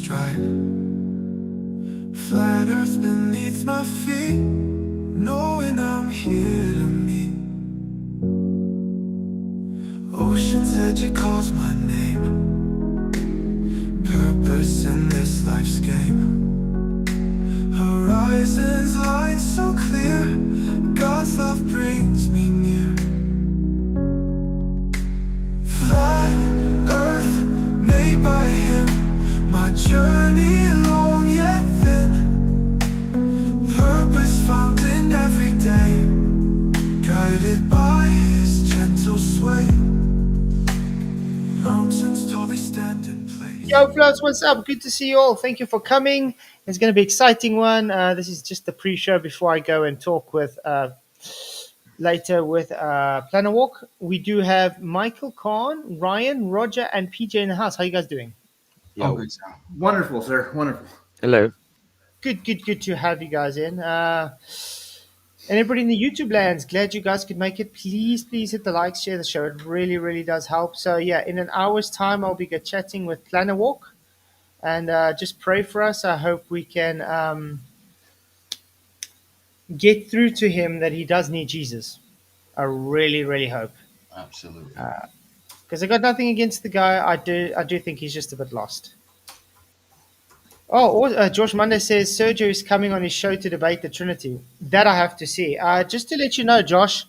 stripe. Flat earth beneath my feet, knowing I'm here to meet. Ocean's edge, it calls my name. Purpose in this life's game. Horizons line so clear, God's love brings me near. Flat earth made by Him, my journey long yet thin. Purpose found in every day, guided by His gentle sway. Mountains tall, they stand in place. Yo, Flats, what's up? Good to see you all. Thank you for coming. It's going to be an exciting one. This is just the pre-show before I go and talk with later with Planarwalk. We do have Michael, Khan, Ryan, Roger, and PJ in the house. How you guys doing? Oh, good, sir. Wonderful, sir. Wonderful. Hello. Good to have you guys in. And everybody in the YouTube lands, glad you guys could make it. Please hit the like, share the show. It really does help. So yeah, in an hour's time, I'll be chatting with Planarwalk, and just pray for us. I hope we can get through to him that he does need Jesus. I really hope. Absolutely. Because I got nothing against the guy. I do think he's just a bit lost. Oh, Josh Monday says Sergio is coming on his show to debate the Trinity. That I have to see. Just to let you know, Josh,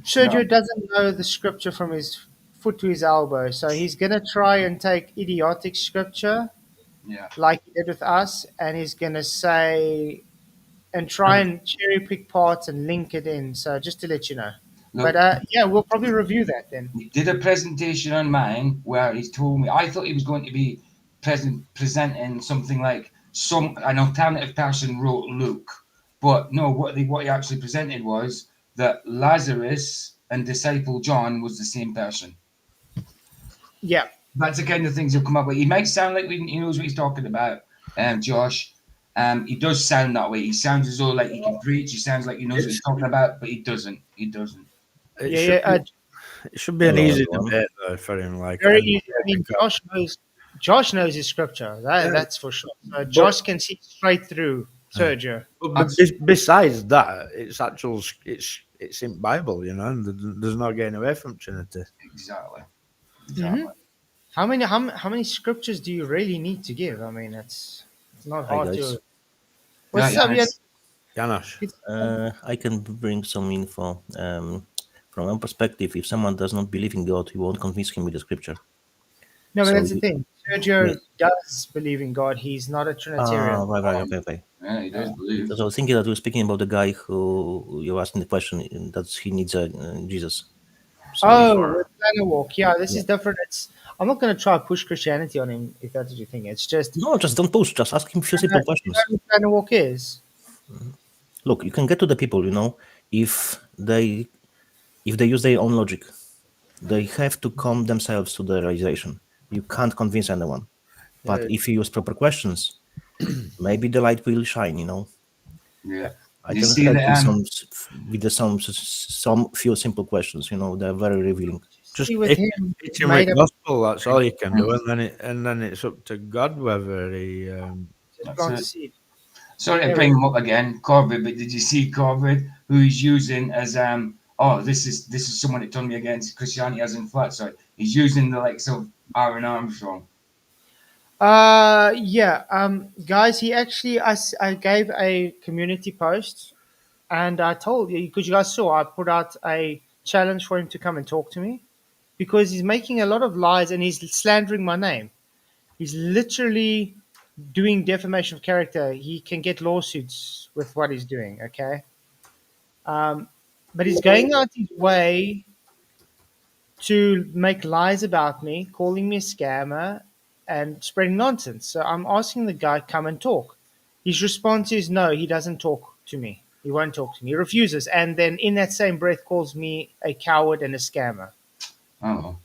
Sergio doesn't know the scripture from his foot to his elbow, so he's going to try and take idiotic scripture, like he did with us, and he's going to say and try and cherry pick parts and link it in. So just to let you know. Look, But yeah, we'll probably review that then. he did a presentation on mine where he's told me, I thought he was going to be presenting something like an alternative person wrote Luke, but no, what he actually presented was that Lazarus and disciple John was the same person. Yeah. That's the kind of things he'll come up with. He might sound like he knows what he's talking about, Josh. He does sound that way. He sounds as though like he can preach. He sounds like he knows what he's talking about, but he doesn't. It should be an easy debate though for him. Very easy. I mean, Josh knows his scripture. That's for sure. Josh can see straight through Sergio. But besides that, it's in Bible, you know, and there's no getting away from Trinity. Exactly. Mm-hmm. How many scriptures do you really need to give? I mean, it's not hard to. What's up, Janosch? I can bring some info. From one perspective, if someone does not believe in God, you won't convince him with the scripture. No, but that's the thing. Sergio does believe in God. He's not a Trinitarian. Right. Okay. Yeah, he does believe. So I was thinking that we were speaking about the guy who you were asking the question that he needs Jesus. So Planarwalk. Yeah, this is different. I'm not going to try to push Christianity on him if that's what you think. It's just just don't push. Just ask him a few simple questions. You know what Planarwalk is? Look, you can get to the people. You know, if they use their own logic, they have to come themselves to the realization. You can't convince anyone. But if you use proper questions, maybe the light will shine, you know. Yeah. I can help with some few simple questions, you know, they're very revealing. Just teach him the gospel, that's all you can do, and then it's up to God whether he Sorry to bring him up again, Corbett, but did you see Corbett, who he's using as this is someone that turned me against Christianity as in Flatzoid. He's using the likes of Aaron Armstrong. Guys, he actually I gave a community post, and I told you, because you guys saw, I put out a challenge for him to come and talk to me, because he's making a lot of lies and he's slandering my name. He's literally doing defamation of character. He can get lawsuits with what he's doing. Okay. But he's going out his way to make lies about me, calling me a scammer, and spreading nonsense. So I'm asking the guy, come and talk. His response is no, he doesn't talk to me. He won't talk to me. He refuses. And then in that same breath calls me a coward and a scammer. Oh.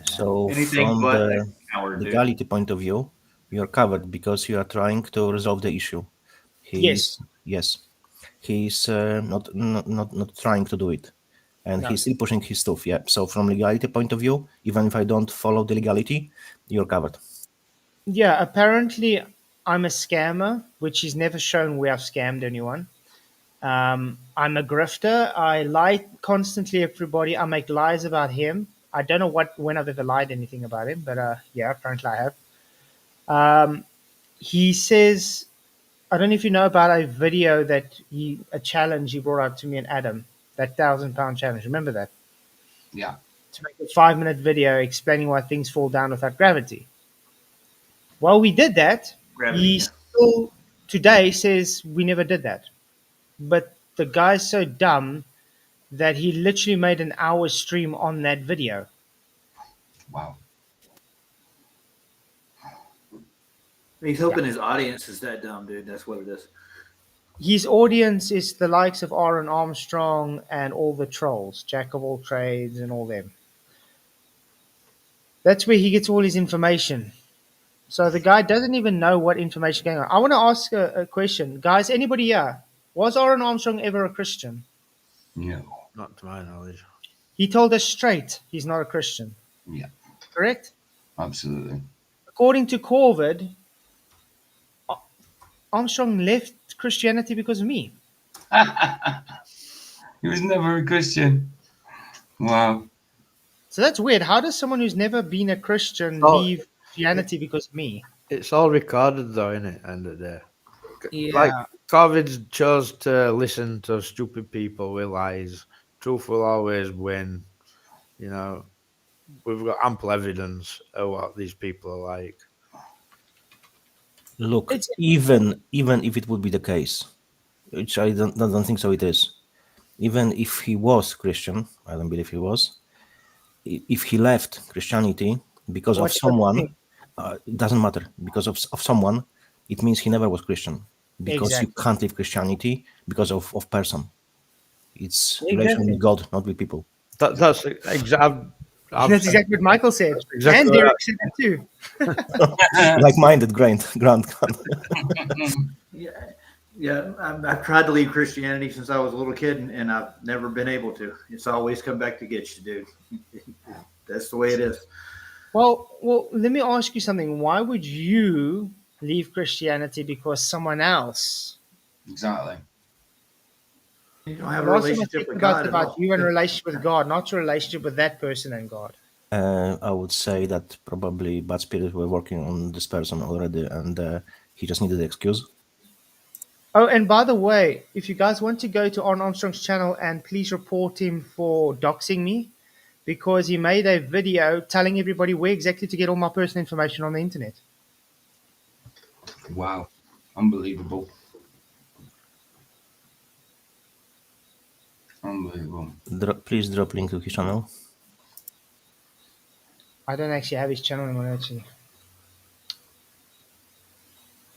So from the legality point of view, you're covered because you are trying to resolve the issue. Yes. He's not trying to do it, and he's still pushing his stuff. Yeah. So from legality point of view, even if I don't follow the legality, you're covered. Yeah, apparently I'm a scammer, which he's never shown where I've scammed anyone. I'm a grifter. I lie constantly everybody. I make lies about him. I don't know when I've ever lied anything about him, but yeah, apparently I have. He says, I don't know if you know about a video a challenge he brought up to me and Adam, that £1,000 challenge. Remember that? Yeah. To make a 5-minute video explaining why things fall down without gravity. Well, we did that. Gravity, He yeah. still today says we never did that. But the guy's so dumb that he literally made an hour stream on that video. Wow. He's hoping his audience is that dumb, dude. That's what it is. His audience is the likes of Aaron Armstrong and all the trolls, Jack of all trades and all them. That's where he gets all his information. So the guy doesn't even know what information is going on. I want to ask a question. Guys, anybody here? Was Aaron Armstrong ever a Christian? No. Not to my knowledge. He told us straight he's not a Christian. Yeah. Correct? Absolutely. According to Corvid, Armstrong left Christianity because of me. He was never a Christian. Wow. So that's weird. How does someone who's never been a Christian Oh. leave Christianity because of me? It's all recorded though, isn't it? End of the day. Yeah. Like COVID chose to listen to stupid people with lies. Truth will always win. You know, we've got ample evidence of what these people are like. Look, It's- even if it would be the case, which I don't think so it is, even if he was Christian, I don't believe he was, if he left Christianity because What of do you someone, think? it doesn't matter. Because of someone, it means he never was Christian. Because Exactly. you can't leave Christianity because of person. It's Exactly. relation with God, not with people. That's exactly. That's exactly what Michael said. exactly And what Derek said it too. Like-minded, Grant. Yeah, I've tried to leave Christianity since I was a little kid, and I've never been able to. It's always come back to get you, dude. That's the way it is. Well, let me ask you something. Why would you leave Christianity because someone else? Exactly. You don't have a Last time I relationship talked with God at about all. you and a relationship with God, not your relationship with that person and God. I would say that probably bad spirits were working on this person already, and he just needed the excuse. Oh, and by the way, if you guys want to go to Aaron Armstrong's channel and please report him for doxing me, because he made a video telling everybody where exactly to get all my personal information on the internet. Wow. Unbelievable. Unbelievable. Please drop link to his channel. I don't actually have his channel anymore, actually.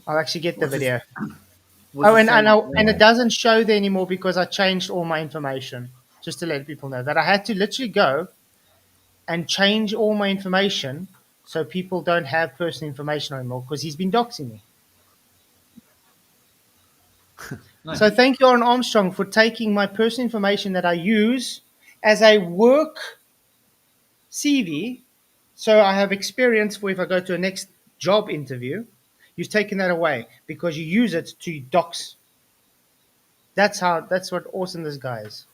I'll actually get the What's his- video. What's Oh, his and name? it doesn't show there anymore because I changed all my information. Just to let people know that I had to literally go and change all my information so people don't have personal information anymore because he's been doxing me. Nice. So thank you, Aaron Armstrong, for taking my personal information that I use as a work CV. So I have experience for if I go to a next job interview. You've taken that away because you use it to dox. That's what awesome this guy is.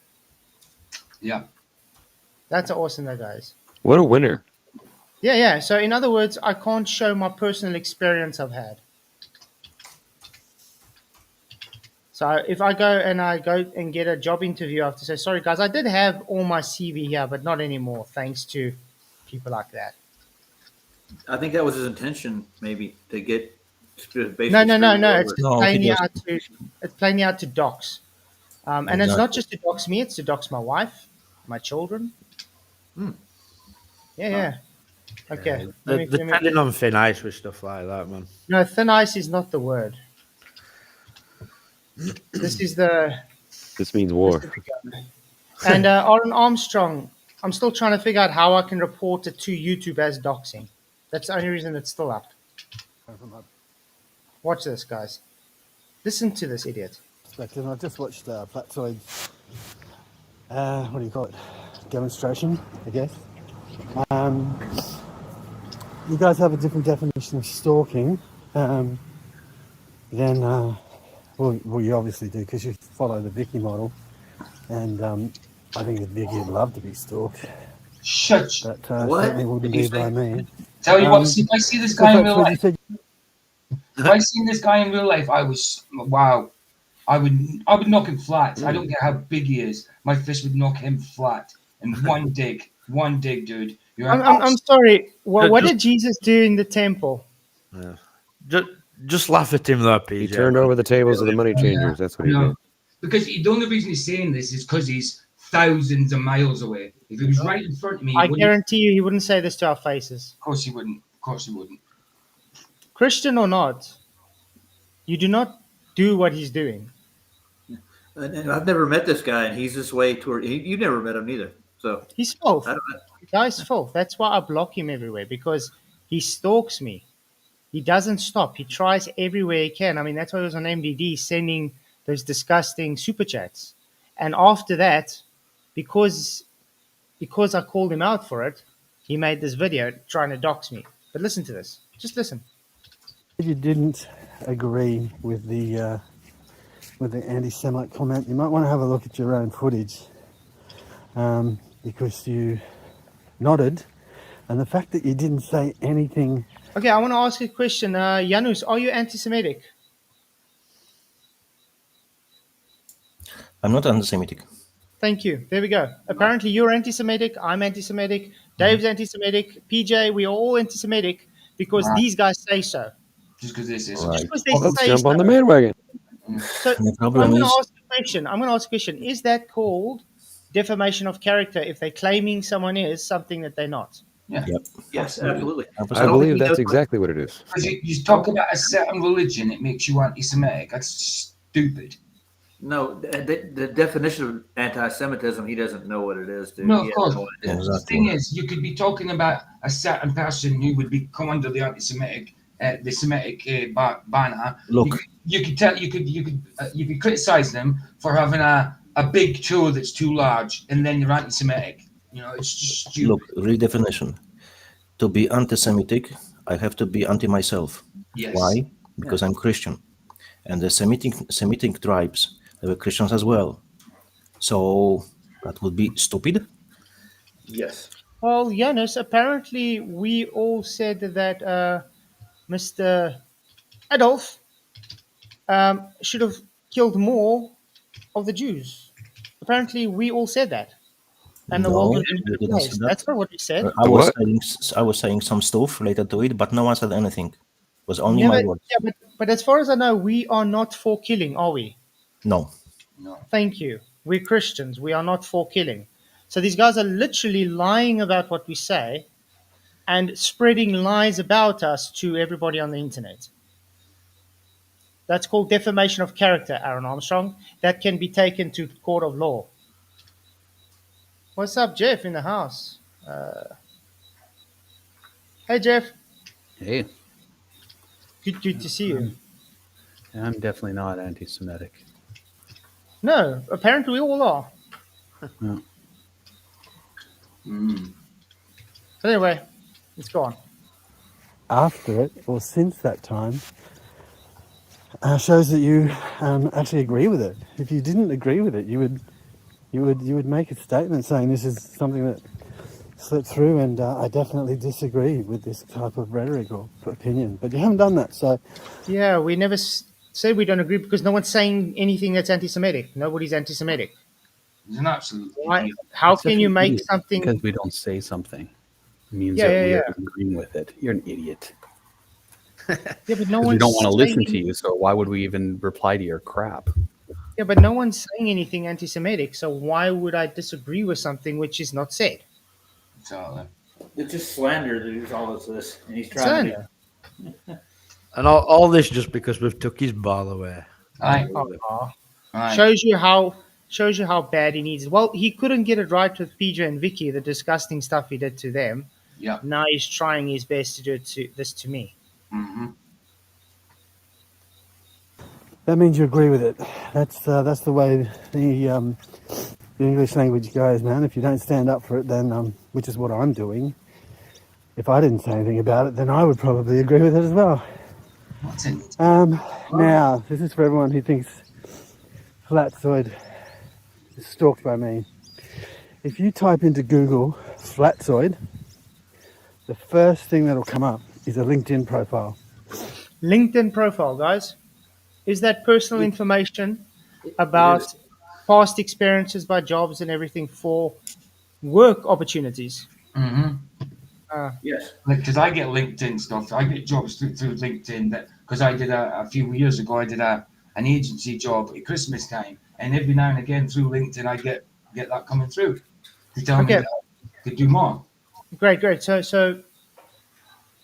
Yeah. That's how awesome that guy is. What a winner. Yeah. So in other words, I can't show my personal experience I've had. So if I go and get a job interview, I have to say, sorry guys, I did have all my CV here, but not anymore, thanks to people like that. I think that was his intention, maybe, to get basically. No. screwed It's over. No, plainly he it's plainly out to dox. And it's not just to dox me, it's to dox my wife, my children. Yeah. Okay. They're treading on thin ice with stuff like that, man. No, thin ice is not the word. This This means war. And Aaron Armstrong, I'm still trying to figure out how I can report it to YouTube as doxing. That's the only reason it's still up. Watch this, guys. Listen to this idiot. Perspective. I just watched Flatzoid's, what do you call it? Demonstration, I guess. you guys have a different definition of stalking, then well, you obviously do because you follow the Vicky model, and I think that Vicky would love to be stalked, Shut. but What certainly wouldn't did you be say? by me. Tell you what, Um, if I see this So guy in real Flatzoid, you life, said if I seen this guy in real life, wow. I would knock him flat. I don't care how big he is. My fist would knock him flat in one dig. One dig, dude. You're an I'm sorry. What Just- did Jesus do in the temple? Yeah. Just laugh at him though, PJ. He turned over the tables of the money changers. That's what he did. Because the only reason he's saying this is because he's thousands of miles away. If he was right in front of me, I he wouldn't. guarantee you, he wouldn't say this to our faces. Of course he wouldn't. Of course he wouldn't. Christian or not, you do not do what he's doing. And I've never met this guy, and he's this way toward. You never met him either, so He's filth. I don't know. The guy's filth. That's why I block him everywhere because he stalks me. He doesn't stop. He tries everywhere he can. I mean, that's why he was on MDD sending those disgusting super chats. And after that, because I called him out for it, he made this video trying to dox me. But listen to this. Just listen. if you didn't agree with the anti-Semite comment, you might want to have a look at your own footage, because you nodded, and the fact that you didn't say anything. Okay, I want to ask you a question. Janus, are you anti-Semitic? I'm not anti-Semitic. Thank you. There we go. Apparently, you're anti-Semitic. I'm anti-Semitic. Dave's anti-Semitic. PJ, we are all anti-Semitic because Right. these guys say so. Just because this is. Right. Just because they Let's say jump on so. the bandwagon. So The I'm problem going to is, ask a question. Is that called defamation of character if they're claiming someone is something that they're not? Yeah. yep, Yes, absolutely. I don't think believe he that's knows- exactly what it is. Because you talk about a certain religion, it makes you anti-Semitic. That's stupid. No, the definition of anti-Semitism, he doesn't know what it is, dude. No, He of has course. idea. The thing is, you could be talking about a certain person who would come under the anti-Semitic, the Semitic banner. look, You could criticize them for having a big toe that's too large, and then you're anti-Semitic. You know, it's just stupid. look, redefinition. To be anti-Semitic, I have to be anti myself. Yes. Why? Because I'm Christian, and the Semitic tribes, they were Christians as well. So that would be stupid. Yes. Well, Janus, apparently we all said that Mr. Adolf should have killed more of the Jews. Apparently, we all said that. And the No, world was we in a better didn't say place. that. That's not what we said. What? I was saying some stuff related to it, but no one said anything. It was only Never, my words. yeah, but as far as I know, we are not for killing, are we? No. No. Thank you. We're Christians. We are not for killing. So these guys are literally lying about what we say and spreading lies about us to everybody on the internet. That's called defamation of character, Aaron Armstrong. That can be taken to the court of law. What's up, Jeff, in the house? Hey, Jeff. Hey, Good to see you. I'm definitely not anti-Semitic. No, apparently we all are. But anyway, let's go on. After it, or since that time, shows that you actually agree with it. If you didn't agree with it, you would make a statement saying this is something that slipped through, and I definitely disagree with this type of rhetoric or opinion. But you haven't done that, so Yeah, we never said we don't agree because no one's saying anything that's anti-Semitic. Nobody's anti-Semitic. He's an absolute Why? idiot. How It's can you such an make idiot something? because we don't say something means Yeah, that yeah, we're yeah. agreeing with it. You're an idiot. Yeah, but no 'Cause we one's don't want to listen saying- to you, so why would we even reply to your crap? Yeah, but no one's saying anything anti-Semitic. So why would I disagree with something which is not said? Exactly. It's just slander, dude, is all it's this. And he's trying to Slander. And all this just because we've took his ball away. Aye. Aye. Shows you how bad he needs it. Well, he couldn't get it right with PJ and Vicky, the disgusting stuff he did to them. Yeah. Now he's trying his best to do this to me. Mm-hmm. that means you agree with it. That's the way the English language goes, man. If you don't stand up for it, then which is what I'm doing, if I didn't say anything about it, then I would probably agree with it as well. What's in it? Now, this is for everyone who thinks Flatzoid is stalked by me. If you type into Google Flatzoid, the first thing that'll come up is a LinkedIn profile. LinkedIn profile, guys. Is that personal information about is. past experiences by jobs and everything for work opportunities? Mm-hmm. Yes. Like, because I get LinkedIn stuff. I get jobs through LinkedIn. That because I did a few years ago. I did an agency job at Christmas time, and every now and again through LinkedIn, I get that coming through to tell me Okay, that I could do more. great. So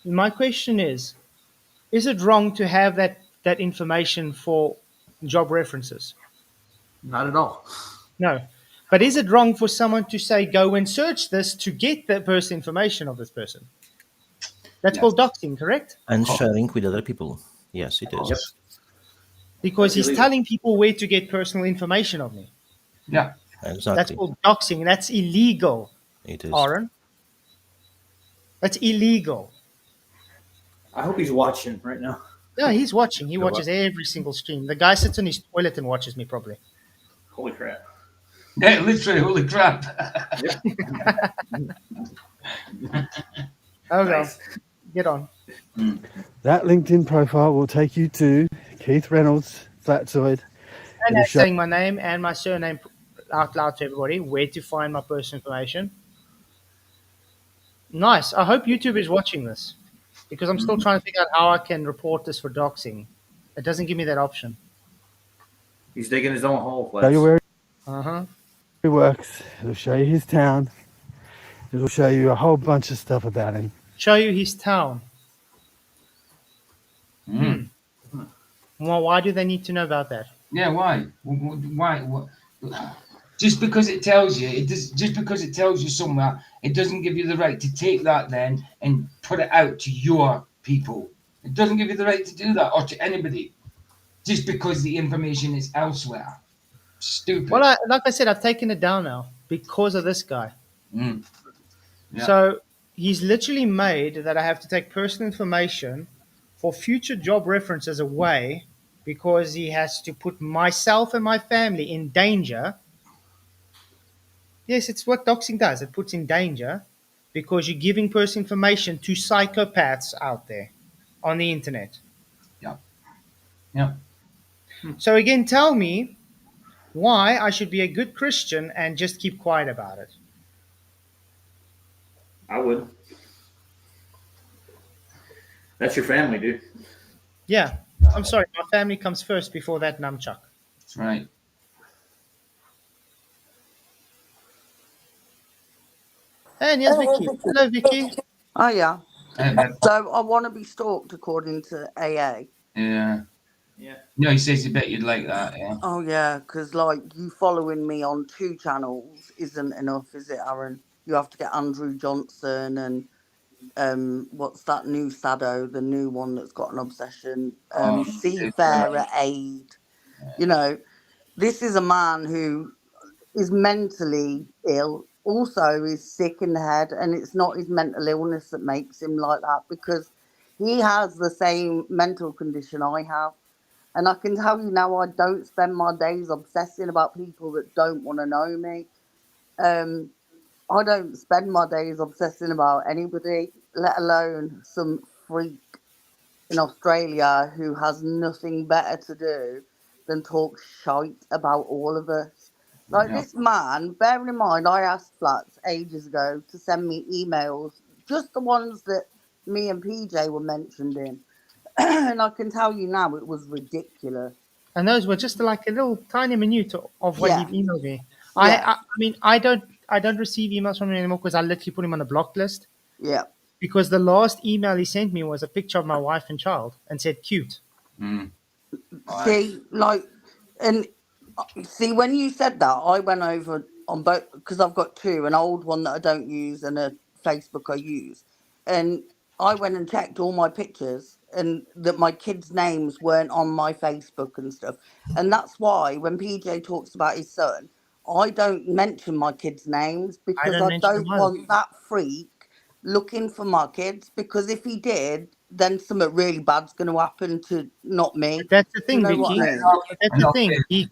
my question is it wrong to have that information for job references? Not at all. No. But is it wrong for someone to say, go and search this to get the personal information of this person? That's Yes. called doxing, correct? And sharing with other people. Yes, it is. Yep. Because That's he's illegal. telling people where to get personal information of me. Yeah. That's Exactly. called doxing. That's illegal, It is. Aaron. That's illegal. I hope he's watching right now. Yeah, he's watching. He Go watches every single stream. The guy sits in his toilet and watches me probably. Holy crap. Yeah, literally, holy crap. Oh, Nice. well, get on. That LinkedIn profile will take you to Keith Reynolds, Flatzoid. And It'll that's show- saying my name and my surname out loud to everybody, where to find my personal information. Nice. I hope YouTube is watching this because I'm still trying to figure out how I can report this for doxing. It doesn't give me that option. He's digging his own hole, show you Flex. where Uh-huh. he works. It'll show you his town. It'll show you a whole bunch of stuff about him. Show you his town. Mm. Well, why do they need to know about that? Yeah, why? Why? Just because it tells you, just because it tells you somewhere, it doesn't give you the right to take that then and put it out to your people. It doesn't give you the right to do that or to anybody, just because the information is elsewhere. Stupid. Well, like I said, I've taken it down now because of this guy. Mm. Yeah. So he's literally made that I have to take personal information for future job references away because he has to put myself and my family in danger. Yes, it's what doxing does. It puts in danger because you're giving personal information to psychopaths out there on the internet. Yeah. So again, tell me why I should be a good Christian and just keep quiet about it. I would. That's your family, dude. Yeah, I'm sorry. My family comes first before that nunchuck. That's right. And here's Vicky. Hello, Vicky. Oh yeah. Yeah. So I want to be stalked according to AA. Yeah. Yeah. No, he says he bet you'd like that. Yeah. Oh yeah, because like you following me on 2 channels isn't enough, is it, Aaron? You have to get Andrew Johnson and what's that new Sado, the new one that's got an obsession, Seafarer Aid. You know, this is a man who is mentally ill, also is sick in the head, and it's not his mental illness that makes him like that, because he has the same mental condition I have. And I can tell you now, I don't spend my days obsessing about people that don't want to know me. I don't spend my days obsessing about anybody, let alone some freak in Australia who has nothing better to do than talk shite about all of us. Like this man, bearing in mind, I asked Flats ages ago to send me emails, just the ones that me and PJ were mentioned in. And I can tell you now, it was ridiculous. And those were just like a little tiny minute of what Yeah. he emailed me. Yeah. I mean, I don't receive emails from him anymore because I literally put him on a blocked list. Yeah. Because the last email he sent me was a picture of my wife and child and said cute. Mm. See, like, and see, when you said that, I went over on both, because I've got 2, an old one that I don't use and a Facebook I use. And I went and checked all my pictures and that my kids' names weren't on my Facebook and stuff. And that's why when PJ talks about his son, I don't mention my kids' names because don't I mention don't them either. want that freak looking for my kids, because if he did, then something really bad's going to happen to not me. But that's the You thing, know what Vicky. I mean? But that's the thing. He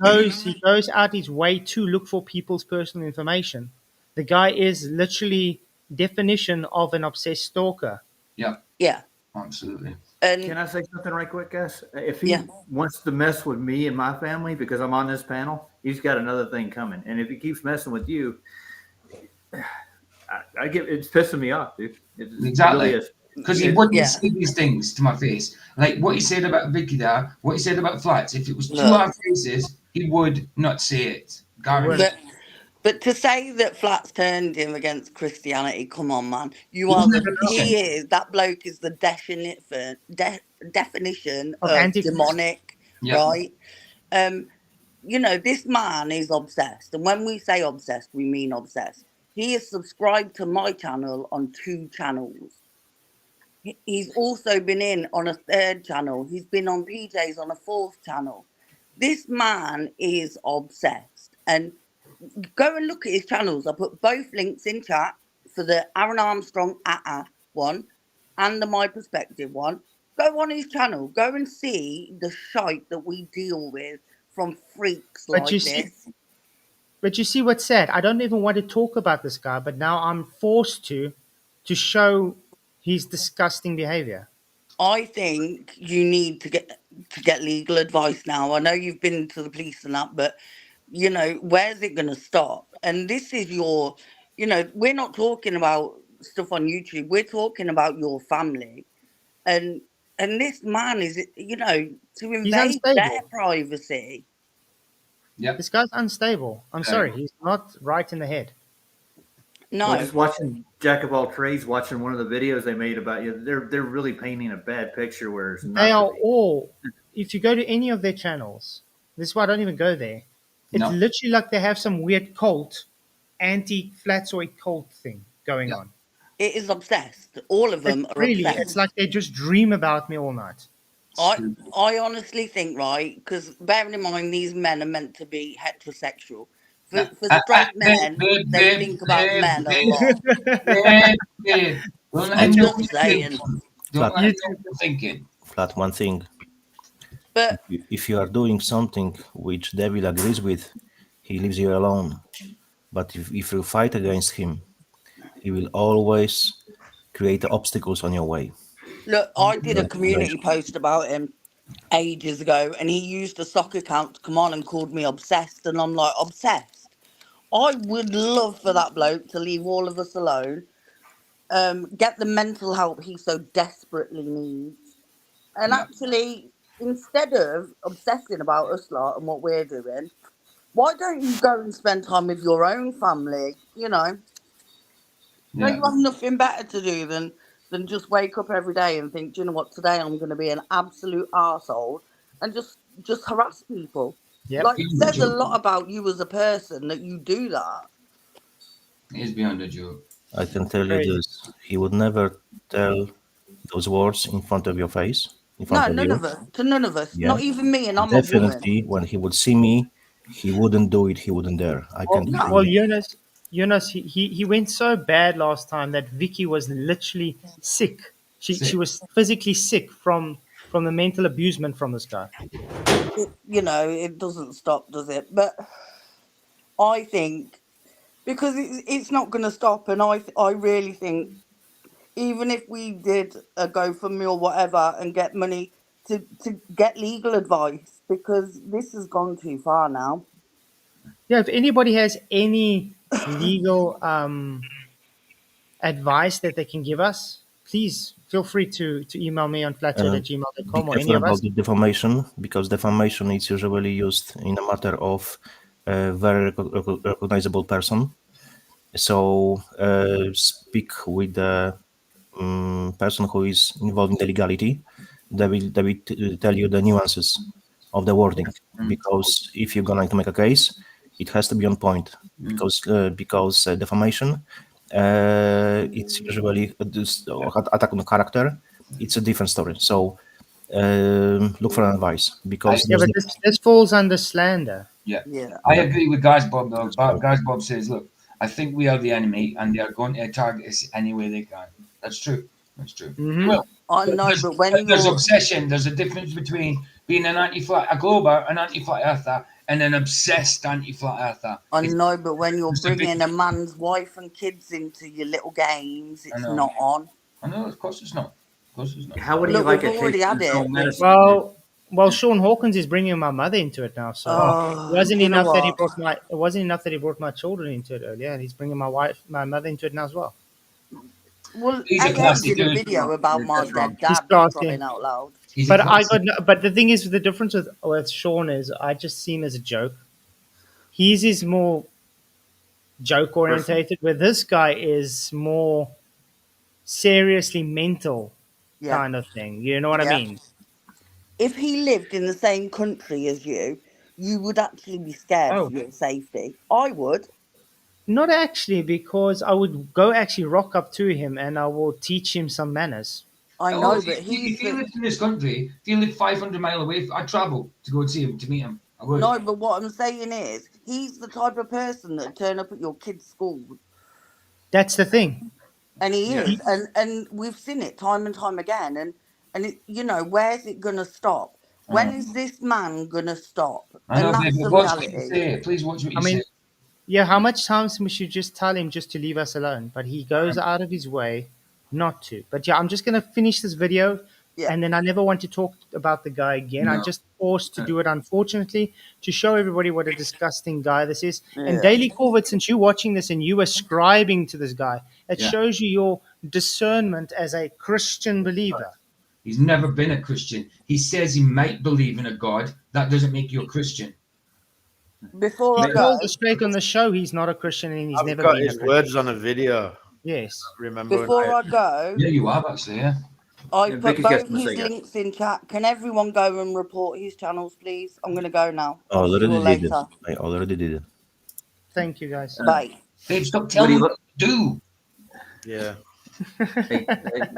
goes out his way to look for people's personal information. The guy is literally definition of an obsessed stalker. Yeah, Yeah. absolutely. And Can I say something right quick, guys? If he Yeah. wants to mess with me and my family because I'm on this panel, he's got another thing coming. And if he keeps messing with you, I get it's pissing me off, dude. It Exactly. really is. Because he wouldn't say these things to my face. Like what he said about Vicky there, what he said about Flats, if it was to our faces, he would not say it. Guaranteed. But to say that Flats turned him against Christianity, come on, man. You He are was the. never He nothing. is. That bloke is the definition Of of Antichrist. demonic, Yeah. right? You know, this man is obsessed. And when we say obsessed, we mean obsessed. He is subscribed to my channel on 2 channels. He's also been in on a 3rd channel. He's been on PJ's on a 4th channel. This man is obsessed. And go and look at his channels. I put both links in chat for the Aaron Armstrong one and the My Perspective one. Go on his channel. Go and see the shite that we deal with from freaks But like you see, this. but you see what's sad? I don't even want to talk about this guy, but now I'm forced to show his disgusting behavior. I think you need to get legal advice now. I know you've been to the police and that, but you know, where's it going to stop? And this is your, you know, we're not talking about stuff on YouTube. We're talking about your family, and this man is, you know, to invade their unstable. privacy. Yeah. This guy's unstable. I'm sorry, he's not right in the head. No. Well, just watching Jack of all trades, watching one of the videos they made about you, they're really painting a bad picture where it's not. They are all. If you go to any of their channels, this is why I don't even go there. It's literally like they have some weird cult, anti-Flatzoid cult thing going on. It is obsessed. All of them are really, obsessed. it's like they just dream about me all night. I honestly think, right, because bearing in mind these men are meant to be heterosexual. For straight men, they think about men a lot. I'm just saying. Flat, one thing. But if you are doing something which devil agrees with, he leaves you alone. But if you fight against him, he will always create obstacles on your way. Look, I did a community post about him ages ago, and he used a sock account to come on and called me obsessed, and I'm like, obsessed? I would love for that bloke to leave all of us alone, get the mental help he so desperately needs, and actually, instead of obsessing about us lot and what we're doing, why don't you go and spend time with your own family? You know, don't you have nothing better to do than just wake up every day and think, do you know what, today I'm going to be an absolute arsehole and just harass people. Yep. Like, it says a lot about you as a person that you do that. It is beyond a joke. I can tell you this: he would never tell those words in front of your face. No, none of us. To none of us. Yeah. Not even me, and I'm Definitely, a woman. when he would see me, he wouldn't do it. He wouldn't dare. I can. Well, Jonas, he went so bad last time that Vicky was literally sick. She was physically sick from the mental abusement from this guy. You know, it doesn't stop, does it? But I think because it's not going to stop, and I really think even if we did a GoFundMe or whatever and get money to get legal advice, because this has gone too far now. Yeah, if anybody has any legal advice that they can give us, please feel free to email me on flatzoid@gmail.com Be or any careful of us. about the defamation, because defamation is usually used in a matter of a very recognizable person. So speak with the person who is involved in the legality. They will tell you the nuances of the wording, because if you're going to make a case, it has to be on point, because defamation, it's usually attack on the character. It's a different story. So look for advice, because but this falls under slander. Yeah. I agree with Guys Bob though. Guys Bob says, look, I think we are the enemy and they are going to target us any way they can. That's true. That's true. Mhm. Well, I know, but when there's you're obsession. There's a difference between being a glober, an anti-flat earther, and an obsessed anti-flat earther. I know, but when you're Just a big- bringing a man's wife and kids into your little games, I it's know. not on. I know, of course it's not. Of course it's not. How would he Look, like we've a already taste had of his it. own medicine? Well, Sean Hawkins is bringing my mother into it now, so Oh, it wasn't you know enough that he what? brought my it wasn't enough that he brought my children into it earlier, and he's bringing my mother into it now as well. Well, He's a AA classy did a dude. video about my That's wrong. dead dad, He's for classy. crying out loud. He's a But classy- but the thing is, the difference with Sean is I just see him as a joke. His is more joke orientated, where this guy is more seriously mental Yeah. kind of thing. You know what I Yeah. mean? If he lived in the same country as you would actually be scared Oh. for your safety. I would. Not actually, because I would go actually rock up to him and I will teach him some manners. I Oh, know, if but he he's lived in this country, if he lived 500 miles away, I'd travel to go and see him, to meet him. I would. no. But what I'm saying is, he's the type of person that turn up at your kid's school, That's the thing. and he Yeah. is, and we've seen it time and time again. And it, where's it gonna stop? When is this man gonna stop? I know, And that's David, the watch what you reality. say. Please watch what you I mean, say. yeah, how much times we should just tell him just to leave us alone? But he goes out of his way not to. But yeah, I'm just going to finish this video. Yeah. And then I never want to talk about the guy again. No. I'm just forced to do it, unfortunately, to show everybody what a disgusting guy this is. And Yeah. Daily Corvid, since you're watching this and you ascribing to this guy, it Yeah. shows you your discernment as a Christian believer. He's never been a Christian. He says he might believe in a God. That doesn't make you a Christian. Before I He go, told us straight on the show he's not a Christian and he's I've never got been a his Christian. words on a video. Yes. Remember? before I go, Yeah, you have actually, yeah. I Yeah, put Vicky's got both something to his say, guys. links in chat. Can everyone go and report his channels, please? I'm gonna go now. I I'll see you all already did it. later. I already did it. Thank you, guys. Bye. Babe, stop telling me Would what to do. Yeah.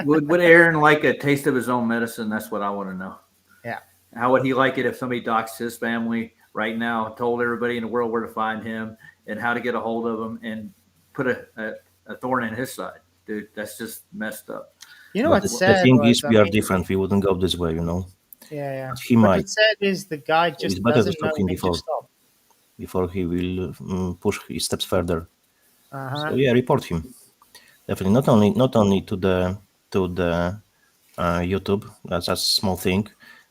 Would Aaron like a taste of his own medicine? That's what I want to know. Yeah. How would he like it if somebody doxed his family right now, told everybody in the world where to find him and how to get a hold of him and put a thorn in his side? Dude, that's just messed up. You know But what's the sad? thing was, is, we I are mean, different. We wouldn't go this way, Yeah. But he But might, what's sad is the guy it's just better to doesn't know stop him when before. to stop. before he will push his steps further. Uh-huh. So yeah, report him. Definitely, not only to the YouTube, that's a small thing,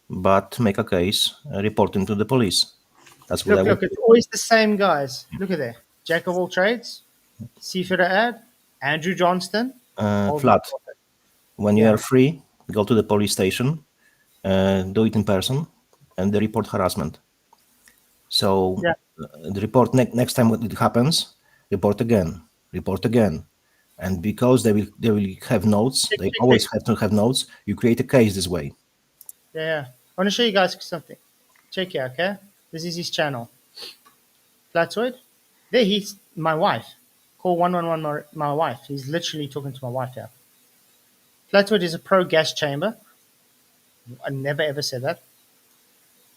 but make a case, report him to the police. That's what I Look, would. it's always the same guys. Look at there. Jack of all trades, Seafitter ad, Andrew Johnston. Flat. When you Yeah. are free, go to the police station, do it in person, and they report harassment. So Yeah. the report next time when it happens, report again, and because they will have notes, they always have to have notes. You create a case this way. Yeah. I want to show you guys something. Check it out, okay? This is his channel. Flatzoid. There, he's my wife. Call 111 my wife. He's literally talking to my wife here. Flatzoid is a pro gas chamber. I never ever said that.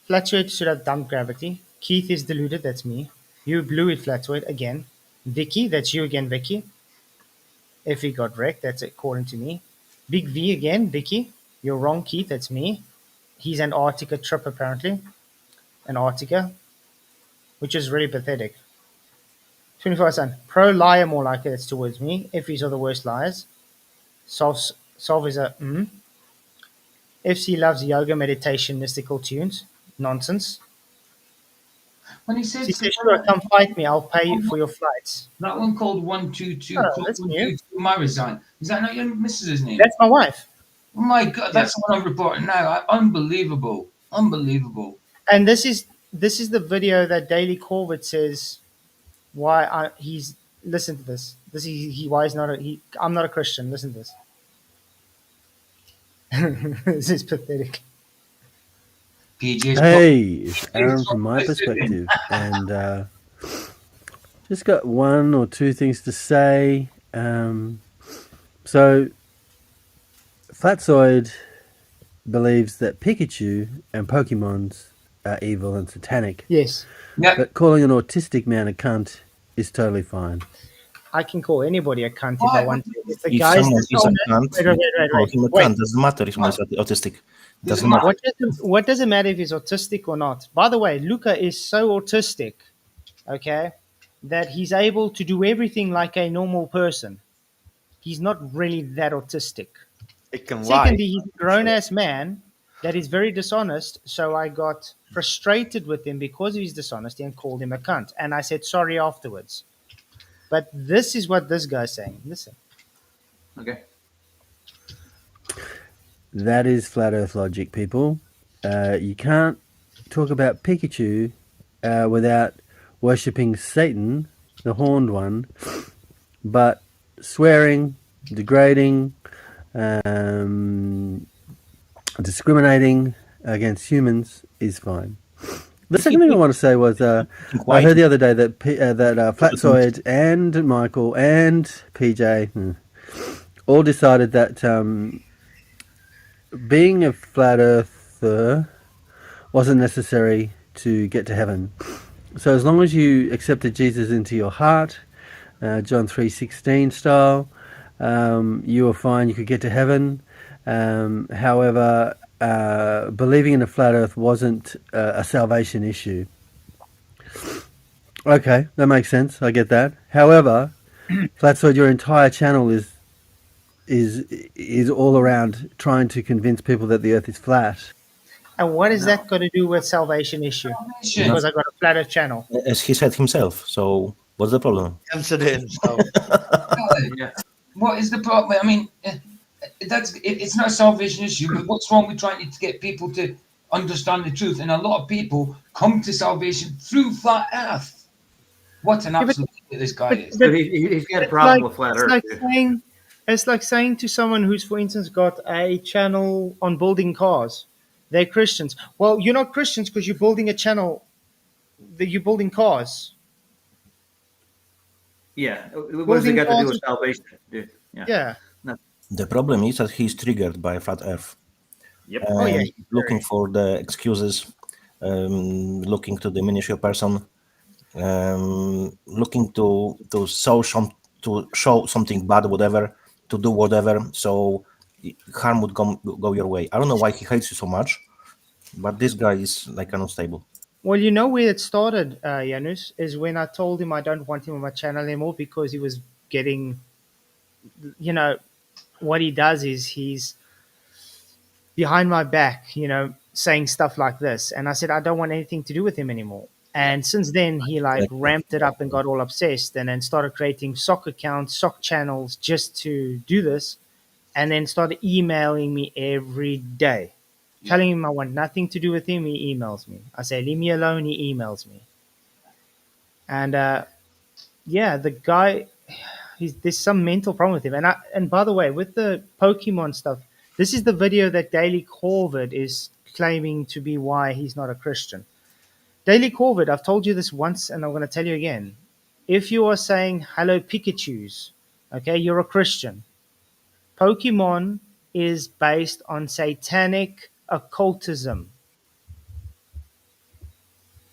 Flatzoid should have dumped gravity. Keith is deluded. That's me. You blew it, Flatzoid, again. Vicky, that's you again, Vicky. If he got wrecked, that's according to me. Big V again, Vicky. You're wrong, Keith. That's me. He's Antarctica trip, apparently. Antarctica, which is really pathetic. 24 Sun. Pro liar, more like it. It's towards me. FEs are the worst liars. Solve is a FC loves yoga, meditation, mystical tunes. Nonsense. When he said She says, sure, come fight me. I'll pay for your flights. that one called 122, Oh, called that's 122 Marizine. Is that not your missus's name? That's my wife. Oh my God, that's the one I'm reporting now. Unbelievable. Unbelievable. And this is the video that Daily Corvid says why he's listen to this. This is why he's not I'm not a Christian. Listen to this. This is pathetic. PJ's Hey, it's Aaron from my perspective, and just got one or two things to say. So, Flatzoid believes that Pikachu and Pokemons are evil and satanic, Yes. Yep. but calling an autistic man a cunt is totally fine. I can call anybody a cunt if I want to. If the If guy's someone is a dishonest, cunt, wait, you call him a wait. cunt. Doesn't matter if someone is autistic. Doesn't matter. matter. What does it matter if he's autistic or not? By the way, Luca is so autistic, okay, that he's able to do everything like a normal person. He's not really that autistic. It can lie. Secondly, he's a grown-ass man that is very dishonest, so I got frustrated with him because of his dishonesty and called him a cunt. And I said sorry afterwards. But this is what this guy's saying. Listen. Okay. That is flat Earth logic, people. You can't talk about Pikachu without worshipping Satan, the horned one, but swearing, degrading, discriminating against humans is fine. The second thing I want to say was I heard the other day that Flatzoid and Michael and PJ all decided that being a flat earther wasn't necessary to get to heaven. So as long as you accepted Jesus into your heart, John 3:16 style, you were fine. You could get to heaven. However, believing in a flat earth wasn't a salvation issue. Okay, that makes sense. I get that. However, Flatzoid, your entire channel is all around trying to convince people that the earth is flat. And what is that got to do with salvation issue? Because I got a flat earth channel. As he said himself. So what's the problem? Answered it himself. What is the problem? I mean, it's not a salvation issue, but what's wrong with trying to get people to understand the truth? And a lot of people come to salvation through flat earth. What an absolute idiot this guy is. But he's got a problem with flat earth. It's like saying to someone who's, for instance, got a channel on building cars. They're Christians. Well, you're not Christians because you're building a channel that you're building cars. Yeah. What has it got to do with salvation, dude? Yeah. The problem is that he's triggered by flat earth. Yep. And looking for the excuses, looking to diminish your person, looking to show something bad, whatever, to do whatever, so harm would go your way. I don't know why he hates you so much, but this guy is like unstable. Well, you know where it started, Janus, is when I told him I don't want him on my channel anymore because he was getting, what he does is he's behind my back, saying stuff like this. And I said, I don't want anything to do with him anymore. And since then, he ramped it up and got all obsessed and then started creating sock accounts, sock channels just to do this. And then started emailing me every day, telling him I want nothing to do with him. He emails me. I say, leave me alone. He emails me. And the guy, there's some mental problem with him. And by the way, with the Pokemon stuff, this is the video that Daily Corvid is claiming to be why he's not a Christian. Daily Corvid, I've told you this once and I'm going to tell you again. If you are saying, hello Pikachus, okay, you're a Christian. Pokemon is based on satanic occultism.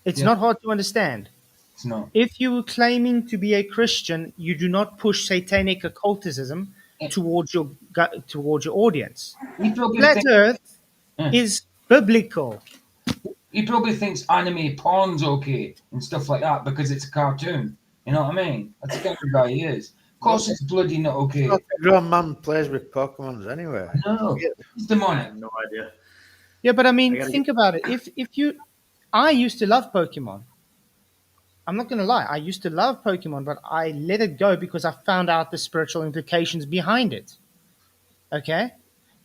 It's not hard to understand. It's not. If you are claiming to be a Christian, you do not push satanic occultism towards your audience. Flat Earth is biblical. He probably thinks anime porn's okay and stuff like that because it's a cartoon. You know what I mean? That's the kind of guy he is. Of course, it's bloody not okay. A grown man plays with Pokemons anyway. No, it's demonic. I have no idea. Yeah, but I mean, think about it. I used to love Pokemon. I'm not going to lie. I used to love Pokemon, but I let it go because I found out the spiritual implications behind it. Okay?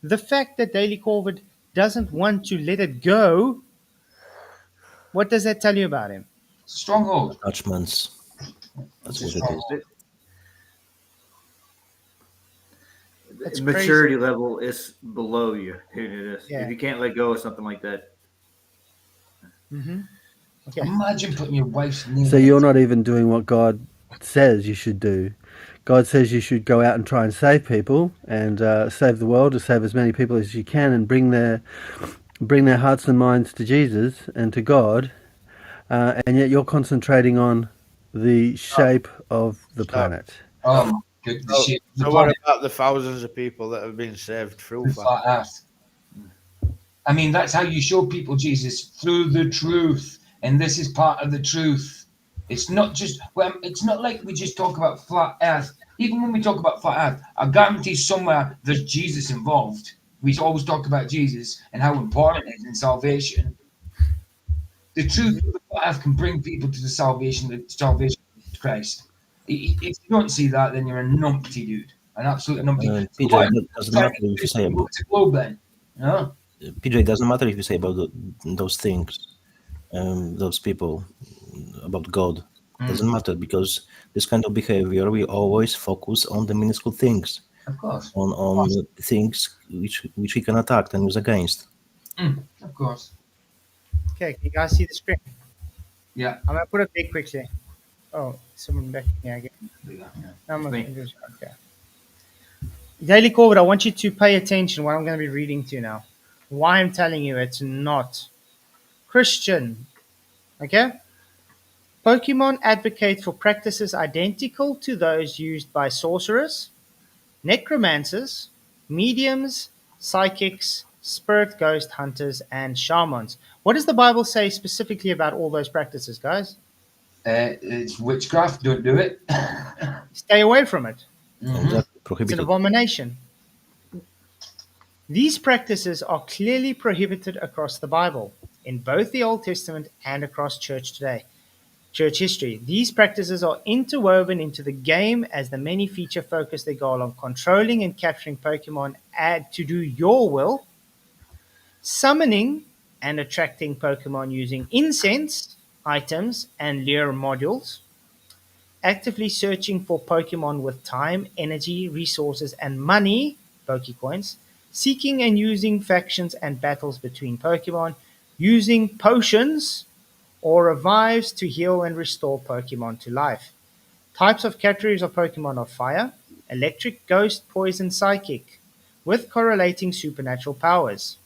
The fact that Daily Corvid doesn't want to let it go, what does that tell you about him? Stronghold. Attachments. That's what it is. That's Maturity crazy. level is below you. Dude, it is. Yeah. If you can't let go of something like that. Mm-hmm. Okay. Imagine putting your wife's name. So you're not even doing what God says you should do. God says you should go out and try and save people and save the world, to save as many people as you can, and bring their hearts and minds to Jesus and to God. And yet you're concentrating on the shape of the planet. Oh, good. The So, shape of the so what planet, about the thousands of people that have been saved through the flat? flat Earth. I mean, that's how you show people Jesus, through the truth, and this is part of the truth. It's not just well, it's not like we just talk about flat Earth. Even when we talk about flat Earth, I guarantee somewhere there's Jesus involved. We always talk about Jesus and how important it is in salvation. The truth of the flat Earth can bring people to the salvation of Christ. If you don't see that, then you're a numpty dude, an absolute numpty. So PJ, what? that doesn't Trying matter to if you get say people about to globe then, you know? PJ. Doesn't matter if you say about those things, those people, about God. Doesn't matter because this kind of behavior we always focus on the minuscule things, Of course. on things which we can attack and use against. Of course. Okay, can you guys see the screen? Yeah. I'm gonna put it big quickly. Oh, someone back here again. I'm Me. okay. Daily Corvid, I want you to pay attention what I'm going to be reading to you now. Why I'm telling you it's not Christian. Okay? Pokemon advocate for practices identical to those used by sorcerers, necromancers, mediums, psychics, spirit ghost hunters, and shamans. What does the Bible say specifically about all those practices, guys? It's witchcraft. Don't do it. Stay away from it. Exactly. It's an Prohibited. abomination. These practices are clearly prohibited across the Bible, in both the Old Testament and across church history. These practices are interwoven into the game as the many feature focus their goal on controlling and capturing Pokemon to do your will, summoning and attracting Pokemon using incense, items, and lure modules, actively searching for Pokemon with time, energy, resources, and money, Pokecoins, seeking and using factions and battles between Pokemon, using potions or revives to heal and restore Pokemon to life. Types of categories of Pokemon are fire, electric, ghost, poison, psychic, with correlating supernatural powers.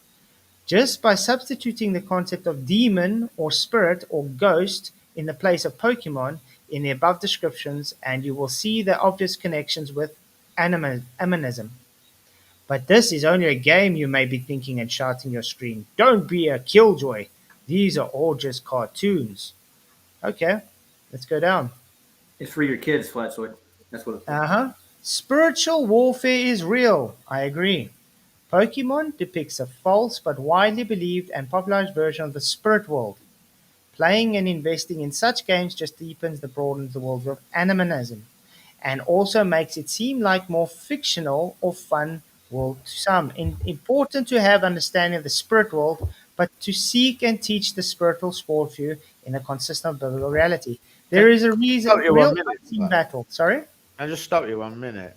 Just by substituting the concept of demon or spirit or ghost in the place of Pokemon in the above descriptions, and you will see the obvious connections with animism. But this is only a game, you may be thinking and shouting your screen. Don't be a killjoy. These are all just cartoons. Okay, let's go down. It's for your kids, Flatzoid. That's what it's for. Uh-huh. Spiritual warfare is real. I agree. Pokemon depicts a false but widely believed and popularized version of the spirit world. Playing and investing in such games just deepens and broadens the world of animism, and also makes it seem like more fictional or fun world to some. Important to have understanding of the spirit world, but to seek and teach the spiritual sport view in a consistent biblical reality. There is a reason, Stop you real 1 minute. unseen battle. Sorry? I just stop you 1 minute.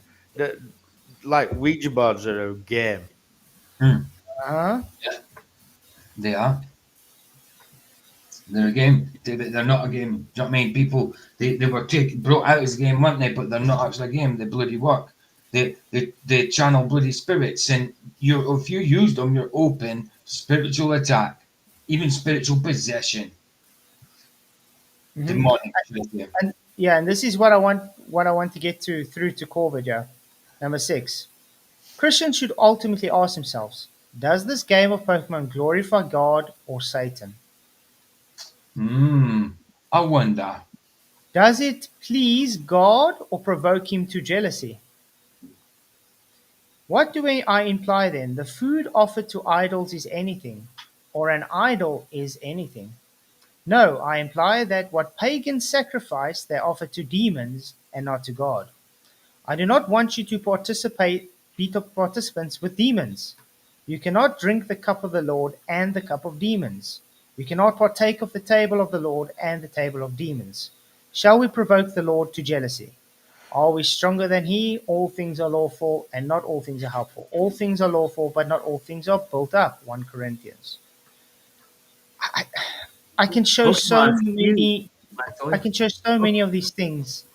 Like Ouija boards are a game. Uh-huh. They are. They're a game. They're not a game. Do you know what I mean? People, they were brought out as a game, weren't they? But they're not actually a game. They bloody work. They channel bloody spirits, and if you use them, you're open spiritual attack, even spiritual possession. Mhm. Demonic. And yeah, and this is what I want to get to through to Corvid, yeah. Number 6. Christians should ultimately ask themselves, does this game of Pokemon glorify God or Satan? I wonder. Does it please God or provoke him to jealousy? What do I imply then? The food offered to idols is anything, or an idol is anything. No, I imply that what pagans sacrifice they offer to demons and not to God. I do not want you to be participants with demons. You cannot drink the cup of the Lord and the cup of demons. You cannot partake of the table of the Lord and the table of demons. Shall we provoke the Lord to jealousy? Are we stronger than he? All things are lawful, and not all things are helpful. All things are lawful, but not all things are built up. 1 Corinthians. I can show so Pokemon's cute, many. I Flatzoid. can show so many of these things.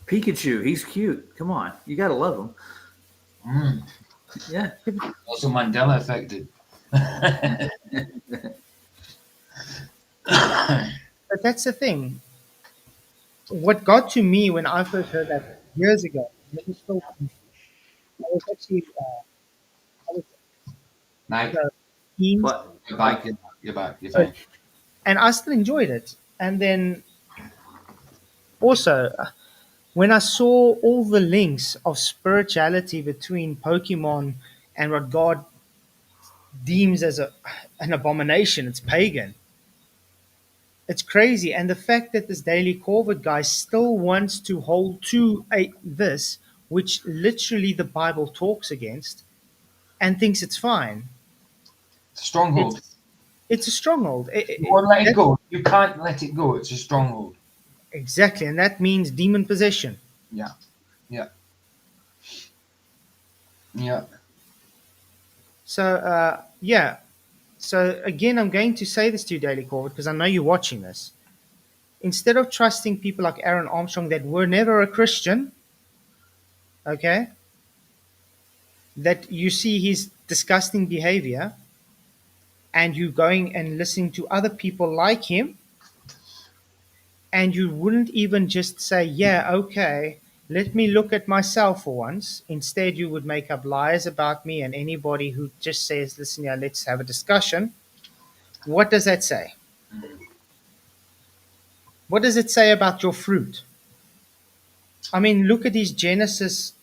Pikachu, he's cute. Come on, you gotta love him. Yeah. Also Mandela affected. But that's the thing. what got to me when I first heard that years ago, and it was still, I was actually, I was, Mike, teens, What, you're back. Mike? You're back. You're but fine. and I still enjoyed it. And then also, when I saw all the links of spirituality between Pokemon and what God deems as an abomination, it's pagan. It's crazy. And the fact that this Daily Corvid guy still wants to hold to this, which literally the Bible talks against, and thinks it's fine. Stronghold. It's a stronghold. You won't let it go. You can't let it go. It's a stronghold. Exactly, and that means demon possession. Yeah. Yeah. Yeah. So, yeah. So, again, I'm going to say this to you, Daily Corvid, because I know you're watching this. Instead of trusting people like Aaron Armstrong that were never a Christian, okay, that you see his disgusting behavior, and you going and listening to other people like him, and you wouldn't even just say, yeah, okay, let me look at myself for once. Instead, you would make up lies about me and anybody who just says, listen here, let's have a discussion. What does that say? What does it say about your fruit? I mean, look at his Genesis.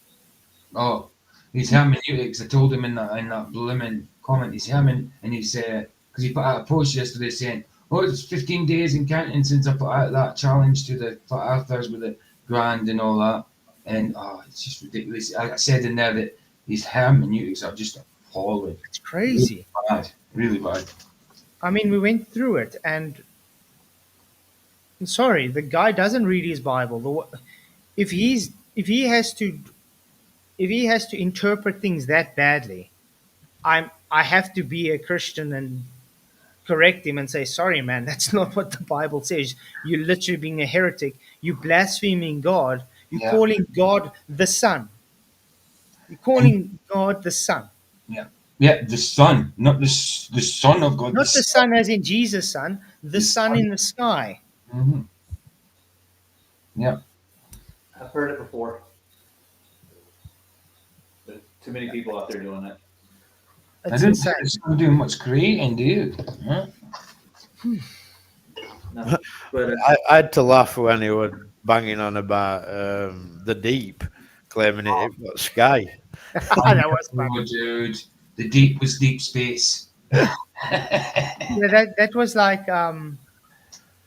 Oh, he's hermeneutics. I told him in that blooming comment. He's hermen, and he's because he put out a post yesterday saying, "Oh, it's 15 days in counting since I put out that challenge to the flat earthers with the grand and all that." And it's just ridiculous. I said in there that his hermeneutics are just appalling. It's crazy. Really bad. Really bad. I mean, we went through it, and sorry, the guy doesn't read his Bible. If he has to interpret things that badly, I have to be a Christian and correct him and say, sorry, man, that's not what the Bible says. You're literally being a heretic. You're blaspheming God. You're Yeah. calling God the Son. You're calling God the Son. Yeah. Yeah, the Son, not the Son of God. Not the Son as in Jesus' Son, the Son in the sky. Mm-hmm. Yeah. I've heard it before. But too many people out there doing it. I It's don't insane. think it's doing much creating, do you? Huh? No. But I had to laugh when he was banging on about the deep, claiming it was sky. That was Oh, funny. dude, the deep was deep space. Yeah, that was like world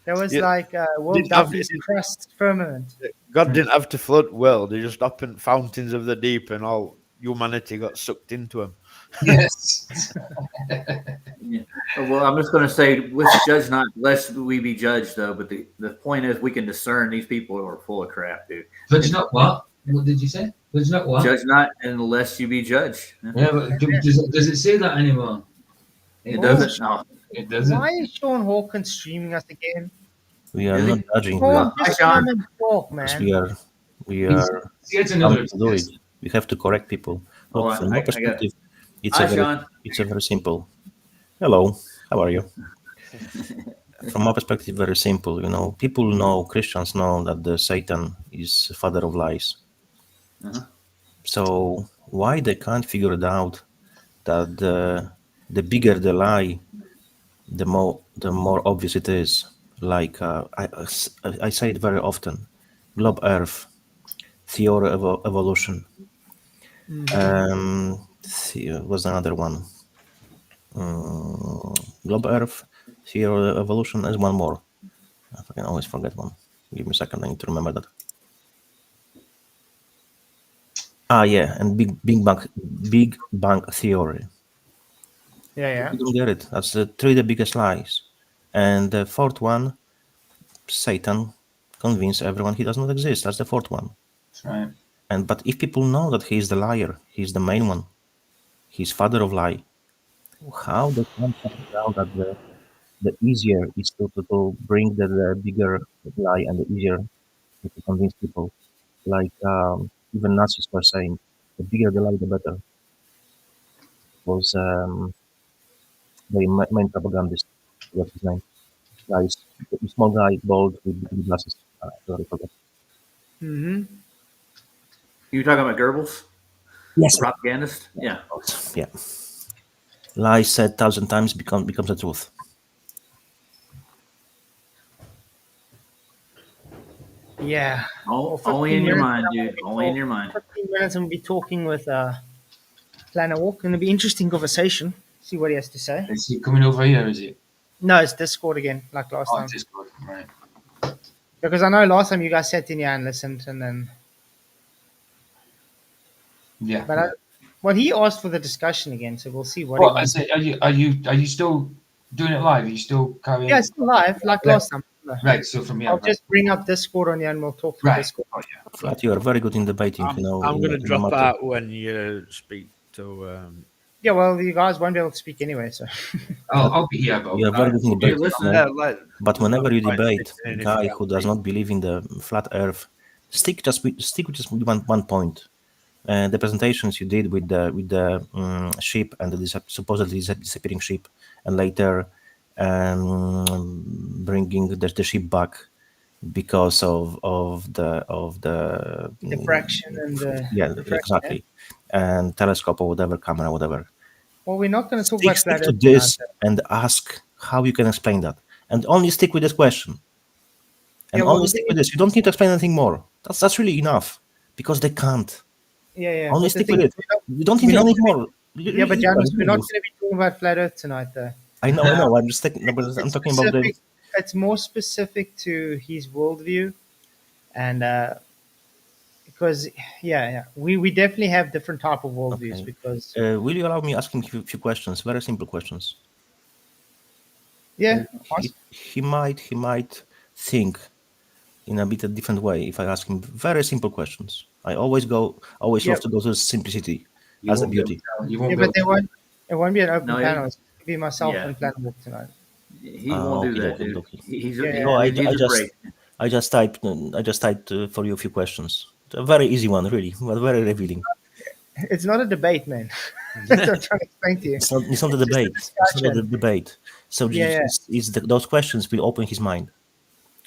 Didn't have- Duffy's crust firmament. God didn't have to flood world. He just opened fountains of the deep, and all humanity got sucked into him. Yes. yeah. Well, I'm just going to say, let's judge not, lest we be judged, though. But the point is, we can discern these people are full of crap, dude. Judge not what? What did you say? Judge not what? Judge not unless you be judged. Yeah, but does it say that anymore? It doesn't. No. It doesn't. Why is Sean Hawkins streaming us again? We are Is not it? judging. Sean, Hi, just Sean. come and talk, Because man. we are See, it's another. to do it. We have to correct people. Look, Hold on, from I my got- perspective, it's Hi, a very, Sean. it's a very simple. Hello, how are you? From my perspective, very simple. You know, people know, Christians know that the Satan is father of lies. Uh-huh. So why they can't figure it out that the bigger the lie, the more obvious it is. Like I say it very often, globe Earth, theory of evolution. What's another one? Globe Earth, theory of evolution, and one more. I can always forget one. Give me a second, I need to remember that. Yeah, and Big Bang theory. Yeah. You don't get it. That's the biggest lies. And the fourth one, Satan convince everyone he does not exist. That's the fourth one. That's right. But if people know that he is the liar, he's the main one, he's father of lie, how they can find out that the easier is to bring the bigger lie and the easier to convince people. Like even Nazis were saying, the bigger the lie, the better. Was the main propagandist. What's his name? Guys, the small guy, bald with glasses. Hmm. You talking about Goebbels, Yes. the propagandist? Yeah. Yeah. Lies said 1,000 times becomes the truth. Yeah. Well, Only 15 in your minutes, mind, and I'm gonna dude. be Only in your mind. 15 minutes, and we'll be talking with Planarwalk. Going to be interesting conversation. See what he has to say. Is he coming over here? Is it? No, it's Discord again, like last Oh, time. Discord. Right. Because I know last time you guys sat in here and listened, and then. Yeah. But well, he asked for the discussion again, so we'll see what he What? I wants. say, are you still doing it live? Are you still carrying? Yeah, it's still live, like Yeah. last time. Right. So from here. I'll Right. just bring up Discord on you, and we'll talk through Right. Discord. Oh yeah. Flat, you are very good in debating. I'm in going to the drop matter. out when you speak to. Yeah, well, you guys won't be able to speak anyway, so. I'll be here, but You are very good in You're debating. listening. But whenever you debate And a if guy you who does not believe in the flat Earth, stick with just one point. The presentations you did with the ship and the supposedly disappearing ship, and later bringing the ship back because of the Diffraction and yeah, refraction, exactly, and telescope or whatever, camera, whatever. Well, we're not going to talk Stick, about stick flat to Earth tonight, this though. and ask how you can explain that, and only stick with this question. And Yeah, well, only stick with this. You don't need to explain anything more. That's really enough because they can't. yeah. Only But the stick with thing it. is, You don't we're need not anything gonna more. yeah, but Janus, we're not going to be talking about flat Earth tonight, though. I know. I'm just taking. I'm It's talking about the. specific. It's more specific to his worldview, and because we definitely have different type of worldviews. Okay. Because Will you allow me asking a few questions? Very simple questions. yeah, He might think in a bit a different way if I ask him very simple questions. I always Yeah. love to go to simplicity You as the won't be able beauty. to- You won't be but able to- it won't be an open No, panel. It's going to be myself yeah. and Planarwalk tonight. He won't do that, dude. Okay. He's Yeah, he, No, he needs a break. I just typed for you a few questions. A very easy one, really, but very revealing. It's not a debate, man. That's what I'm trying to explain to you. It's not a just a debate. It's not a discussion. debate. So Yeah. those questions will open his mind.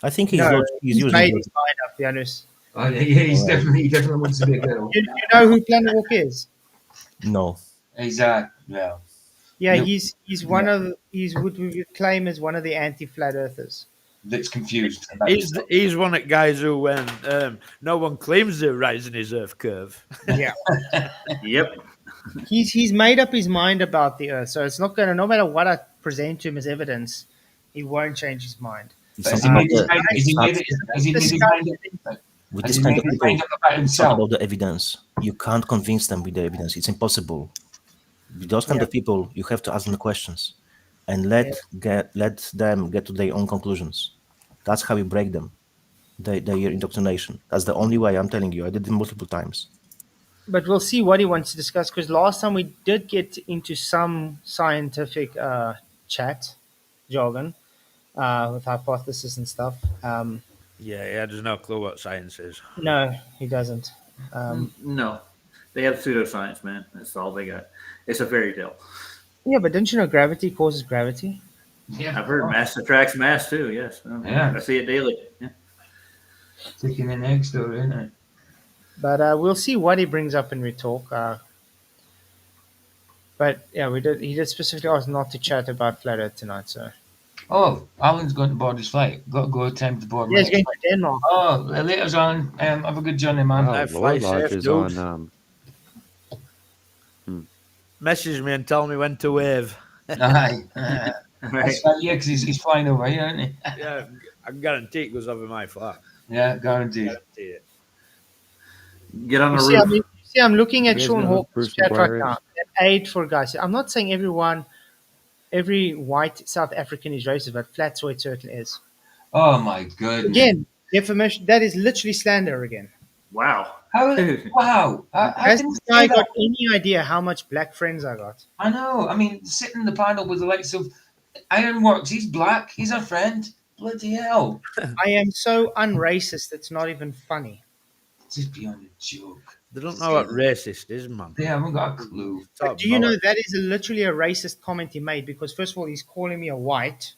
I think he's No, he's he's using made logic. his mind up, Janus. Oh, yeah, he definitely wants to be a girl. You know who Planarwalk is? No. He's well. Yeah, Yep. he's one of he's what we would claim as one of the anti-flat earthers. That's confused. About he's one of the guys who, when no one claims they're rising his Earth curve. Yeah, Yep. he's made up his mind about the Earth, so it's not gonna. No matter what I present to him as evidence, he won't change his mind. It's Has not he about made his mind? Has he made his mind up? with Has this he kind made of his people. mind up about It's not himself? about the evidence. You can't convince them with the evidence. It's impossible. With those kind Yeah. of people, you have to ask them the questions and let them get to their own conclusions. That's how you break them. Their indoctrination. That's the only way. I'm telling you. I did it multiple times. But we'll see what he wants to discuss. Because last time we did get into some scientific chat jargon with hypothesis and stuff. Yeah, he has no clue what science is. No, he doesn't. No, they have pseudoscience, man. That's all they got. It's a fairy tale. Yeah, but don't you know gravity causes gravity? Yeah, I've heard mass attracts mass too. Yes, Yeah. I see it daily. Yeah. Taking an egg story, isn't it? But we'll see what he brings up in retalk. But yeah, he did specifically ask not to chat about flat Earth tonight. So Oh, Alan's going to board his flight. Got to go attempt to board yeah, my he's going flight. to Denmark. Oh, later, Alan. Have a good journey, man. Oh, fly Lord safe, Lodge is dude. on. Message me and tell me when to wave. Aye. Right. That's right, yeah, because he's flying over here, isn't he? Yeah, I guarantee it goes over my flat. Yeah, guaranteed. Guarantee it. Get on You the see, roof. I'm looking at You guys Sean know who Hawkins' Bruce chat right McGuire now. is? An aid for guys. I'm not saying every white South African is racist, but Flatzoid certainly is. Oh my goodness. Again, defamation. That is literally slander again. Wow. How? Dude. Wow. How Has can you this say guy that? got any idea how much black friends I got? I know. I mean, sitting in the panel with the likes of Ironworks. He's black. He's our friend. Bloody hell. I am so unracist. It's not even funny. Just beyond a joke. They don't know what racist is, man. They haven't got a clue. But do you know that is literally a racist comment he made? Because first of all, he's calling me a white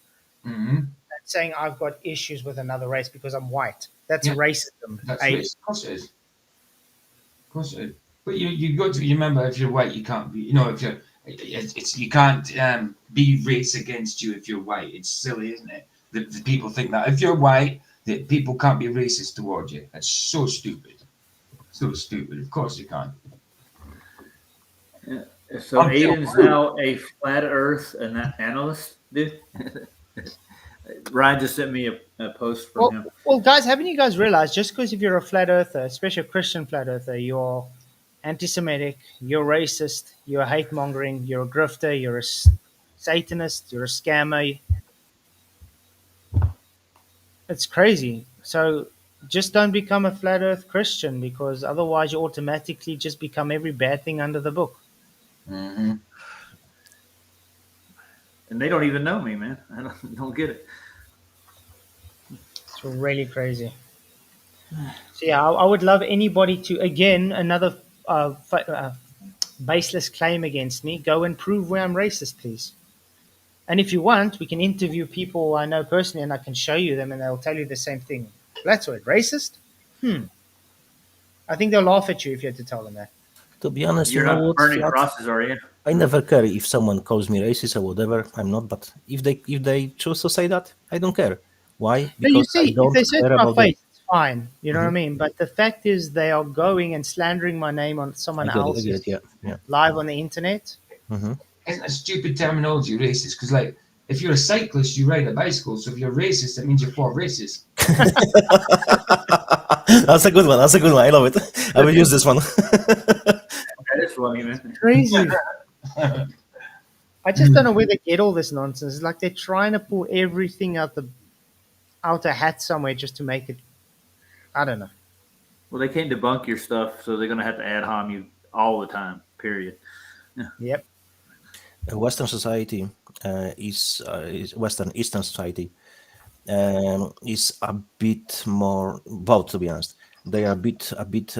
Mm-hmm. and saying I've got issues with another race because I'm white. That's Yeah. racism. That's Hey, race. Of course it is. Of course it is. But you got to remember, if you're white, you can't be. You know, if you're, it's you can't be race against you if you're white. It's silly, isn't it? The people think that if you're white, that people can't be racist towards you. That's so stupid. So stupid. Of course you can't. So I'm Bill Aiden's Blue. now a flat Earth analyst, dude. Ryan just sent me a post from him. well, guys, haven't you guys realized just because if you're a flat earther, especially a Christian flat earther, you're anti-Semitic, you're racist, you're hate mongering, you're a grifter, you're a Satanist, you're a scammer. It's crazy. So just don't become a flat earth Christian because otherwise you automatically just become every bad thing under the book. Mm-hmm. And they don't even know me, man. I don't get it. It's really crazy. So yeah, I would love anybody to again another baseless claim against me. Go and prove where I'm racist, please. And if you want, we can interview people I know personally, and I can show you them, and they'll tell you the same thing. Flatzoid, racist? I think they'll laugh at you if you had to tell them that. To be honest, You're you know not what, burning Flat? crosses, are you? I never care if someone calls me racist or whatever. I'm not, but if they choose to say that, I don't care. Why? No, you Because I see, if don't they say it care to my about them. face, it's fine. You know what I Mhm. mean? But the fact is, they are going and slandering my name on someone I get else's it. Yeah. live on the internet. Hmm. Isn't that stupid terminology racist? Because like, if you're a cyclist, you ride a bicycle. So if you're racist, that means you're for racist. That's a good one. That's a good one. I love it. I will use this one. That is funny, man. Crazy. I just don't know where they get all this nonsense. It's like they're trying to pull everything out a hat somewhere just to make it. I don't know. Well, they can't debunk your stuff, so they're going to have to ad hom you all the time, period. Yep. Western society is Western Eastern society is a bit more both, to be honest. They are a bit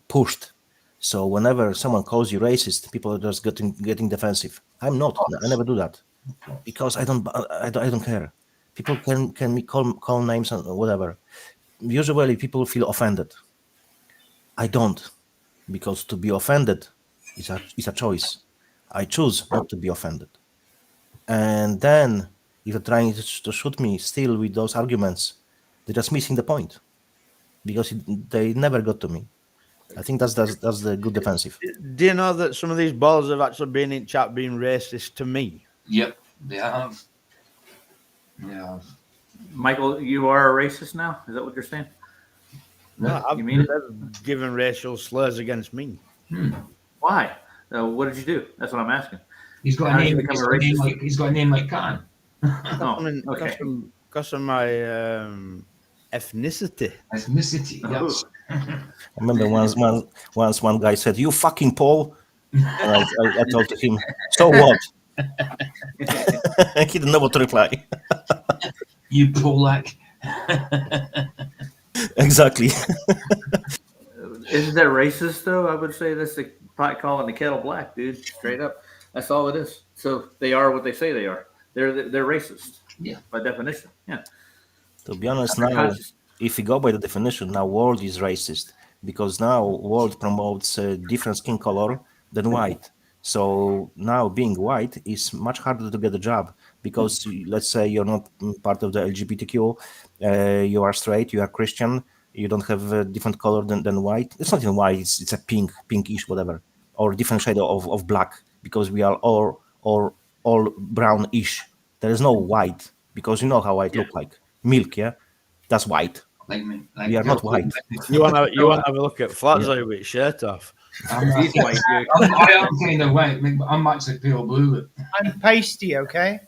pushed. So whenever someone calls you racist, people are just getting defensive. I'm not. I never do that because I don't care. People can call names and whatever. Usually people feel offended. I don't, because to be offended is a choice. I choose not to be offended. And then if you're trying to shoot me still with those arguments, they're just missing the point because they never got to me. I think that's the good defensive. Do you know that some of these balls have actually been in chat being racist to me? Yep, they have. Yeah. Michael, you are a racist now? Is that what you're saying? No, I've You mean it? never given racial slurs against me. Why? What did you do? That's what I'm asking. He's got How a did you name. become a racist? He's got a name like Khan. Oh, I mean, okay. because of my ethnicity. Ethnicity. Yes. I remember once one guy said, "You fucking Paul," and I told to him, "So what?" He didn't know what to reply. You Polak. Exactly. Isn't that racist, though? I would say that's the pot calling the kettle black, dude. Straight up. That's all it is. So they are what they say they are. They're racist. Yeah. By definition. Yeah. To be honest, They're now, conscious. if we go by the definition, now world is racist because now world promotes different skin color than white. So now being white is much harder to get a job because let's say you're not part of the LGBTQ, you are straight, you are Christian, you don't have a different color than white. It's not even white; it's a pinkish, whatever, or different shade of black because we are all brownish. There is no white because you know how white look like. Milk, yeah, that's white. Like me. Like We are not white. You want to have a look at Flatzoid with his shirt off? He's white, dude. I am kind of white. I'm actually pale blue. I'm pasty, okay?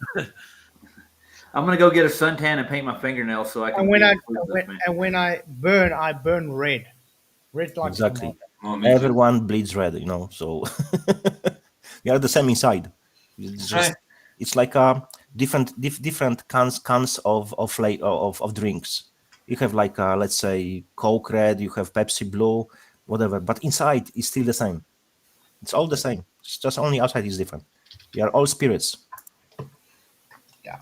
I'm gonna go get a suntan and paint my fingernails so I can. And when be I inclusive, man. when I burn red. Red like Exactly. tomato. Everyone bleeds red, so we are the same inside. It's just Right. it's like different cans of drinks. You have like let's say Coke Red, you have Pepsi Blue, whatever, but inside it's still the same. It's all the same. It's just only outside is different. We are all spirits. Yeah.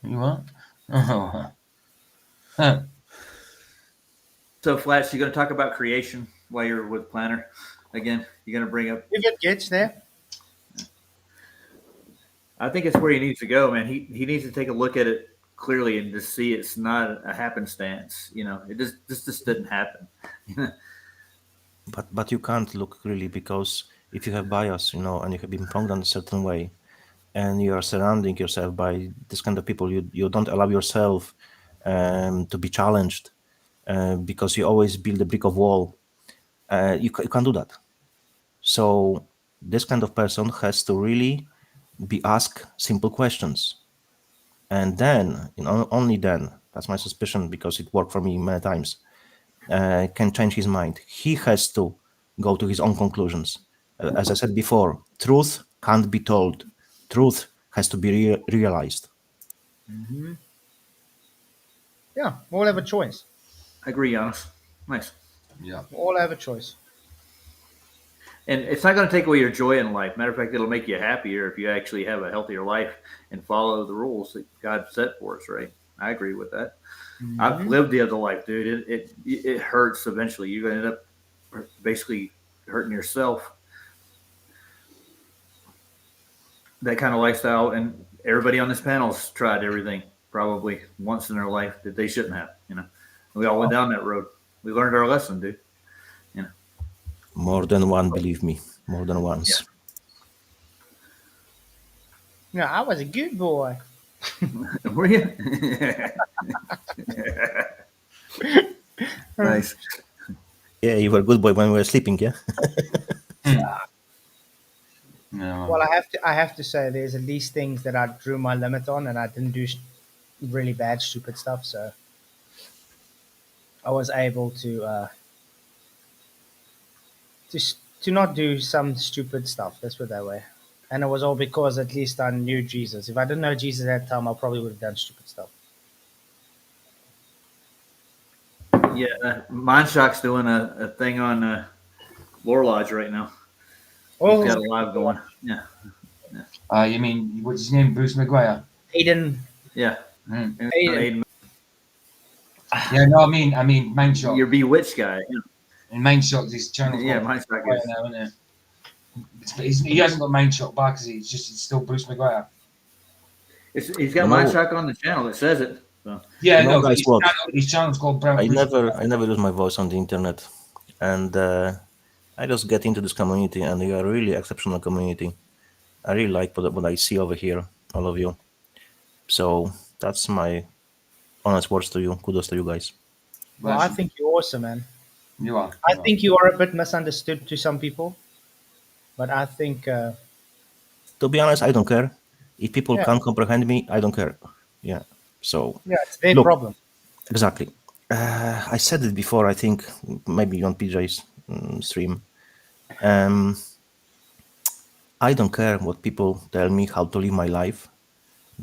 You what? Oh. Huh. So, Flats, you going to talk about creation while you're with Planner again? You're going to bring up. You get Gitch there. I think it's where he needs to go, man. He needs to take a look at it clearly and just see it's not a happenstance. You know, it just didn't happen. But you can't look really, because if you have bias, and you have been programmed a certain way, and you are surrounding yourself by this kind of people, you don't allow yourself to be challenged, because you always build a brick of wall. You can't do that. So this kind of person has to really be asked simple questions, and then, only then, that's my suspicion because it worked for me many times, can change his mind. He has to go to his own conclusions. As I said before, truth can't be told. Truth has to be realized. Mm-hmm. Yeah, we all have a choice. I agree, Giannis. Nice. Yeah. We all have a choice. And it's not going to take away your joy in life. Matter of fact, it'll make you happier if you actually have a healthier life and follow the rules that God set for us, right? I agree with that. Mm-hmm. I've lived the other life, dude. It hurts eventually. You're going to end up basically hurting yourself. That kind of lifestyle, and everybody on this panel's tried everything probably once in their life that they shouldn't have. We all went down that road. We learned our lesson, dude. More than one, believe me, more than once. No, I was a good boy. Were you? Nice. Yeah, you were a good boy when we were sleeping, yeah? No. Well, I have to say there's at least things that I drew my limit on, and I didn't do really bad, stupid stuff. So I was able to not do some stupid stuff. Let's put it that way. And it was all because at least I knew Jesus. If I didn't know Jesus at that time, I probably would have done stupid stuff. Yeah, Mindshock's doing a thing on Lore Lodge right now. Oh, He's got a live going. Yeah. You mean, what's his name? Bruce McGuire? Aiden. Yeah. Mm. Aiden. Yeah, no, I mean, Mindshock. Your Bewitched guy. And Mindshock, his channel. Yeah, Mindshock is. Now, isn't it? He hasn't got Mindshock back, is he? It's still Bruce McGuire. He's got No. Mindshock on the channel. It says it. So. Yeah, No, no, guys, what? his channel's called Brown. I never lose my voice on the internet, and I just get into this community, and you are a really exceptional community. I really like what I see over here, all of you. So that's my honest words to you. Kudos to you guys. Well, I think you're awesome, man. You are. I think you are a bit misunderstood to some people, but I think To be honest, I don't care. If people Yeah. can't comprehend me, I don't care. Yeah. So it's their Look. problem. exactly. I said it before. I think maybe on PJ's stream. I don't care what people tell me how to live my life,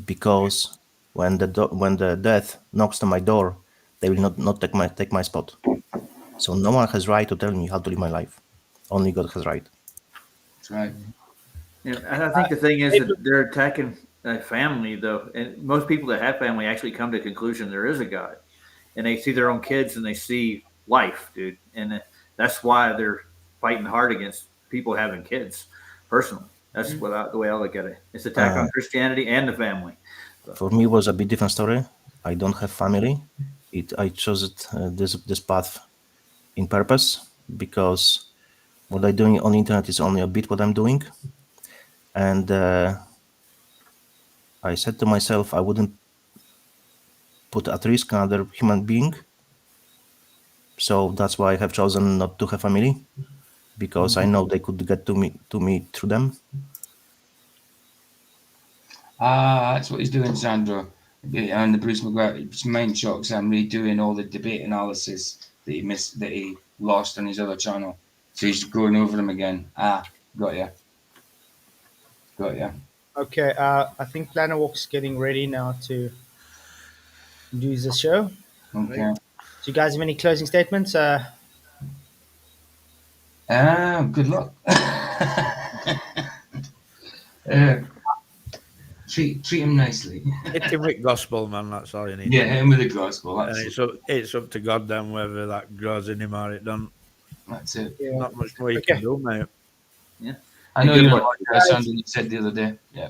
because when the death knocks on my door, they will not take my spot. So no one has right to tell me how to live my life. Only God has right. That's right. Yeah, and I think the thing is that they're attacking family, though, and most people that have family actually come to the conclusion there is a God, and they see their own kids and they see life, dude, and that's why they're fighting hard against people having kids. Personally, that's the way I look at it. It's attack on Christianity and the family. For me, it was a bit different story. I don't have family. I chose this path in purpose, because what I'm doing on the internet is only a bit what I'm doing. And I said to myself, I wouldn't put at risk another human being. So that's why I have chosen not to have family, because I know they could get to me through them. That's what he's doing, Sandro. And the Bruce McGuire Mindshocks. I'm redoing all the debate analysis that he missed, that he lost on his other channel. So he's going over them again. Got ya. Okay, I think Planarwalk's getting ready now to do the show. Okay. Do you guys have any closing statements? Good luck. Treat him nicely. Hit him with gospel, man. That's all you need. Yeah, to do. hit him with the gospel. And Absolutely. it's up to God then whether that grows in him or it don't. That's it. Yeah. Not much more you Okay. can do, mate. Yeah. I Hey, know good you're luck. not something you said the other day. Yeah.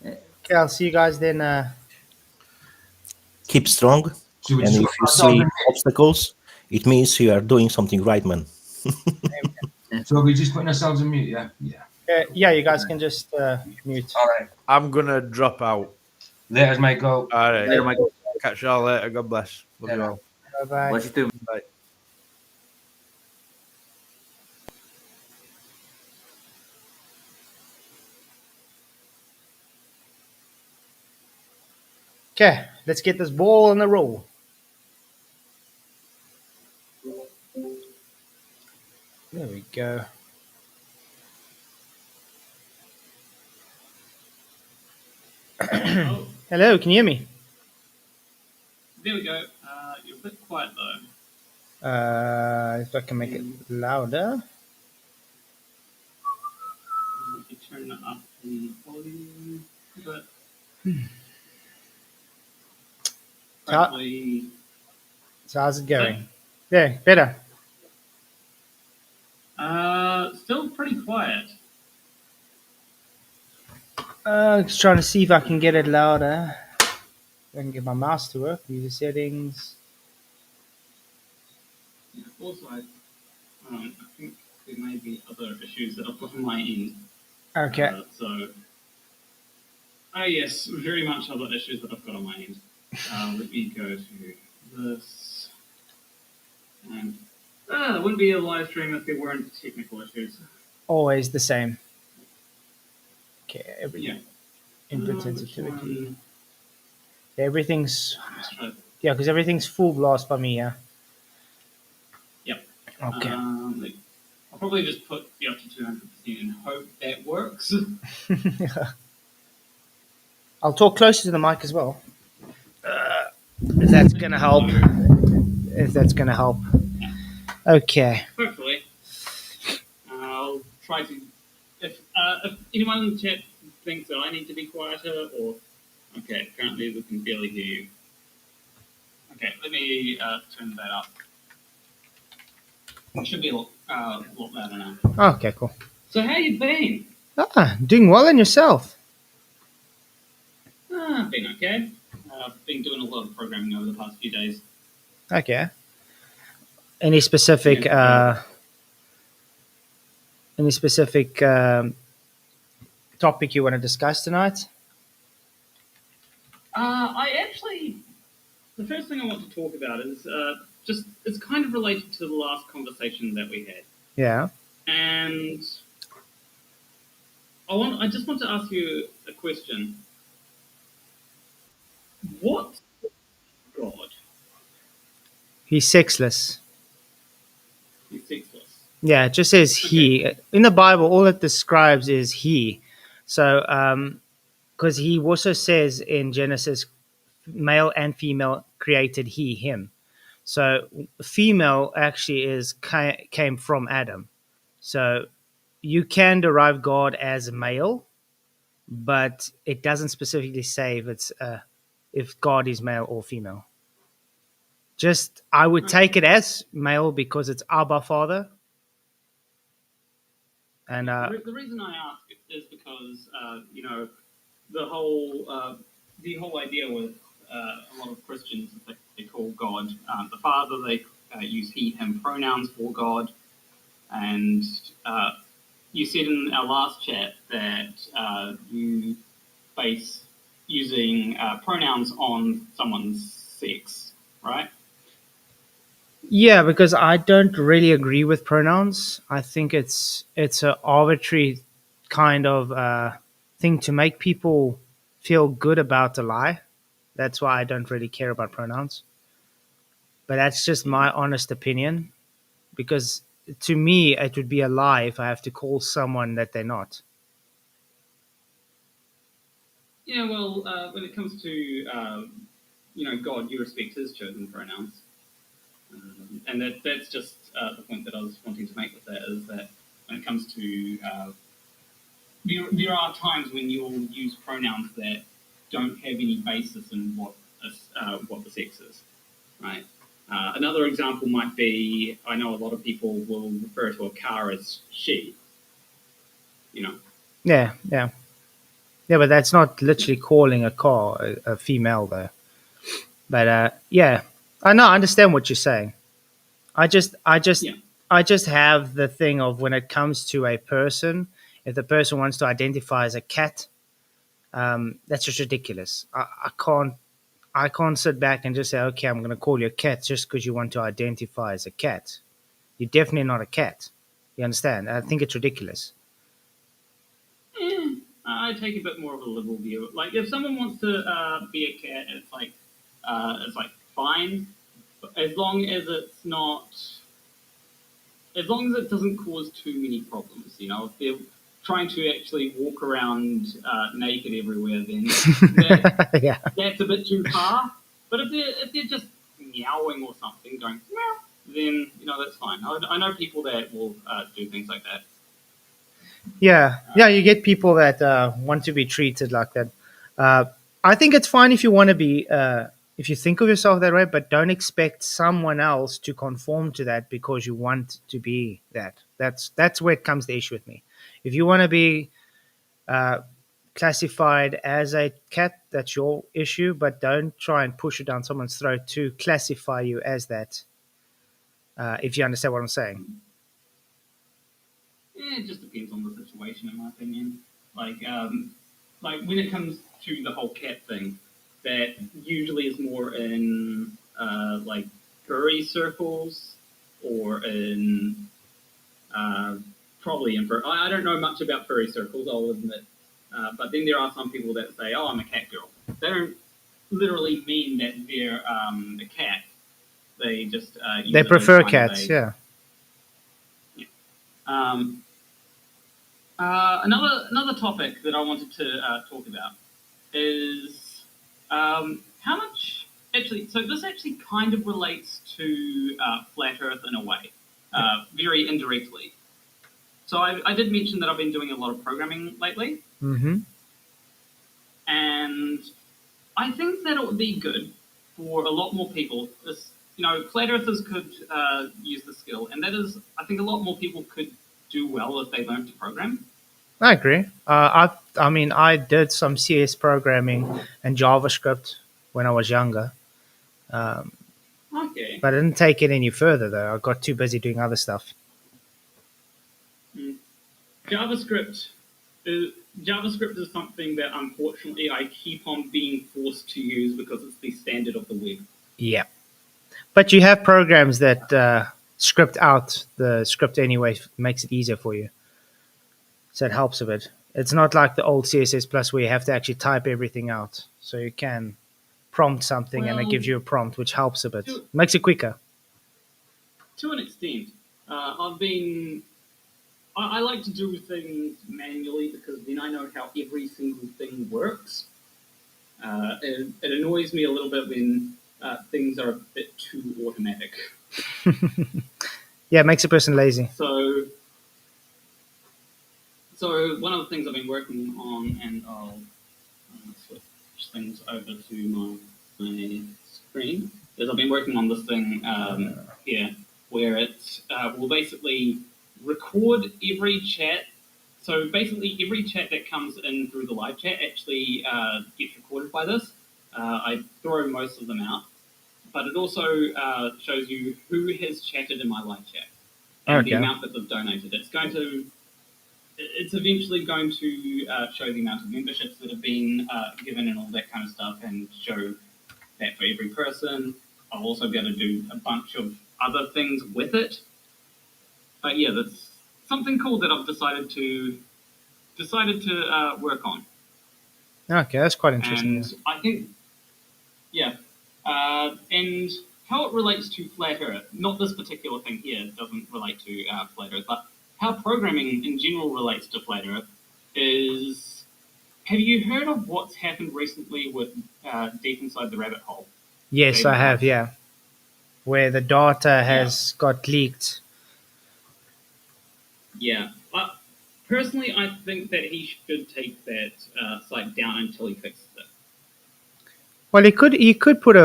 Okay, I'll see you guys then. Keep strong, So we and just if got you ourselves see a obstacles, it means you are doing something right, man. mute. So we're just putting ourselves on mute, yeah? Yeah. yeah, you guys can just mute. All right. I'm gonna drop out. There's Michael. All right. Later, Michael. Catch y'all later. God bless. Love you Yeah. all. Bye bye. Bless you too. Bye. Okay, let's get this ball on the roll. There we go. Hello, can you hear me? There we go. You're a bit quiet though. If I can make it louder. Let me turn up the volume a bit. How- Hopefully, So how's it going? There, better. still pretty quiet. Just trying to see if I can get it louder. I can get my mouse to work. User settings. Yeah, also, I think there may be other issues that I've got on my end. Okay. Oh yes, very much other issues that I've got on my end. Let me go to this. And there wouldn't be a live stream if there weren't technical issues. Always the same. Okay, Yeah. input Which sensitivity. one? Everything's Let's try. because everything's full blast by me. Yeah. Yep. Okay. I'll probably just put the up to 200% and hope that works. I'll talk closer to the mic as well. If that's gonna help. If that's gonna help. Okay. Hopefully. I'll try to. If anyone in the chat thinks that I need to be quieter, or okay, currently we can barely hear you. Okay, let me turn that up. It should be a lot louder now. Okay, cool. So how you been? Doing well in yourself. Been okay. Been doing a lot of programming over the past few days. Okay. Any specific topic you want to discuss tonight? The first thing I want to talk about is just it's kind of related to the last conversation that we had, Yeah. and I just want to ask you a question. What God? He's sexless. He's sexless. Yeah, it just says he. In the Bible, all it describes is he. So, because he also says in Genesis, male and female created he, him. So, female actually came from Adam. So, you can derive God as male, but it doesn't specifically say if God is male or female. Just I would take it as male because it's Abba Father. And The reason I ask is because the whole idea with a lot of Christians is that they call God the Father. They use he/him pronouns for God, and you said in our last chat that you base using pronouns on someone's sex, right? yeah, because I don't really agree with pronouns. I think it's an arbitrary kind of thing to make people feel good about a lie. That's why I don't really care about pronouns. But that's just my honest opinion. Because to me, it would be a lie if I have to call someone that they're not. Yeah, well, when it comes to God, you respect His chosen pronouns, and that's just the point that I was wanting to make with that is that when it comes to there are times when you'll use pronouns that don't have any basis in what the sex is, right? Another example might be, I know a lot of people will refer to a car as she, you know. Yeah, yeah. Yeah, but that's not literally calling a car a female, though. But yeah, I know. I understand what you're saying. I just, I just, Yeah. I just have the thing of when it comes to a person, if the person wants to identify as a cat, that's just ridiculous. I can't sit back and just say, okay, I'm going to call you a cat just because you want to identify as a cat. You're definitely not a cat. You understand? I think it's ridiculous. I take a bit more of a liberal view. Like, if someone wants to be a cat, it's like fine, as long as it's not, as long as it doesn't cause too many problems. You know, if they're trying to actually walk around naked everywhere, then Yeah. that's a bit too far. But if they're just meowing or something, going meow, then that's fine. I know people that will do things like that. Yeah, yeah, you get people that want to be treated like that. I think it's fine if you want to be, if you think of yourself that way, but don't expect someone else to conform to that because you want to be that. That's where it comes the issue with me. If you want to be classified as a cat, that's your issue, but don't try and push it down someone's throat to classify you as that. If you understand what I'm saying. It just depends on the situation, in my opinion. Like when it comes to the whole cat thing, that usually is more in like furry circles or in probably in furry. I don't know much about furry circles, I'll admit. But then there are some people that say, "Oh, I'm a cat girl." They don't literally mean that they're a cat. They just use They it as prefer kind of cats, a- yeah. Um, another topic that I wanted to talk about is how much actually. So this actually kind of relates to flat Earth in a way, very indirectly. So I did mention that I've been doing a lot of programming lately, Mm-hmm. and I think that it would be good for a lot more people. Flat Earthers could use the skill, and that is, I think a lot more people could do well if they learned to program. I agree. I mean, I did some CS programming and JavaScript when I was younger, Okay. but I didn't take it any further though. I got too busy doing other stuff. JavaScript is JavaScript is something that unfortunately I keep on being forced to use because it's the standard of the web. Yeah, but you have programs that script out the script anyway, makes it easier for you, so it helps a bit. It's not like the old CSS Plus where you have to actually type everything out. So you can prompt something and it Well, gives you a prompt, which helps a bit. to- Makes it quicker. To an extent, I like to do things manually because then I know how every single thing works. It annoys me a little bit when things are a bit too automatic. Yeah, it makes a person lazy. So one of the things I've been working on, and I'll switch things over to my screen, is I've been working on this thing here, where it will basically record every chat. So basically, every chat that comes in through the live chat actually gets recorded by this. I throw most of them out, but it also shows you who has chatted in my live chat and the Okay. amount that they've donated. It's eventually going to show the amount of memberships that have been given and all that kind of stuff, and show that for every person. I'll also be able to do a bunch of other things with it. But yeah, that's something cool that I've decided to work on. Okay, that's quite interesting. And I think, yeah, and how it relates to Flat Earth, not this particular thing here, doesn't relate to Flat Earth, but how programming in general relates to Flat Earth is, have you heard of what's happened recently with Deep Inside the Rabbit Hole? Yes, I have, yeah. Where the data has got leaked. Yeah. Personally, I think that he should take that site down until he fixes it. Well, he could put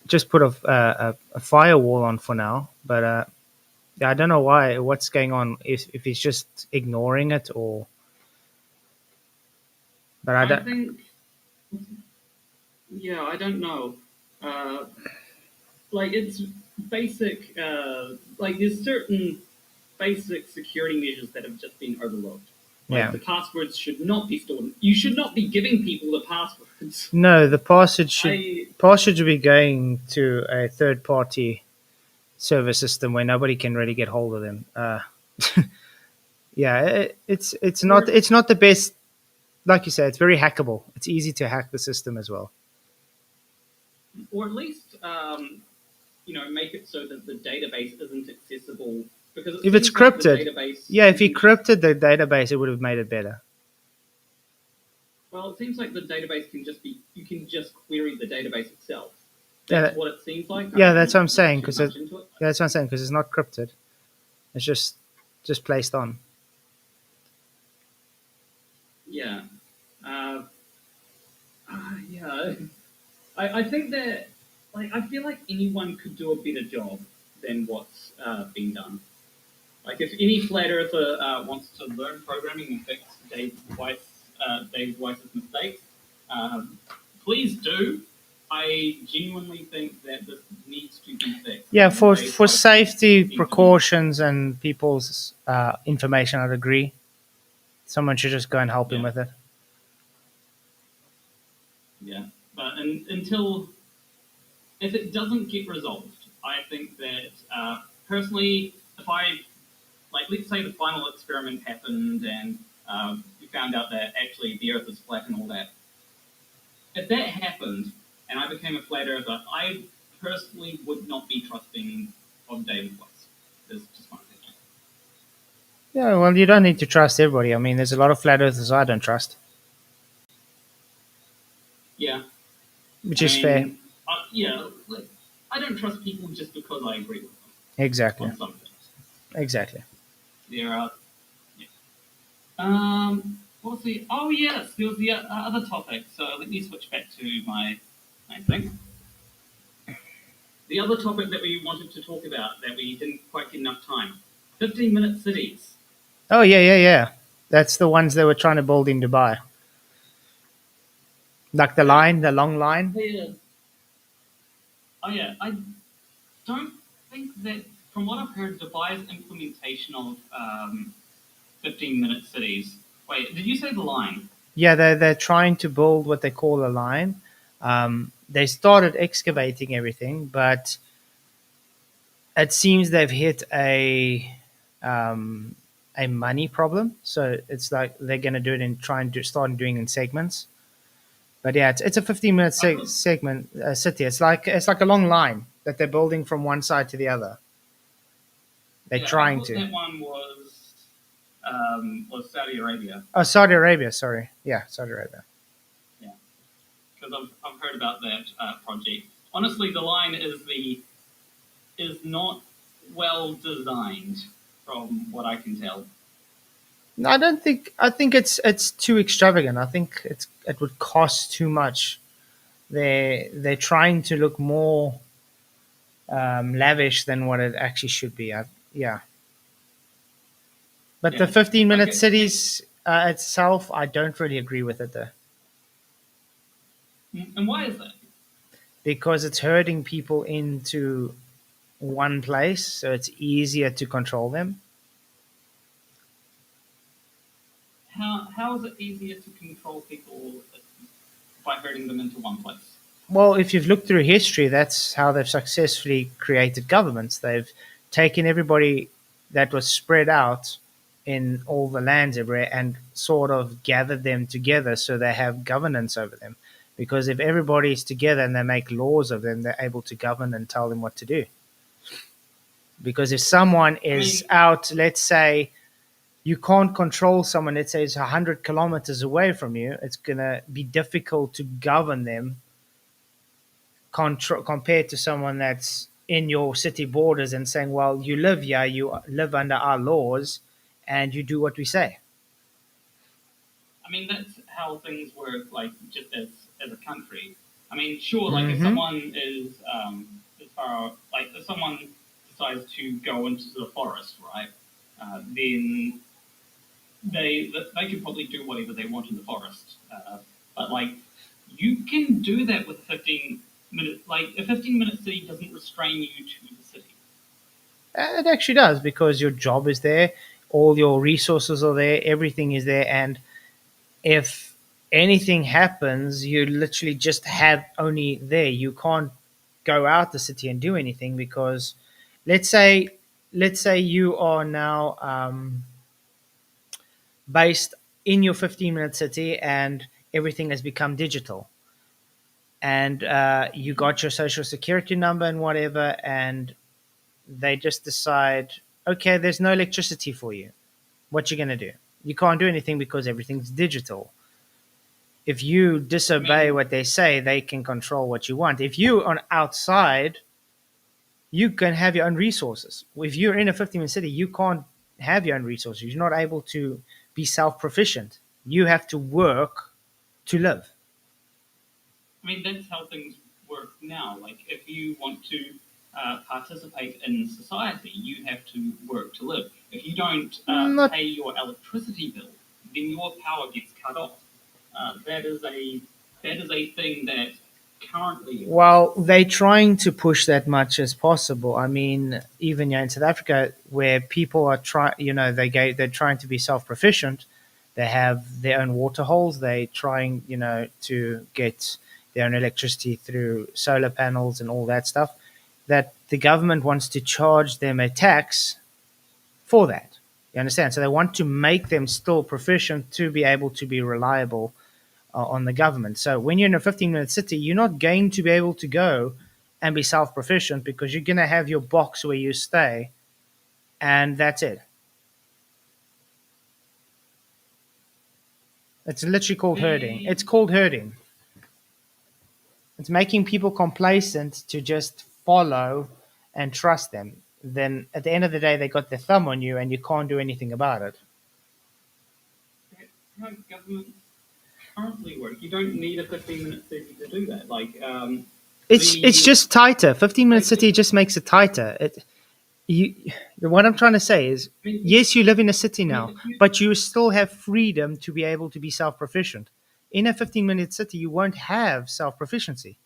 just put a firewall on for now, but yeah, I don't know what's going on if he's just ignoring it or. But I I don't. think, yeah, I don't know. Uh, like it's basic. Like there's certain basic security measures that have just been overlooked. Like Yeah. the passwords should not be stored. You should not be giving people the passwords. No, the password should I password should be going to a third party server system where nobody can really get hold of them. Yeah, it's not the best. Like you said, it's very hackable. It's easy to hack the system as well. or at least make it so that the database isn't accessible because it If it's seems like the crypted, database. yeah, if he crypted the database, it would have made it better. Well, it seems like the database can just be. You can just query the database itself. Yeah, That's what it seems like. yeah, that's what I'm saying because because that's what I'm saying because it's not crypted. It's just placed on. Yeah. Yeah. I think that I feel like anyone could do a better job than what's being done. Like if any flat earther wants to learn programming and fix Dave Weiss's mistakes, please do. I genuinely think that this needs to be fixed. Yeah, for Dave for Weiss safety needs to be- precautions and people's information, I'd agree. Someone should just go and help him Yeah. with it. Yeah, but until if it doesn't get resolved, I think that personally, if I let's say the final experiment happened and we found out that actually the Earth is flat and all that. If that happened and I became a flat earther, I personally would not be trusting of David Weiss. That's just my opinion. Yeah, well, you don't need to trust everybody. I mean, there's a lot of flat earthers I don't trust, Yeah, which is fair. Yeah, I don't trust people just because I agree with them Exactly. on some things. Exactly. There are. Yeah. What was the? Oh yes, there was the other topic. So let me switch back to my thing. The other topic that we wanted to talk about that we didn't quite get enough time. 15-minute cities. Oh yeah. That's the ones they were trying to build in Dubai. Like the long line. Yeah. Oh yeah, I don't think that. From what I've heard, Dubai's implementation of 15-minute cities. Wait, did you say the line? Yeah, they're trying to build what they call a line. They started excavating everything, but it seems they've hit a money problem. So it's like they're going to do it and try and start doing in segments. But yeah, it's a 15-minute segment city. It's like a long line that they're building from one side to the other. They're trying to. That one was Saudi Arabia. Oh, Saudi Arabia. Sorry. Yeah, Saudi Arabia. Yeah, because I've heard about that project. Honestly, the line is not well designed, from what I can tell. No, I don't think. I think it's too extravagant. I think it would cost too much. They're trying to look more lavish than what it actually should be. Yeah. But the Yeah. 15-minute Okay. cities itself, I don't really agree with it though, And why is that? because it's herding people into one place, so it's easier to control them. How is it easier to control people by herding them into one place? Well, if you've looked through history, that's how they've successfully created governments. They've taken everybody that was spread out in all the lands everywhere and sort of gathered them together so they have governance over them. Because if everybody's together and they make laws of them, they're able to govern and tell them what to do. Because if someone is out, let's say, you can't control someone, let's say it's 100 kilometers away from you, it's going to be difficult to govern them compared to someone that's in your city borders and saying, well, you live here, you live under our laws, and you do what we say. I mean, that's how things work, like, just as a country. I mean, sure, like, if Hmm. someone as far, like, if someone decides to go into the forest, right, then they can probably do whatever they want in the forest. But, like, you can do that with 15 minutes. Like, a 15-minute city doesn't restrain you to the city. It actually does, because your job is there, all your resources are there, everything is there, and if anything happens, you literally just have only there. You can't go out the city and do anything because, let's say, you are now based in your 15-minute city and everything has become digital, and you got your social security number and whatever, and they just decide, okay, there's no electricity for you. What you gonna do? You can't do anything because everything's digital. If you disobey what they say, they can control what you want. If you are outside, you can have your own resources. If you're in a 15-minute city, you can't have your own resources. You're not able to be self-proficient. You have to work to live. I mean, that's how things work now. Like, if you want to participate in society, you have to work to live. If you don't Not pay your electricity bill, then your power gets cut off. That is a thing that currently. Well, they're trying to push that much as possible. I mean, even in South Africa, where people are they're trying to be self-proficient. They have their own water holes. They're trying, to get their own electricity through solar panels and all that stuff. That the government wants to charge them a tax for that. You understand? So they want to make them still proficient to be able to be reliable on the government. So when you're in a 15-minute city, you're not going to be able to go and be self-proficient because you're going to have your box where you stay, and that's it. It's literally called herding. It's called herding. It's making people complacent to just follow and trust them. Then at the end of the day, they got their thumb on you, and you can't do anything about it. How government currently work. You don't need a 15-minute city to do that. Like, It's just tighter. 15-minute city just makes it tighter. What I'm trying to say is, yes, you live in a city now, but you still have freedom to be able to be self-proficient. In a 15-minute city, you won't have self-proficiency.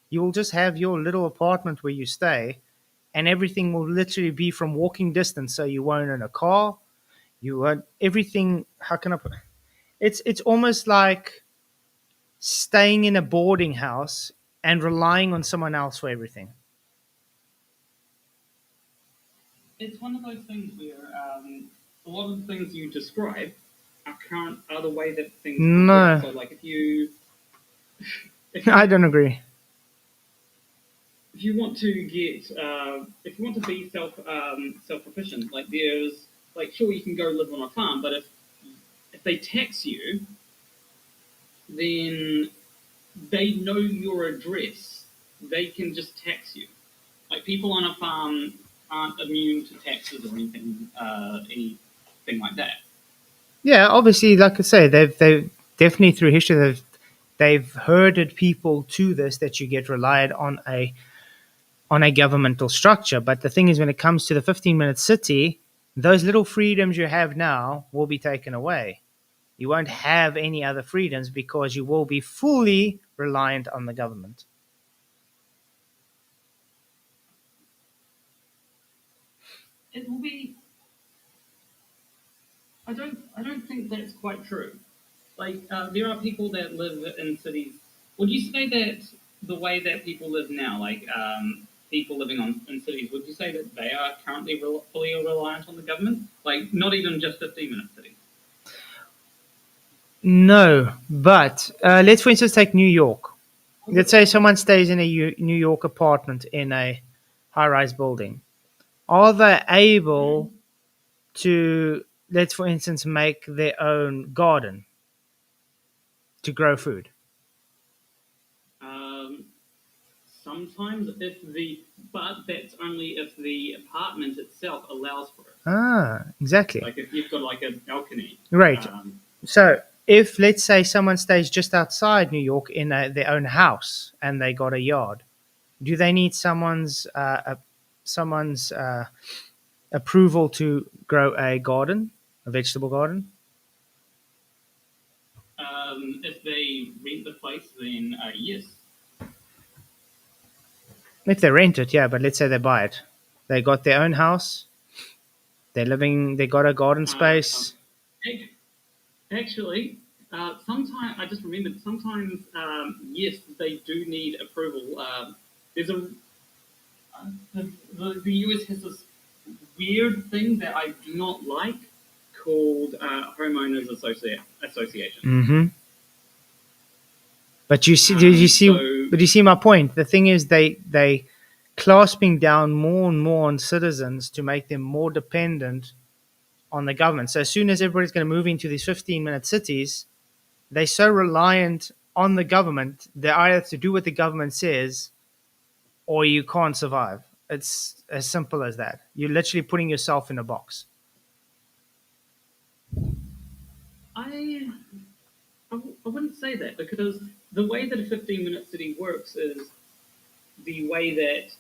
You will just have your little apartment where you stay, and everything will literally be from walking distance. So you won't own a car. You won't everything. How can I put? It's almost like staying in a boarding house and relying on someone else for everything. it's one of those things where a lot of the things you describe are the way that things No. work. So, like, if you I don't agree. if you want to get if you want to be self proficient, like, there's, like, sure, you can go live on a farm, but if they tax you, then they know your address. They can just tax you. Like, people on a farm aren't immune to taxes or anything like that. Yeah, obviously, like I say, they've definitely through history they've herded people to this, that you get relied on a governmental structure. But the thing is, when it comes to the 15-minute city, those little freedoms you have now will be taken away. You won't have any other freedoms because you will be fully reliant on the government. It will be. I don't think that's quite true. Like, there are people that live in cities. Would you say that the way that people live now, like, people living in cities, would you say that they are currently fully reliant on the government? Like, not even just 15-minute cities. No, but let's for instance take New York. Let's say someone stays in a New York apartment in a high-rise building. Are they able to, let's for instance, make their own garden to grow food? Um, sometimes but that's only if the apartment itself allows for it. Ah, exactly. Like if you've got like a balcony. Right. So if, let's say, someone stays just outside New York in their own house and they got a yard, do they need someone's approval to grow a garden, a vegetable garden? If they rent the place, then yes. If they rent it, yeah, but let's say they buy it. They got their own house. They're living. They got a garden space. Actually, sometimes I just remembered. Sometimes, yes, they do need approval. There's the US has this weird thing that I do not like called homeowners association. Mm-hmm. But you see, but you see my point. The thing is, they clasping down more and more on citizens to make them more dependent on the government. So as soon as everybody's going to move into these 15-minute cities, they're so reliant on the government. They either have to do what the government says, or you can't survive. It's as simple as that. You're literally putting yourself in a box. I wouldn't say that, because the way that a 15-minute city works is the way that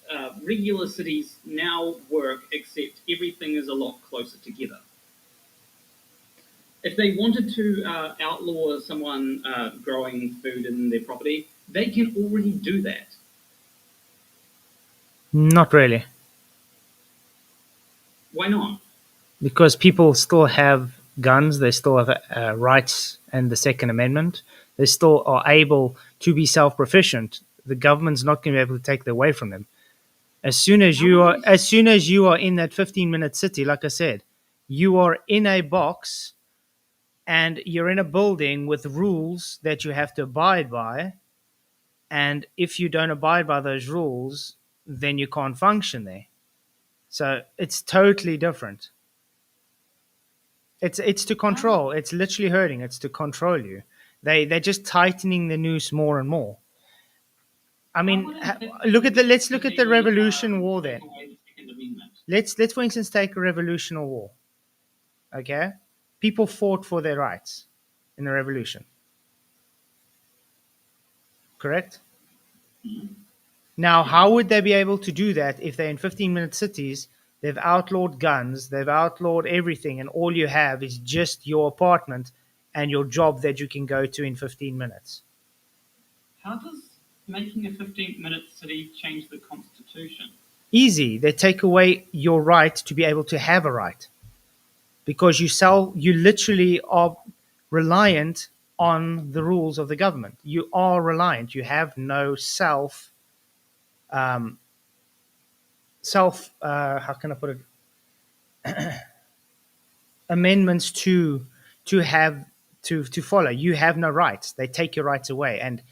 regular cities now work, except everything is a lot closer together. If they wanted to outlaw someone growing food in their property, they can already do that. Not really. Why not? Because people still have guns, they still have rights and the Second Amendment. They still are able to be self-proficient. The government's not going to be able to take that away from them. As soon as you are in that 15-minute city, like I said, you are in a box and you're in a building with rules that you have to abide by. And if you don't abide by those rules, then you can't function there. So it's totally different. It's to control. It's literally hurting. It's to control you. They're just tightening the noose more and more. I mean, let's look at the Revolution War then. Let's for instance take a Revolutionary War. Okay, people fought for their rights in the revolution. Correct. Now, how would they be able to do that if they're in 15-minute cities? They've outlawed guns, they've outlawed everything, and all you have is just your apartment and your job that you can go to in 15 minutes. How does making a 15-minute city change the Constitution? Easy. They take away your right to be able to have a right. Because you literally are reliant on the rules of the government. You are reliant. You have no how can I put it, amendments to follow. You have no rights. They take your rights away. And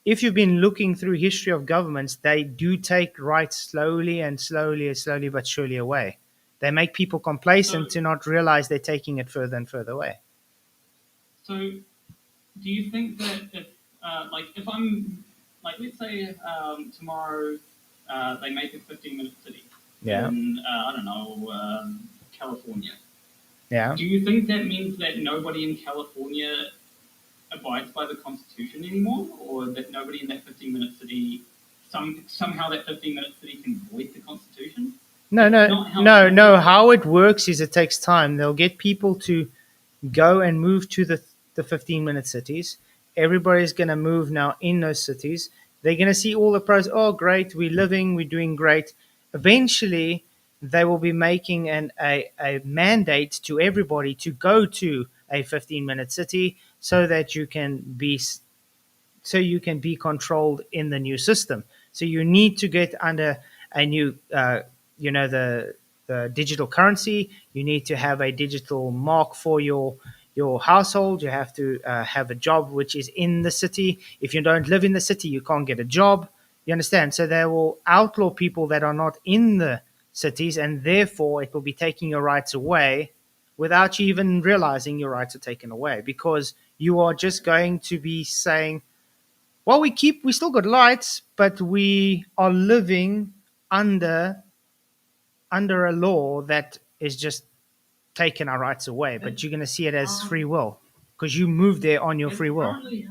if you've been looking through history of governments, they do take rights slowly but surely away. They make people complacent to not realize they're taking it further and further away. So do you think that if I'm, let's say tomorrow they make a 15-minute city in, I don't know, California. Yeah. Do you think that means that nobody in California abides by the Constitution anymore, or that nobody in that 15-minute city, somehow that 15-minute city can void the Constitution? No. How it works is it takes time. They'll get people to go and move to the 15-minute cities. Everybody's going to move now in those cities. They're going to see all the pros. Oh, great, we're doing great. Eventually, they will be making a mandate to everybody to go to a 15-minute city so that you can be controlled in the new system. So you need to get under a new, the digital currency. You need to have a digital mark for your household. You have to have a job which is in the city. If you don't live in the city, you can't get a job. You understand? So they will outlaw people that are not in the cities, and therefore it will be taking your rights away without you even realizing your rights are taken away, because you are just going to be saying, Well, we still got lights, but we are living under a law that is just taking our rights away. But you're going to see it as free will because you moved there on your That's free will. currently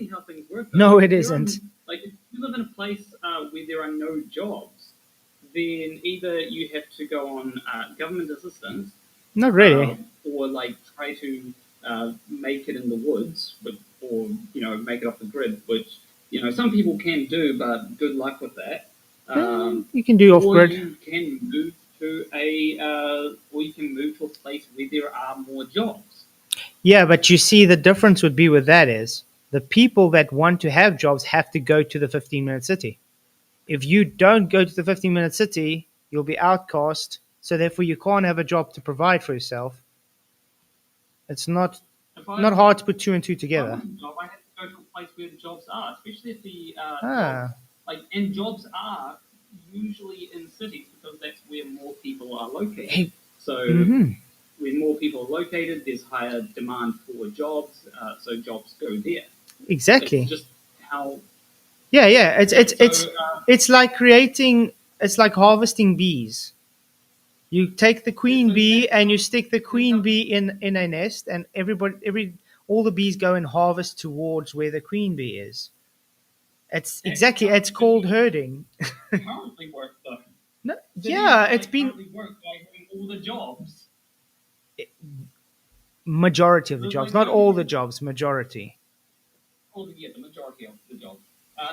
how things work. Though. No, it If isn't. if you live in a place where there are no jobs, then either you have to go on government assistance, Not really. or like try to make it in the woods, or make it off the grid, which some people can do, but good luck with that. You can do off Or grid. you can move to a place where there are more jobs. Yeah, but you see, the difference would be with that is the people that want to have jobs have to go to the 15-minute city. If you don't go to the 15-minute city, you'll be outcast. So therefore, you can't have a job to provide for yourself. It's not hard to put two and two If I together. want a job, I have to go to a place where the jobs are, especially if the Ah, and jobs are usually in cities because that's where more people are located. Hey. So mhm. when more people are located, there's higher demand for jobs, so jobs go there. Exactly. It's just how. Yeah. So, It's like creating. It's like harvesting bees. You take the queen bee and you stick the queen bee in a nest, and all the bees go and harvest towards where the queen bee is. It's called herding. currently work though. No, Cities, yeah, it's been currently work by having all the jobs. majority of the There's jobs, like not no all the jobs, majority. the majority of the jobs.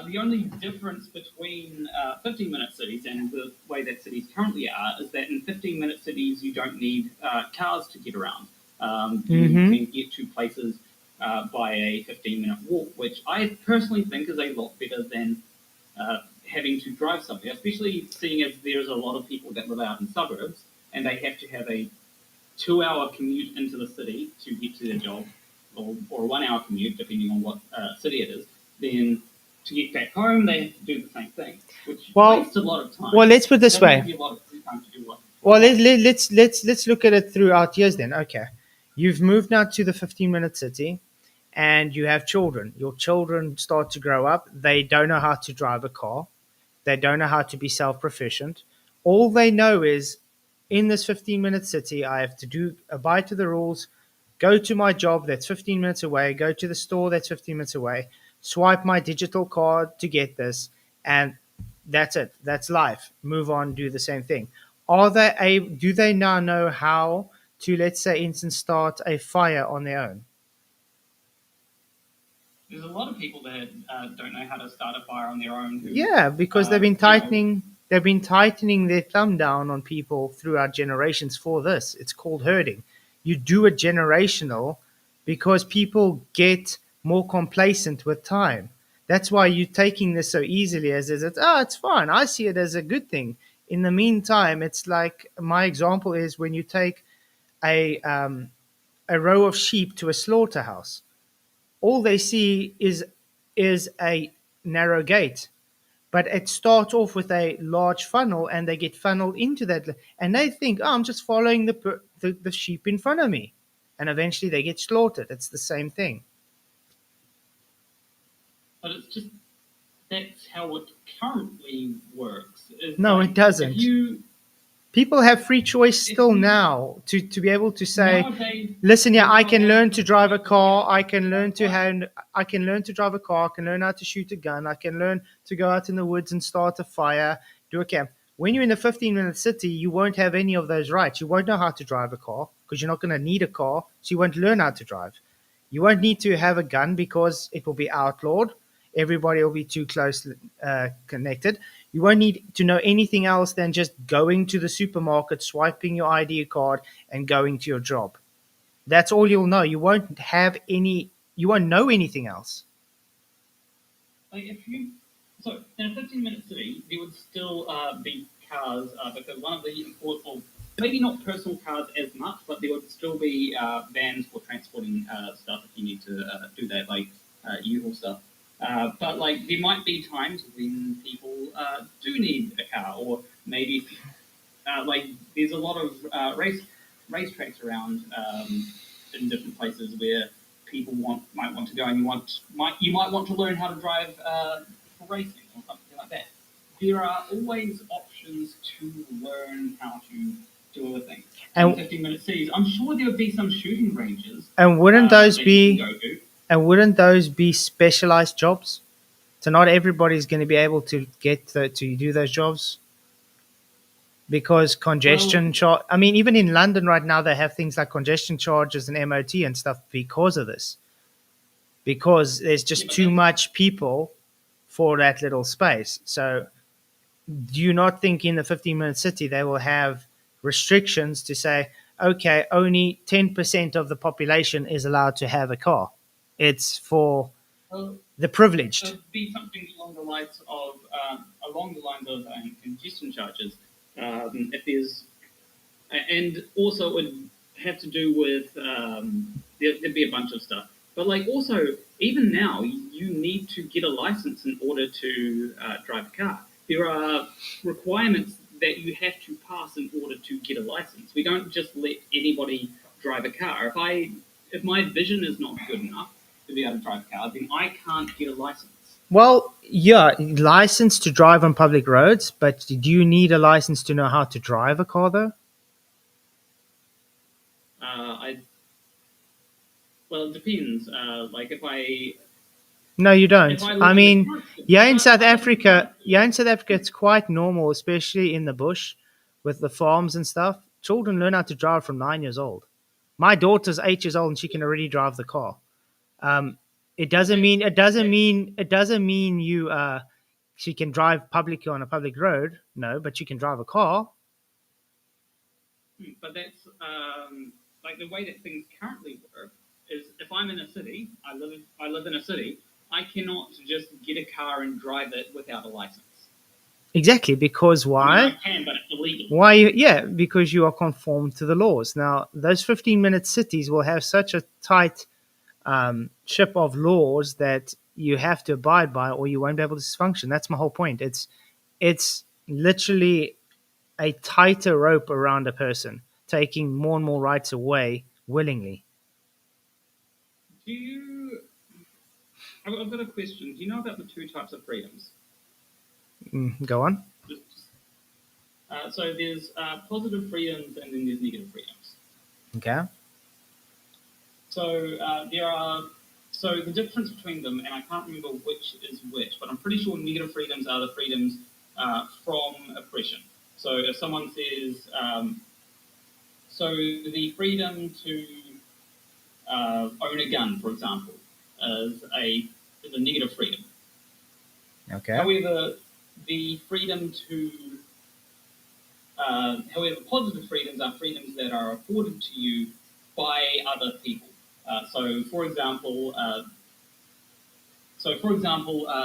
The only difference between 15-minute cities and the way that cities currently are is that in 15-minute cities you don't need cars to get around. You can get to places by a 15-minute walk, which I personally think is a lot better than having to drive somewhere, especially seeing as there's a lot of people that live out in suburbs and they have to have a 2-hour commute into the city to get to their job, or a 1-hour commute, depending on what city it is. Then to get back home, they have to do the same thing, which wastes a lot of time. Well, let's put it this way. Doesn't give you a lot of free time to do what. Well, let's look at it throughout years then. Okay, you've moved now to the 15-minute city, and you have children. Your children start to grow up. They don't know how to drive a car. They don't know how to be self-proficient. All they know is, in this 15-minute city, I have to abide to the rules, go to my job that's 15 minutes away, go to the store that's 15 minutes away, swipe my digital card to get this, and that's it. That's life. Move on, do the same thing. Do they now know how to, let's say, instance, start a fire on their own? There's a lot of people that don't know how to start a fire on their own. Yeah, because they've been tightening. They've been tightening their thumb down on people throughout generations for this. It's called herding. You do it generational because people get more complacent with time. That's why you're taking this so easily it's fine. I see it as a good thing. In the meantime, it's like my example is when you take a row of sheep to a slaughterhouse. All they see is a narrow gate, but it starts off with a large funnel and they get funneled into that and they think, oh, I'm just following the sheep in front of me, and eventually they get slaughtered. It's the same thing. But it's just that's how it currently works. No, it doesn't. People have free choice still now to be able to say, nowadays, listen, yeah, I can learn to drive a car. I can learn to drive a car. I can learn how to shoot a gun. I can learn to go out in the woods and start a fire, do a camp. When you're in a 15-minute city, you won't have any of those rights. You won't know how to drive a car because you're not going to need a car, so you won't learn how to drive. You won't need to have a gun because it will be outlawed. Everybody will be too close connected. You won't need to know anything else than just going to the supermarket, swiping your ID card, and going to your job. That's all you'll know. You won't know anything else. Like so in a 15-minute city, there would still be cars because one of the important, maybe not personal cars as much, but there would still be vans for transporting stuff if you need to do that, like U-Haul stuff. But like there might be times when people do need a car, or maybe like there's a lot of racetracks around in different places where people might want to go, and you might want to learn how to drive for racing or something like that. There are always options to learn how to do other things. And 15-minute cities. I'm sure there would be some shooting ranges. and wouldn't those that you be can go to. and wouldn't those be specialized jobs? So not everybody's going to be able to get to do those jobs because congestion charge. I mean, even in London right now, they have things like congestion charges and MOT and stuff because of this. Because there's just too much people for that little space. So, do you not think in the 15-minute city they will have restrictions to say, okay, only 10% of the population is allowed to have a car? It's for Well, the privileged. it'd be something along the lines of congestion charges. If there's, and also it would have to do with there'd be a bunch of stuff. But like also, even now, you need to get a license in order to drive a car. There are requirements that you have to pass in order to get a license. We don't just let anybody drive a car. If my vision is not good enough to be able to drive a car, then I can't get a license. Well, yeah, license to drive on public roads, but do you need a license to know how to drive a car, though? Well, it depends. Like if I No, you don't. If I live I in mean, the country- yeah, in South Africa, it's quite normal, especially in the bush with the farms and stuff. Children learn how to drive from 9 years old. My daughter's 8 years old and she can already drive the car. It doesn't mean you she can drive publicly on a public road. No, but she can drive a car. But that's like the way that things currently work is if I'm in a city, I live in a city, I cannot just get a car and drive it without a license. Exactly, because why? I mean, I can, but it's illegal. Why? Yeah, because you are conformed to the laws. Now, those 15-minute cities will have such a tight ship of laws that you have to abide by, or you won't be able to function. That's my whole point. It's literally a tighter rope around a person, taking more and more rights away willingly. Do you? I've got a question. Do you know about the two types of freedoms? Go on. So there's positive freedoms and then there's negative freedoms. Okay. So there are. So the difference between them, and I can't remember which is which, but I'm pretty sure negative freedoms are the freedoms from oppression. So if someone says, so the freedom to own a gun, for example, is a negative freedom. Okay. However, the freedom to however, positive freedoms are freedoms that are afforded to you by other people. So, for example,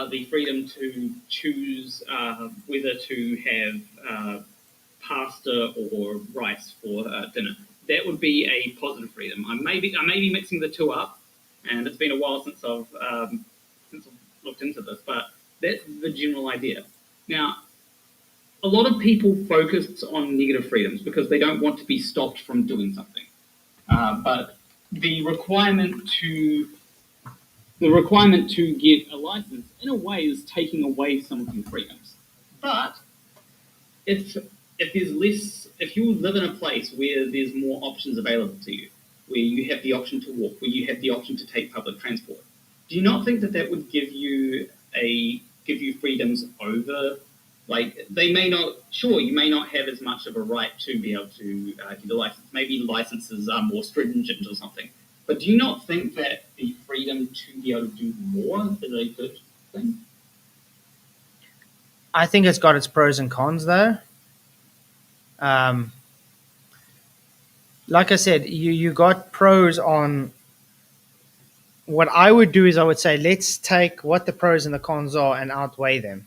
the freedom to choose whether to have pasta or rice for dinner. That would be a positive freedom. I may be mixing the two up, and it's been a while since I've looked into this, but that's the general idea. Now, a lot of people focus on negative freedoms because they don't want to be stopped from doing something. But the requirement to get a license, in a way, is taking away some of your freedoms. But if you live in a place where there's more options available to you, where you have the option to walk, where you have the option to take public transport, do you not think that would give you freedoms over? Like you may not have as much of a right to be able to get a license. Maybe licenses are more stringent or something. But do you not think that the freedom to be able to do more is a good thing? I think it's got its pros and cons, though. Like I said, you got pros on. What I would do is I would say, let's take what the pros and the cons are and outweigh them.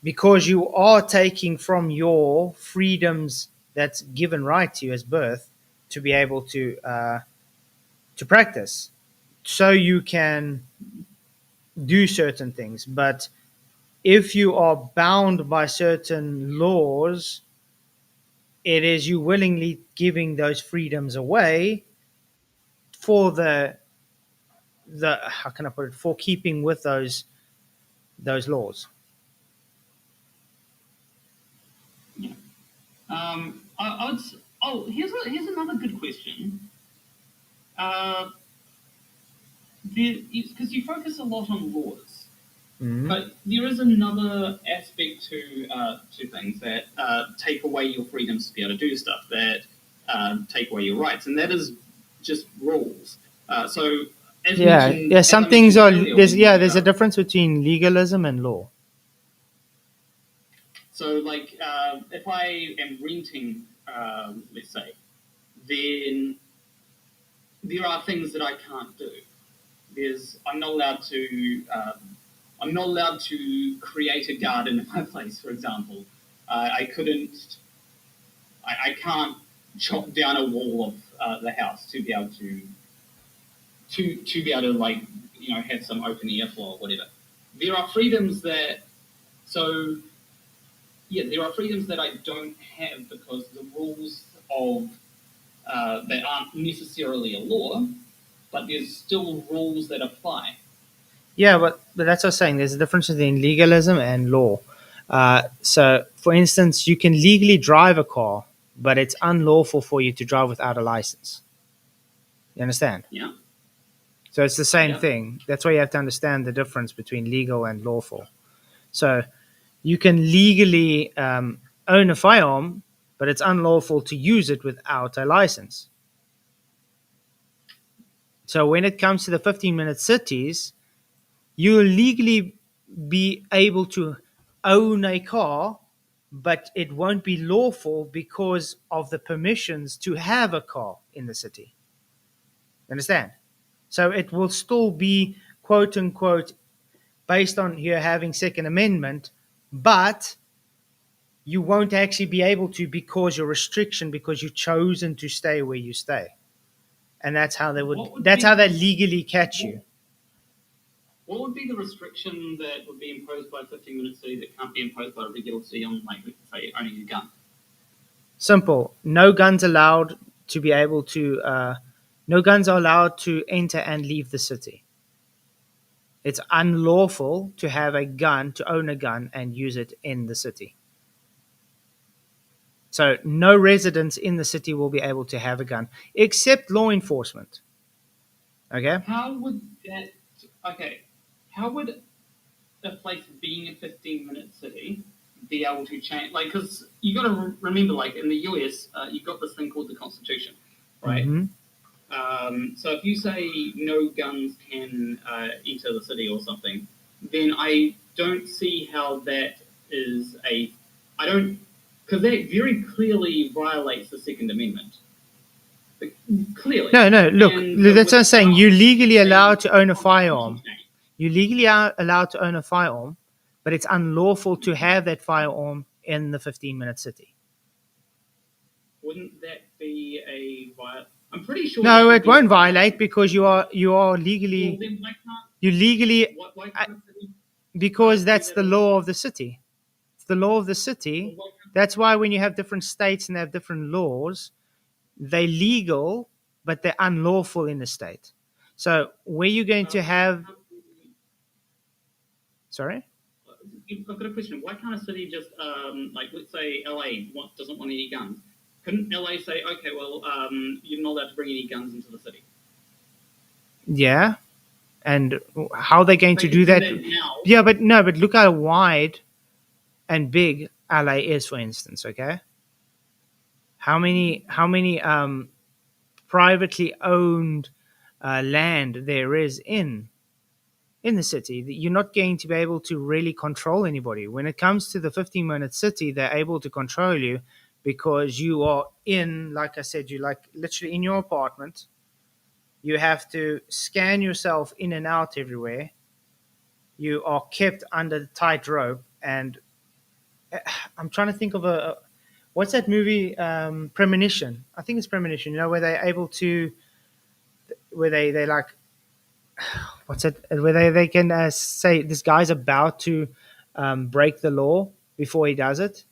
Because you are taking from your freedoms that's given right to you as birth to be able to practice, so you can do certain things. But if you are bound by certain laws, it is you willingly giving those freedoms away for the the how can I put it, for keeping with those laws. Yeah. I would. Oh, here's another good question. Because you focus a lot on laws, but there is another aspect to things that take away your freedoms to be able to do stuff, that take away your rights, and that is just rules. So as Yeah, mentioned, yeah. as I Some things mentioned are earlier, there's a difference between legalism and law. So like if I am renting, let's say, then there are things that I can't do. I'm not allowed to. I'm not allowed to create a garden in my place, for example. I couldn't. I can't chop down a wall of the house to be able to be able to like have some open airflow or whatever. There are freedoms that so yeah there are freedoms that I don't have because the rules of that aren't necessarily a law, but there's still rules that apply. Yeah, but that's what I'm saying. There's a difference between legalism and law. So, for instance, you can legally drive a car, but it's unlawful for you to drive without a license. You understand? Yeah. So it's the same Yeah. thing. That's why you have to understand the difference between legal and lawful. So you can legally own a firearm, but it's unlawful to use it without a license. So when it comes to the 15-minute cities, you'll legally be able to own a car, but it won't be lawful because of the permissions to have a car in the city. Understand? So it will still be quote unquote based on you having Second Amendment, but you won't actually be able to because your restriction because you've chosen to stay where you stay. And that's how they legally catch you. What would be the restriction that would be imposed by a 15-minute city that can't be imposed by a regular city on, like, say, owning a gun? Simple. No guns allowed to be able to. No guns are allowed to enter and leave the city. It's unlawful to have a gun, to own a gun, and use it in the city. So no residents in the city will be able to have a gun, except law enforcement. Okay. How would that? Okay. How would a place being a 15-minute city be able to change? Like, because you got to remember, like in the US, you've got this thing called the Constitution, right? Mm-hmm. So if you say no guns can enter the city or something, then I don't see how that is a. I don't, because that very clearly violates the Second Amendment. Clearly. No. Look, And that's what I'm saying. You're legally without allowed to own a firearm. constitution change, You legally are allowed to own a firearm, but it's unlawful to have that firearm in the 15-minute city. wouldn't that be a violation? I'm pretty sure. No, that it won't violate because you are legally Well, then why can't? you legally Why can't city? because that's the law of the city. It's the law of the city. Why can't- That's why when you have different states and they have different laws, they're legal, but they're unlawful in the state. So where you're going to have, sorry, I've got a question. Why can't a city just like let's say LA doesn't want any guns? Couldn't LA say, okay, well, you're not allowed to bring any guns into the city? yeah, and how are they going to They do can that? now. Yeah, but no, but look how wide and big LA is, for instance. Okay, how many privately owned land there is in the city? You're not going to be able to really control anybody. When it comes to the 15-minute city, they're able to control you because you are in, like I said, you like literally in your apartment. You have to scan yourself in and out everywhere. You are kept under the tight rope. And I'm trying to think of what's that movie? Premonition. I think it's Premonition. You know, where they're able to, where they like, what's it? Where they can say this guy's about to break the law before he does it.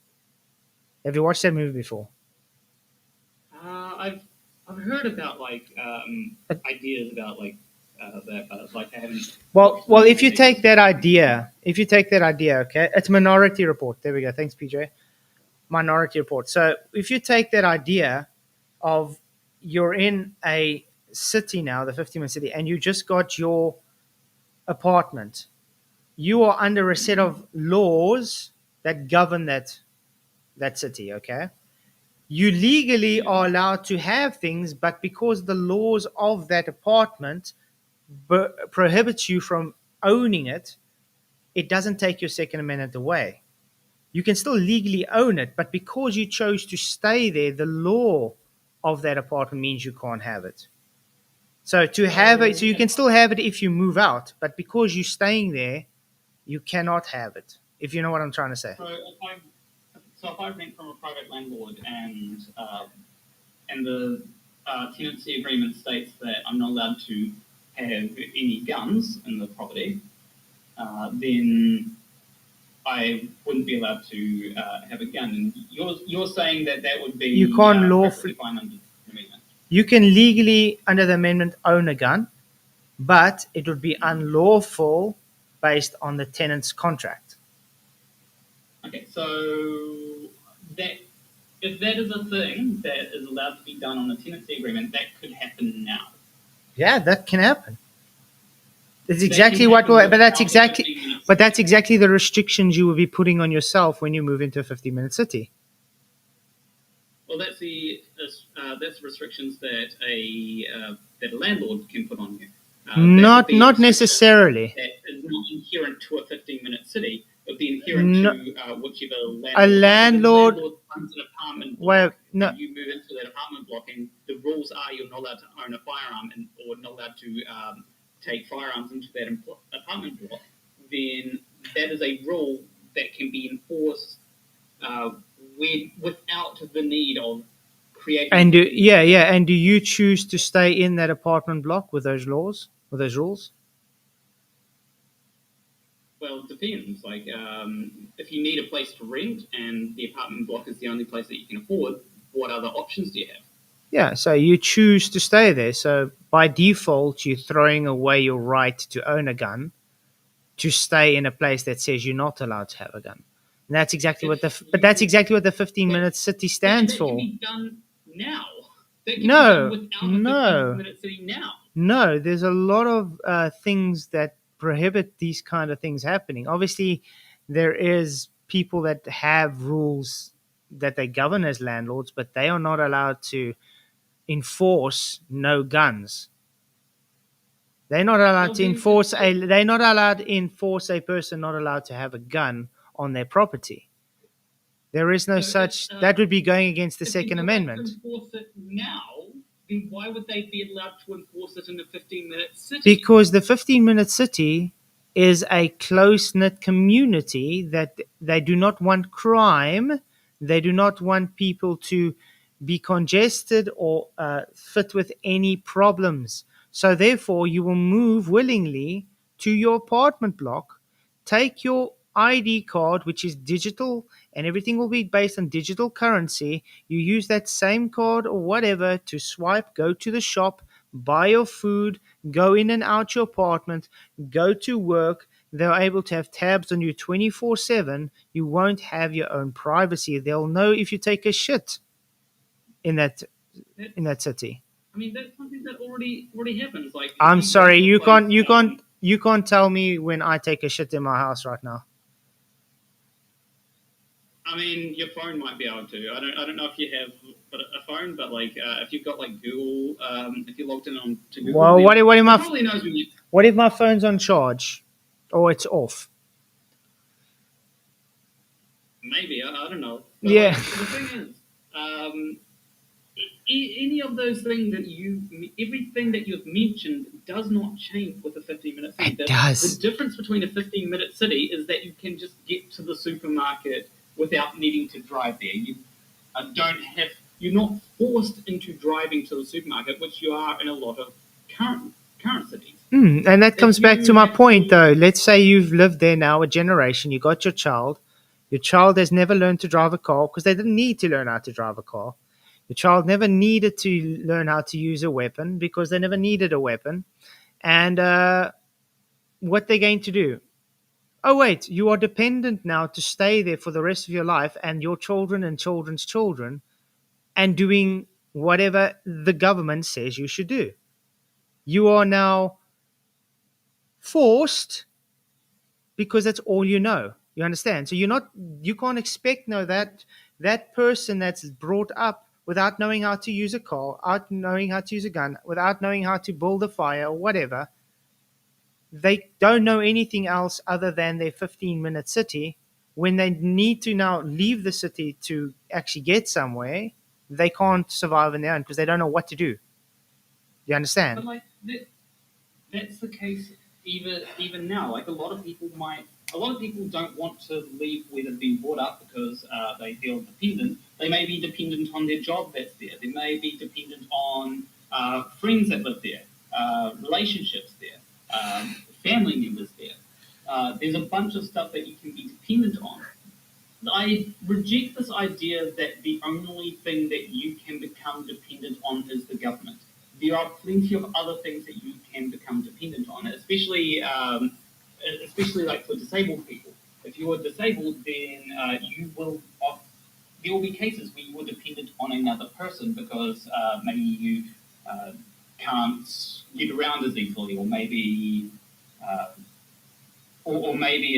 Have you watched that movie before? I've heard about like ideas about like that, but like I haven't. Well, if you take that idea, okay, it's Minority Report. There we go. Thanks, PJ. Minority Report. So if you take that idea of you're in a city now, the 50-minute city, and you just got your apartment, you are under a set of laws that govern that city, okay? You legally are allowed to have things, but because the laws of that apartment prohibits you from owning it, it doesn't take your Second Amendment away. You can still legally own it, but because you chose to stay there, the law of that apartment means you can't have it. So to have it, so you can still have it if you move out, but because you're staying there, you cannot have it. If you know what I'm trying to say. So if I rent from a private landlord and the tenancy agreement states that I'm not allowed to have any guns in the property, then I wouldn't be allowed to have a gun. And you're saying that would be you can't lawfully fine under the amendment. You can legally under the amendment own a gun, but it would be unlawful based on the tenant's contract. Okay, so that if that is a thing that is allowed to be done on a tenancy agreement, that could happen now. Yeah, that can happen. It's exactly what, but that's exactly the restrictions you will be putting on yourself when you move into a 50-minute city. Well, that's the restrictions that a landlord can put on you. Not necessarily. That is not inherent to a 15-minute city. It would be inherent to whichever landlord. A landlord runs an apartment block. No. And you move into that apartment block, and the rules are you're not allowed to own a firearm or not allowed to take firearms into that apartment block. Then that is a rule that can be enforced without the need of creating. And do you choose to stay in that apartment block with those laws, with those rules? Well, it depends. Like, if you need a place to rent and the apartment block is the only place that you can afford, what other options do you have? Yeah, so you choose to stay there. So by default, you're throwing away your right to own a gun to stay in a place that says you're not allowed to have a gun. And that's exactly what the 15-minute city stands for. That can be done now. That can No, be done without a 15-minute city now. No, there's a lot of things that prohibit these kind of things happening. Obviously, there is people that have rules that they govern as landlords, but they are not allowed to enforce no guns. They're not allowed to enforce they're not allowed to enforce a person not allowed to have a gun on their property. There is no such. That would be going against the Second Amendment. If people enforce it now, then why would they be allowed to enforce it in a 15-minute city? Because the 15-minute city is a close-knit community that they do not want crime. They do not want people to be congested or fit with any problems. So therefore, you will move willingly to your apartment block, take your ID card, which is digital, and everything will be based on digital currency. You use that same card or whatever to swipe, go to the shop, buy your food, go in and out your apartment, go to work. They're able to have tabs on you 24/7. You won't have your own privacy. They'll know if you take a shit in that city. I mean, that's something that already happens. Like, I'm sorry, you can't tell me when I take a shit in my house right now. I mean, your phone might be able to. I don't know if you have a phone, but like if you've got like Google, if you're logged in on to Google, Well, what if my phone's on charge or it's off? Maybe I don't know. But yeah. Like, the thing is, any of those things everything that you've mentioned does not change with a 15-minute city. It does. The difference between a 15-minute city is that you can just get to the supermarket without needing to drive there. You're not forced into driving to the supermarket, which you are in a lot of current cities. And that comes back to my point, though. Let's say you've lived there now a generation. You got your child. Your child has never learned to drive a car because they didn't need to learn how to drive a car. Your child never needed to learn how to use a weapon because they never needed a weapon. And what they're going to do? Oh, wait, you are dependent now to stay there for the rest of your life and your children and children's children and doing whatever the government says you should do. You are now forced because that's all you know. You understand? So you can't expect that person that's brought up without knowing how to use a car, without knowing how to use a gun, without knowing how to build a fire or whatever. They don't know anything else other than their 15-minute city. When they need to now leave the city to actually get somewhere, they can't survive on their own because they don't know what to do. You understand? But like that's the case even now. Like a lot of people don't want to leave where they've been brought up because they feel dependent. They may be dependent on their job that's there. They may be dependent on friends that live there, relationships there, family members there. There's a bunch of stuff that you can be dependent on. I reject this idea that the only thing that you can become dependent on is the government. There are plenty of other things that you can become dependent on, especially like for disabled people. If you are disabled, then there will be cases where you are dependent on another person because maybe you can't get around as easily, or maybe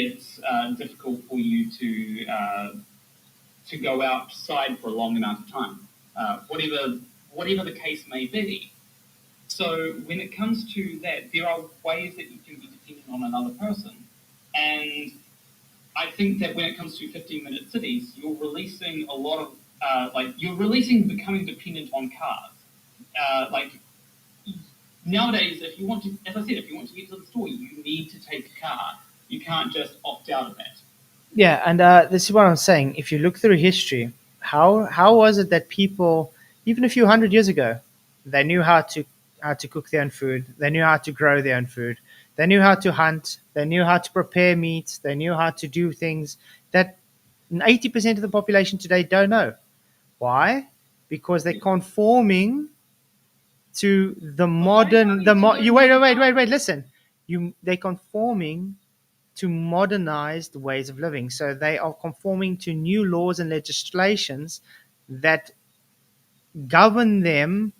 it's difficult for you to go outside for a long amount of time, whatever the case may be. So when it comes to that, there are ways that you can be dependent on another person, and I think that when it comes to 15-minute cities, you're releasing a lot of you're releasing becoming dependent on cars. Nowadays, if you want to, as I said, if you want to get to the store, you need to take a car. You can't just opt out of that. Yeah, and this is what I'm saying. If you look through history, how was it that people, even a few hundred years ago, they knew how to cook their own food, they knew how to grow their own food, they knew how to hunt, they knew how to prepare meat, they knew how to do things that 80% of the population today don't know. Why? Because they're conforming to the modern. You wait. Listen, they're conforming to modernized ways of living. So they are conforming to new laws and legislations that govern them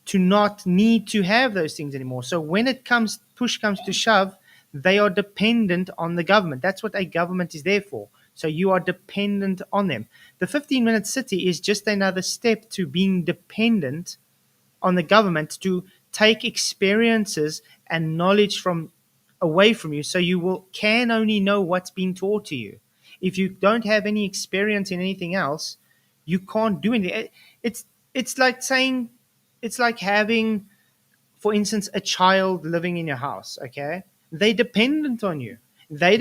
to not need to have those things anymore. So when push comes to shove, they are dependent on the government. That's what a government is there for. So you are dependent on them. The 15-minute city is just another step to being dependent on the government to take experiences and knowledge from away from you, so you can only know what's being taught to you. If you don't have any experience in anything else, you can't do anything. It's like saying, it's like having, for instance, a child living in your house. Okay, they're dependent on you. They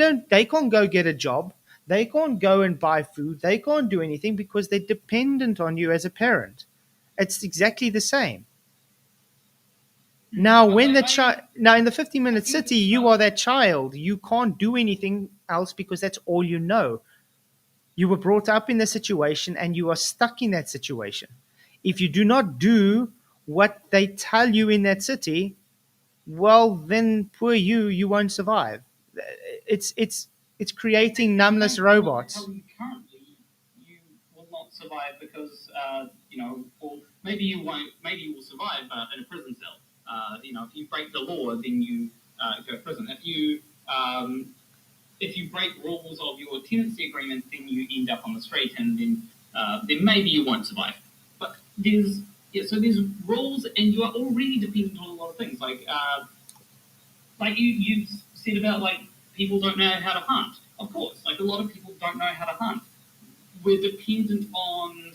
can't go get a job. They can't go and buy food. They can't do anything because they're dependent on you as a parent. It's exactly the same. Now, when now in the 15-minute city, you are that child. You can't do anything else because that's all you know. You were brought up in the situation and you are stuck in that situation. If you do not do what they tell you in that city, well, then poor you, you won't survive. It's creating numbness robots. Currently, you will not survive because or maybe you won't. Maybe you will survive in a prison cell. If you break the law, then you go to prison. If you break rules of your tenancy agreement, then you end up on the street, and then maybe you won't survive. But there's rules, and you are already dependent on a lot of things. Like you said about people don't know how to hunt. Of course, a lot of people don't know how to hunt. We're dependent on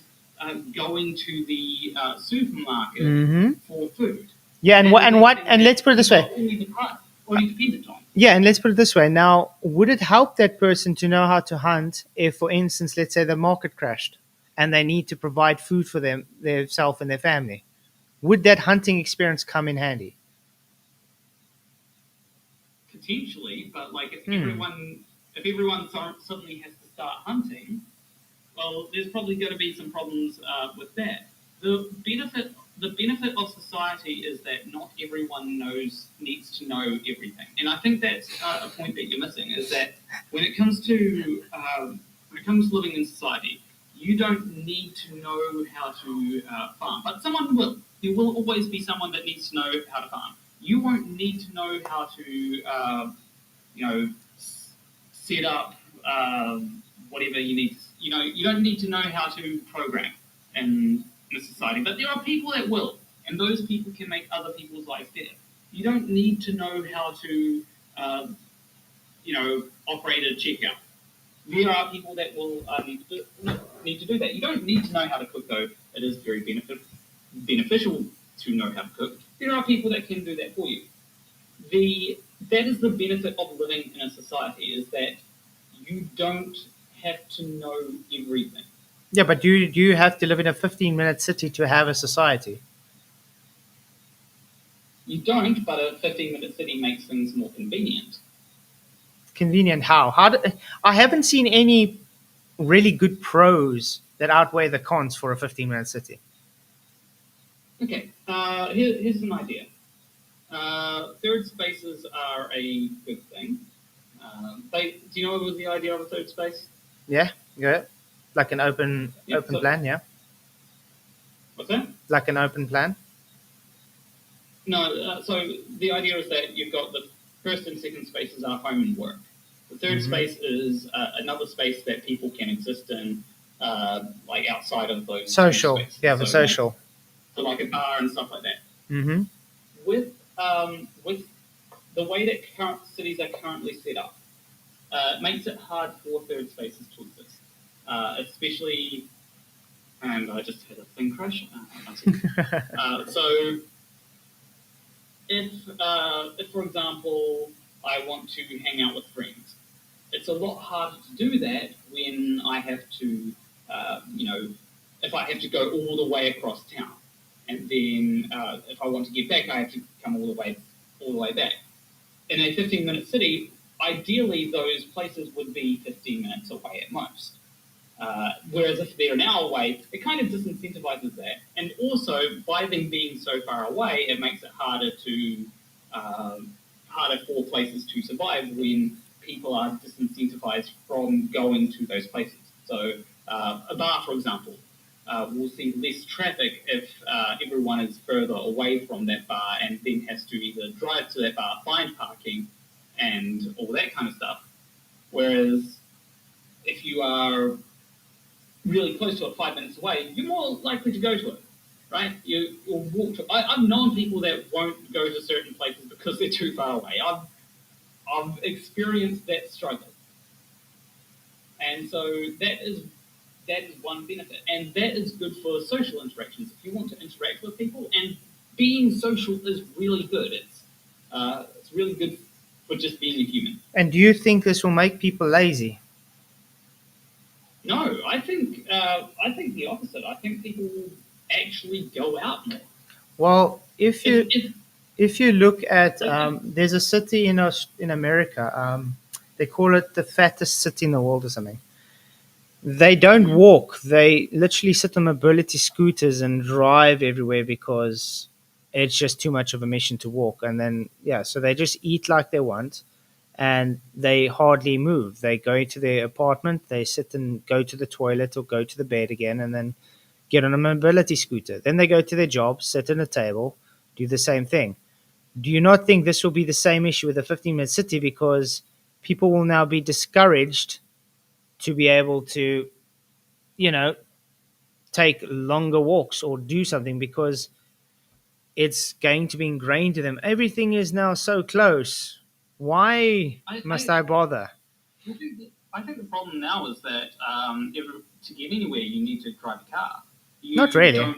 going to the supermarket for food. Yeah, and let's put it this way. Only dependent on. Yeah, and let's put it this way. Now, would it help that person to know how to hunt if, for instance, let's say the market crashed and they need to provide food for themselves and their family? Would that hunting experience come in handy? Potentially, but if everyone suddenly has to start hunting, well, there's probably going to be some problems with that. The benefit the benefit of society is that not everyone needs to know everything, and I think that's a point that you're missing. Is that when it comes to living in society, you don't need to know how to farm, but someone will. There will always be someone that needs to know how to farm. You won't need to know how to, set up whatever you need. You don't need to know how to program in a society, but there are people that will, and those people can make other people's lives better. You don't need to know how to, operate a checkout. There are people that will need to do that. You don't need to know how to cook, though. It is very beneficial to know how to cook. There are people that can do that for you. That is the benefit of living in a society, is that you don't have to know everything. Yeah, but do you have to live in a 15-minute city to have a society? You don't, but a 15-minute city makes things more convenient. Convenient how? I haven't seen any really good pros that outweigh the cons for a 15-minute city. Okay, here's an idea. Third spaces are a good thing. Do you know what was the idea of a third space? Yeah, like an open plan. Yeah, What's that? like an open plan. No, so the idea is that you've got the first and second spaces are home and work. The third space is another space that people can exist in, like outside of those Social, spaces. yeah, for So, social. like a bar and stuff like that. Mm-hmm. With the way that current cities are currently set up, it makes it hard for third spaces to exist, especially. And I just had a thing crash. So, if, for example, I want to hang out with friends, it's a lot harder to do that when I have to, if I have to go all the way across town, and then if I want to get back, I have to come all the way back. In a 15-minute city, ideally those places would be 15 minutes away at most. Whereas if they're an hour away, it kind of disincentivizes that. And also, by them being so far away, it makes it harder for places to survive when people are disincentivized from going to those places. So a bar, for example, will see less traffic if everyone is further away from that bar and then has to either drive to that bar, find parking, and all that kind of stuff. Whereas if you are really close to it, 5 minutes away, you're more likely to go to it, right? You'll walk to. I've known people that won't go to certain places because they're too far away. I've experienced that struggle, and so that is one benefit, and that is good for social interactions. If you want to interact with people, and being social is really good. It's really good for just being a human. And do you think this will make people lazy? No, I think the opposite. I think people will actually go out more. Well, if you look at there's a city in America, they call it the fattest city in the world or something. They don't walk. They literally sit on mobility scooters and drive everywhere because it's just too much of a mission to walk. And then so they just eat like they want, and they hardly move. They go to their apartment, they sit and go to the toilet or go to the bed again, and then get on a mobility scooter. Then they go to their job, sit at a table, do the same thing. Do you not think this will be the same issue with a 15-minute city, because people will now be discouraged to be able to, take longer walks or do something because it's going to be ingrained to them? Everything is now so close. Why must I bother? I think the problem now is that to get anywhere, you need to drive a car. Not really.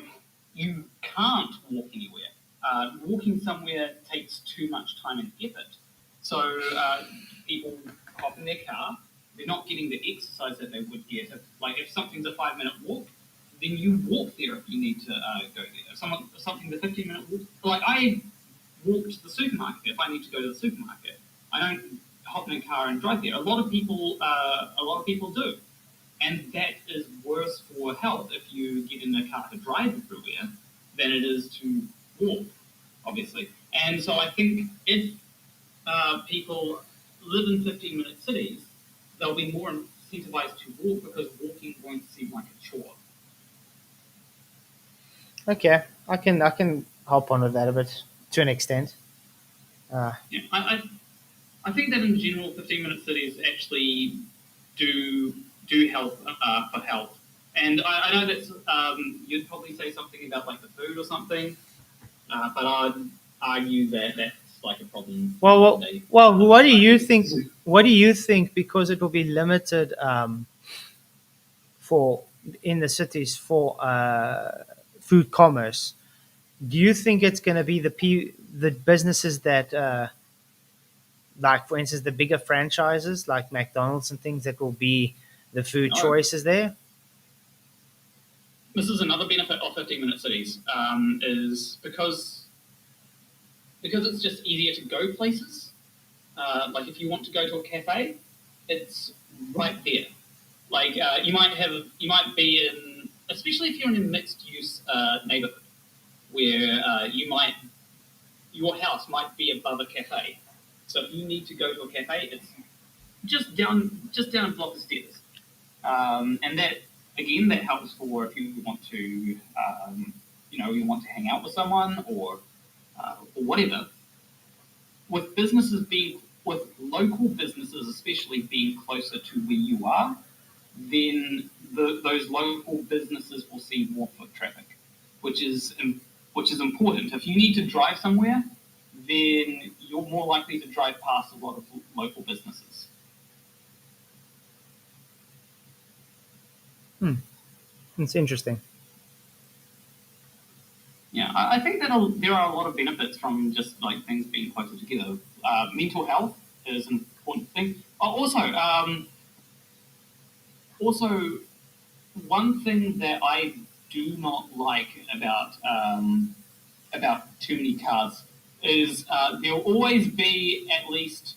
You can't walk anywhere. Walking somewhere takes too much time and effort. So people hop in their car. They're not getting the exercise that they would get. If something's a 5-minute walk, then you walk there if you need to go there. If something's a 15-minute walk, like I walk to the supermarket if I need to go to the supermarket. I don't hop in a car and drive there. A lot of people do, and that is worse for health if you get in a car to drive everywhere than it is to walk, obviously. And so I think if people live in 15-minute cities, they'll be more incentivized to walk because walking won't seem like a chore. Okay, I can hop on with that a bit to an extent. Yeah, I think that in general, 15-minute cities actually do help for health. And I know that you'd probably say something about like the food or something, but I'd argue that that's like a problem. Well, what do you think? What do you think? Because it will be limited for in the cities for food commerce. Do you think it's going to be the businesses that, like for instance, the bigger franchises like McDonald's and things that will be the food No. choices there? This is another benefit of 15-minute cities, is because it's just easier to go places. Like if you want to go to a cafe, it's right there. Like you might be in, especially if you're in a mixed-use neighborhood, where your house might be above a cafe. So if you need to go to a cafe, it's just down a block of stairs. And that helps for if you want to, you want to hang out with someone or whatever. With local businesses, especially being closer to where you are, then those local businesses will see more foot traffic, which is important. If you need to drive somewhere, then you're more likely to drive past a lot of local businesses. It's interesting. Yeah, I think that there are a lot of benefits from just like things being closer together. Mental health is an important thing. Also, one thing that I do not like about too many cars is there'll always be at least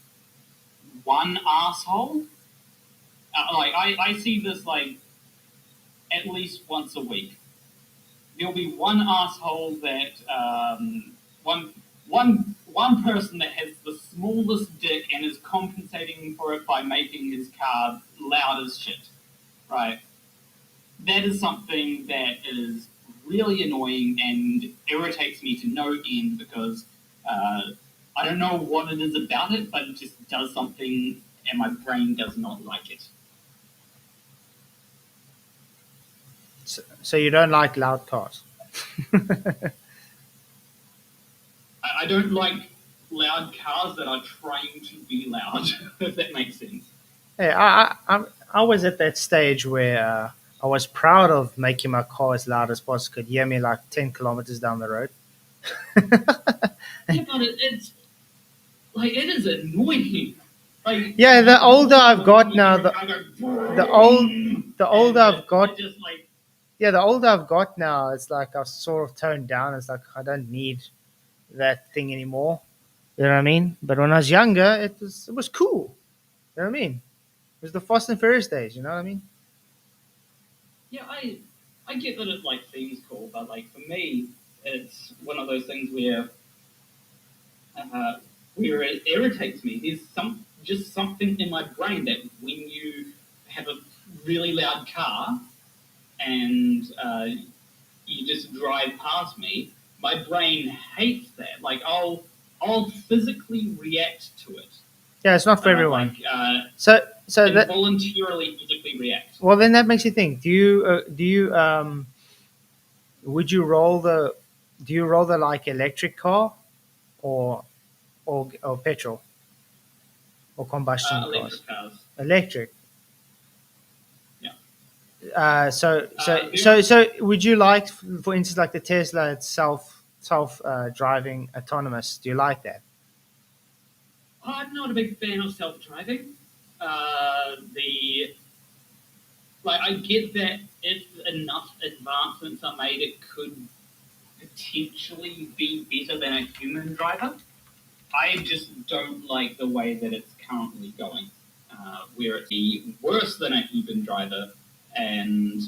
one asshole. I see this like at least once a week. There'll be one asshole that one person that has the smallest dick and is compensating for it by making his car loud as shit. Right? That is something that is really annoying and irritates me to no end because I don't know what it is about it, but it just does something and my brain does not like it. So you don't like loud cars? I don't like loud cars that are trying to be loud, if that makes sense. Yeah, I was at that stage where I was proud of making my car as loud as possible. Could hear me like 10 kilometers down the road. Yeah, but it's like it is annoying. Like, yeah, the older I've got now, the older I've got, just like yeah, the older I've got now, it's like I've sort of toned down. It's like I don't need that thing anymore. You know what I mean? But when I was younger, it was cool. You know what I mean? It was the Fast and Furious days. You know what I mean? yeah, I get that it like seems cool, but like for me, it's one of those things where it irritates me. There's just something in my brain that when you have a really loud car and you just drive past me, my brain hates that. Like I'll physically react to it. Yeah, it's not for everyone. Like, so that voluntarily physically react. well, then that makes you think. Do you would you roll the like electric car or petrol or combustion cars? Electric cars. Electric. Yeah. So would you like, for instance, like the Tesla itself, self driving autonomous? Do you like that? I'm not a big fan of self-driving. I get that if enough advancements are made, it could potentially be better than a human driver. I just don't like the way that it's currently going, where it's worse than a human driver, and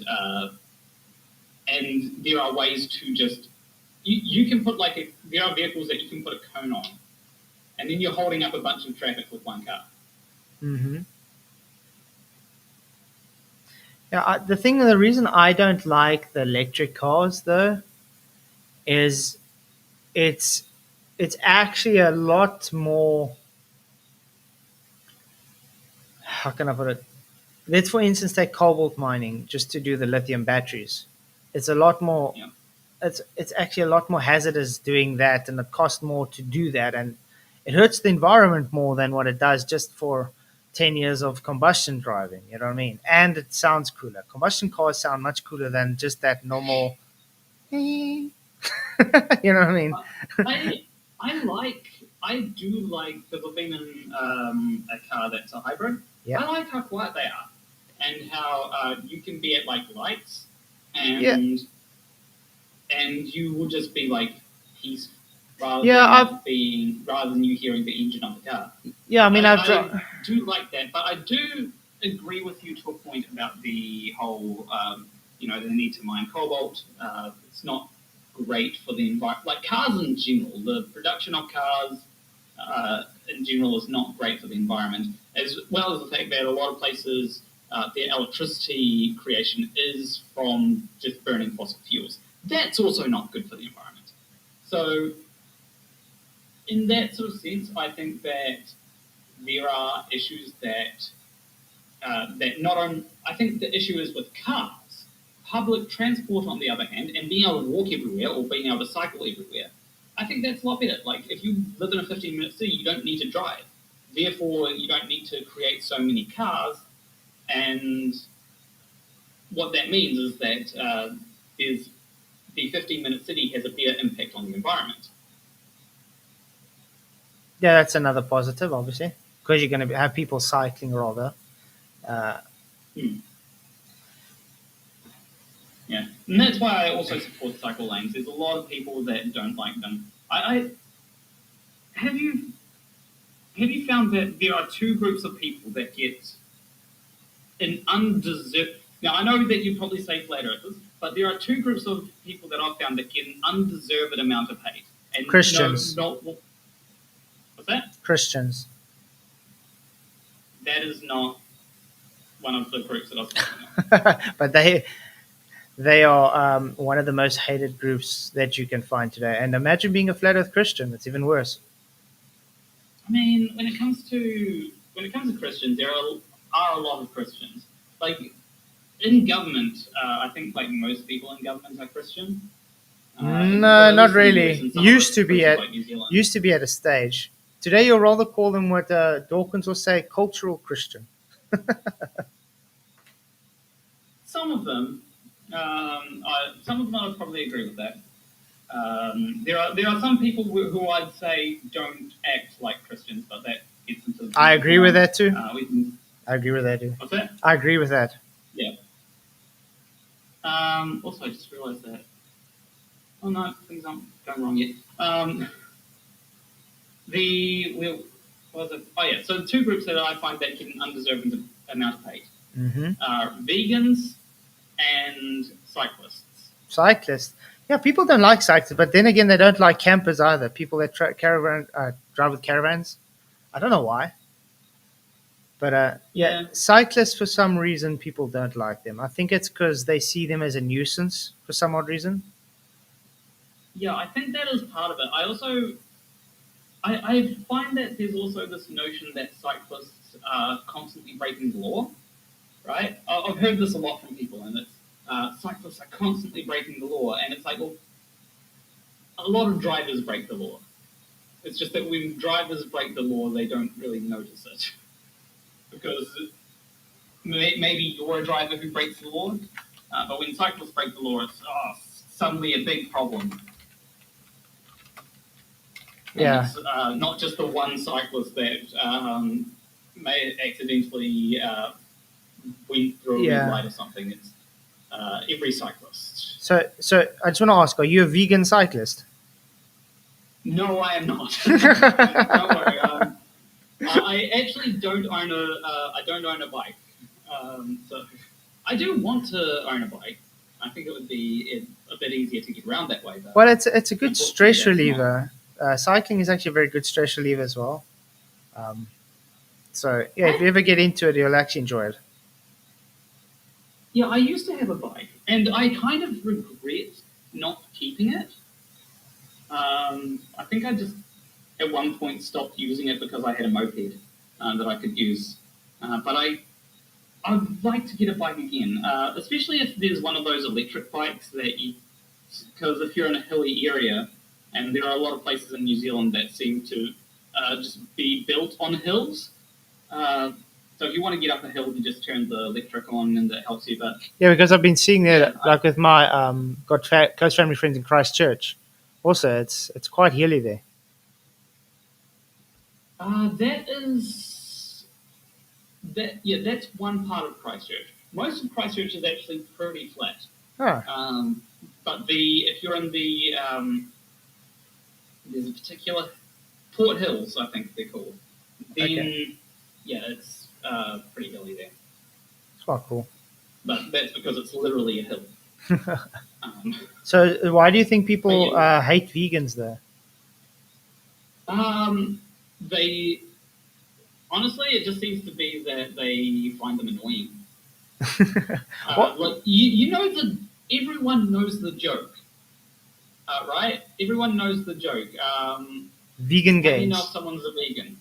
there are ways to just you can put there are vehicles that you can put a cone on, and then you're holding up a bunch of traffic with one car. Mm-hmm. Yeah, the reason I don't like the electric cars though is it's it's actually a lot more. How can I put it? Let's, for instance, take cobalt mining just to do the lithium batteries. It's a lot more. Yeah. It's actually a lot more hazardous doing that, and it costs more to do that, and it hurts the environment more than what it does just for 10 years of combustion driving. You know what I mean? And it sounds cooler. Combustion cars sound much cooler than just that normal. You know what I mean? I do like, because I've been in a car that's a hybrid. Yeah. I like how quiet they are, and how you can be at lights, and Yeah. and you will just be peace rather than you hearing the engine of the car. Yeah, I mean, I do like that, but I do agree with you to a point about the whole, the need to mine cobalt. It's not great for the environment. Like cars in general, the production of cars in general is not great for the environment, as well as the fact that a lot of places, their electricity creation is from just burning fossil fuels. That's also not good for the environment. So, in that sort of sense, I think that there are issues that not on. I think the issue is with cars. Public transport, on the other hand, and being able to walk everywhere or being able to cycle everywhere, I think that's a lot better. Like, if you live in a 15-minute city, you don't need to drive. Therefore, you don't need to create so many cars. And what that means is that the 15-minute city has a better impact on the environment. Yeah, that's another positive, obviously, because you're going to have people cycling rather. Yeah, and that's why I also support cycle lanes. There's a lot of people that don't like them. Have you found that there are two groups of people that get an undeserved? Now I know that you probably say flat earthers, but there are two groups of people that I've found that get an undeserved amount of hate. And Christians. What's that? Christians. That is not one of the groups that I was talking about. But they are one of the most hated groups that you can find today. And imagine being a flat Earth Christian; it's even worse. I mean, when it comes to Christians, there are a lot of Christians. Like in government, I think most people in government are Christian. No, not really. Used to be at at a stage. Today, you'll rather call them what Dawkins will say, cultural Christian. Some of them, I would probably agree with that. There are some people who I'd say don't act like Christians, but that gets into. I agree with that too. I agree with that too. What's that? I agree with that. Yeah. Also, I just realised that. Oh no, things aren't going wrong yet. So the two groups that I find that get an undeserved amount of hate are vegans and cyclists. Cyclists. Yeah, people don't like cyclists, but then again, they don't like campers either. People that drive with caravans. I don't know why. But cyclists, for some reason, people don't like them. I think it's because they see them as a nuisance for some odd reason. Yeah, I think that is part of it. I find that there's also this notion that cyclists are constantly breaking the law, right? I've heard this a lot from people, and it's cyclists are constantly breaking the law, and it's like, well, a lot of drivers break the law. It's just that when drivers break the law, they don't really notice it. Because maybe you're a driver who breaks the law, but when cyclists break the law, it's suddenly a big problem. Yeah. It's not just the one cyclist that may accidentally went through a red light or something. It's every cyclist. So I just want to ask: are you a vegan cyclist? No, I am not. Don't worry. I actually don't own a bike. So I do want to own a bike. I think it would be a bit easier to get around that way. But Well, it's a good unfortunately, stress that's not. reliever. Cycling is actually a very good stress reliever as well. Um, so yeah, if you ever get into it, you'll actually enjoy it. Yeah, I used to have a bike, and I kind of regret not keeping it. I think I just at one point stopped using it because I had a moped that I could use. But I'd like to get a bike again, especially if there's one of those electric bikes that you, because if you're in a hilly area, and there are a lot of places in New Zealand that seem to just be built on hills. So if you want to get up a hill, you just turn the electric on, and that helps you. But Yeah, because I've been seeing that, Yeah, like with my close family friends in Christchurch. Also, it's quite hilly there. that is that. Yeah, that's one part of Christchurch. Most of Christchurch is actually pretty flat. Oh, But if you're in there's a particular Port Hills, I think they're called. Then Okay. yeah, it's pretty hilly there. it's quite cool. But that's because it's literally a hill. Um, So, why do you think people But yeah. hate vegans there? They honestly, it just seems to be that they find them annoying. What? Like you know everyone knows the joke, right? Everyone knows the joke. Vegan How do you know games. if someone's a vegan?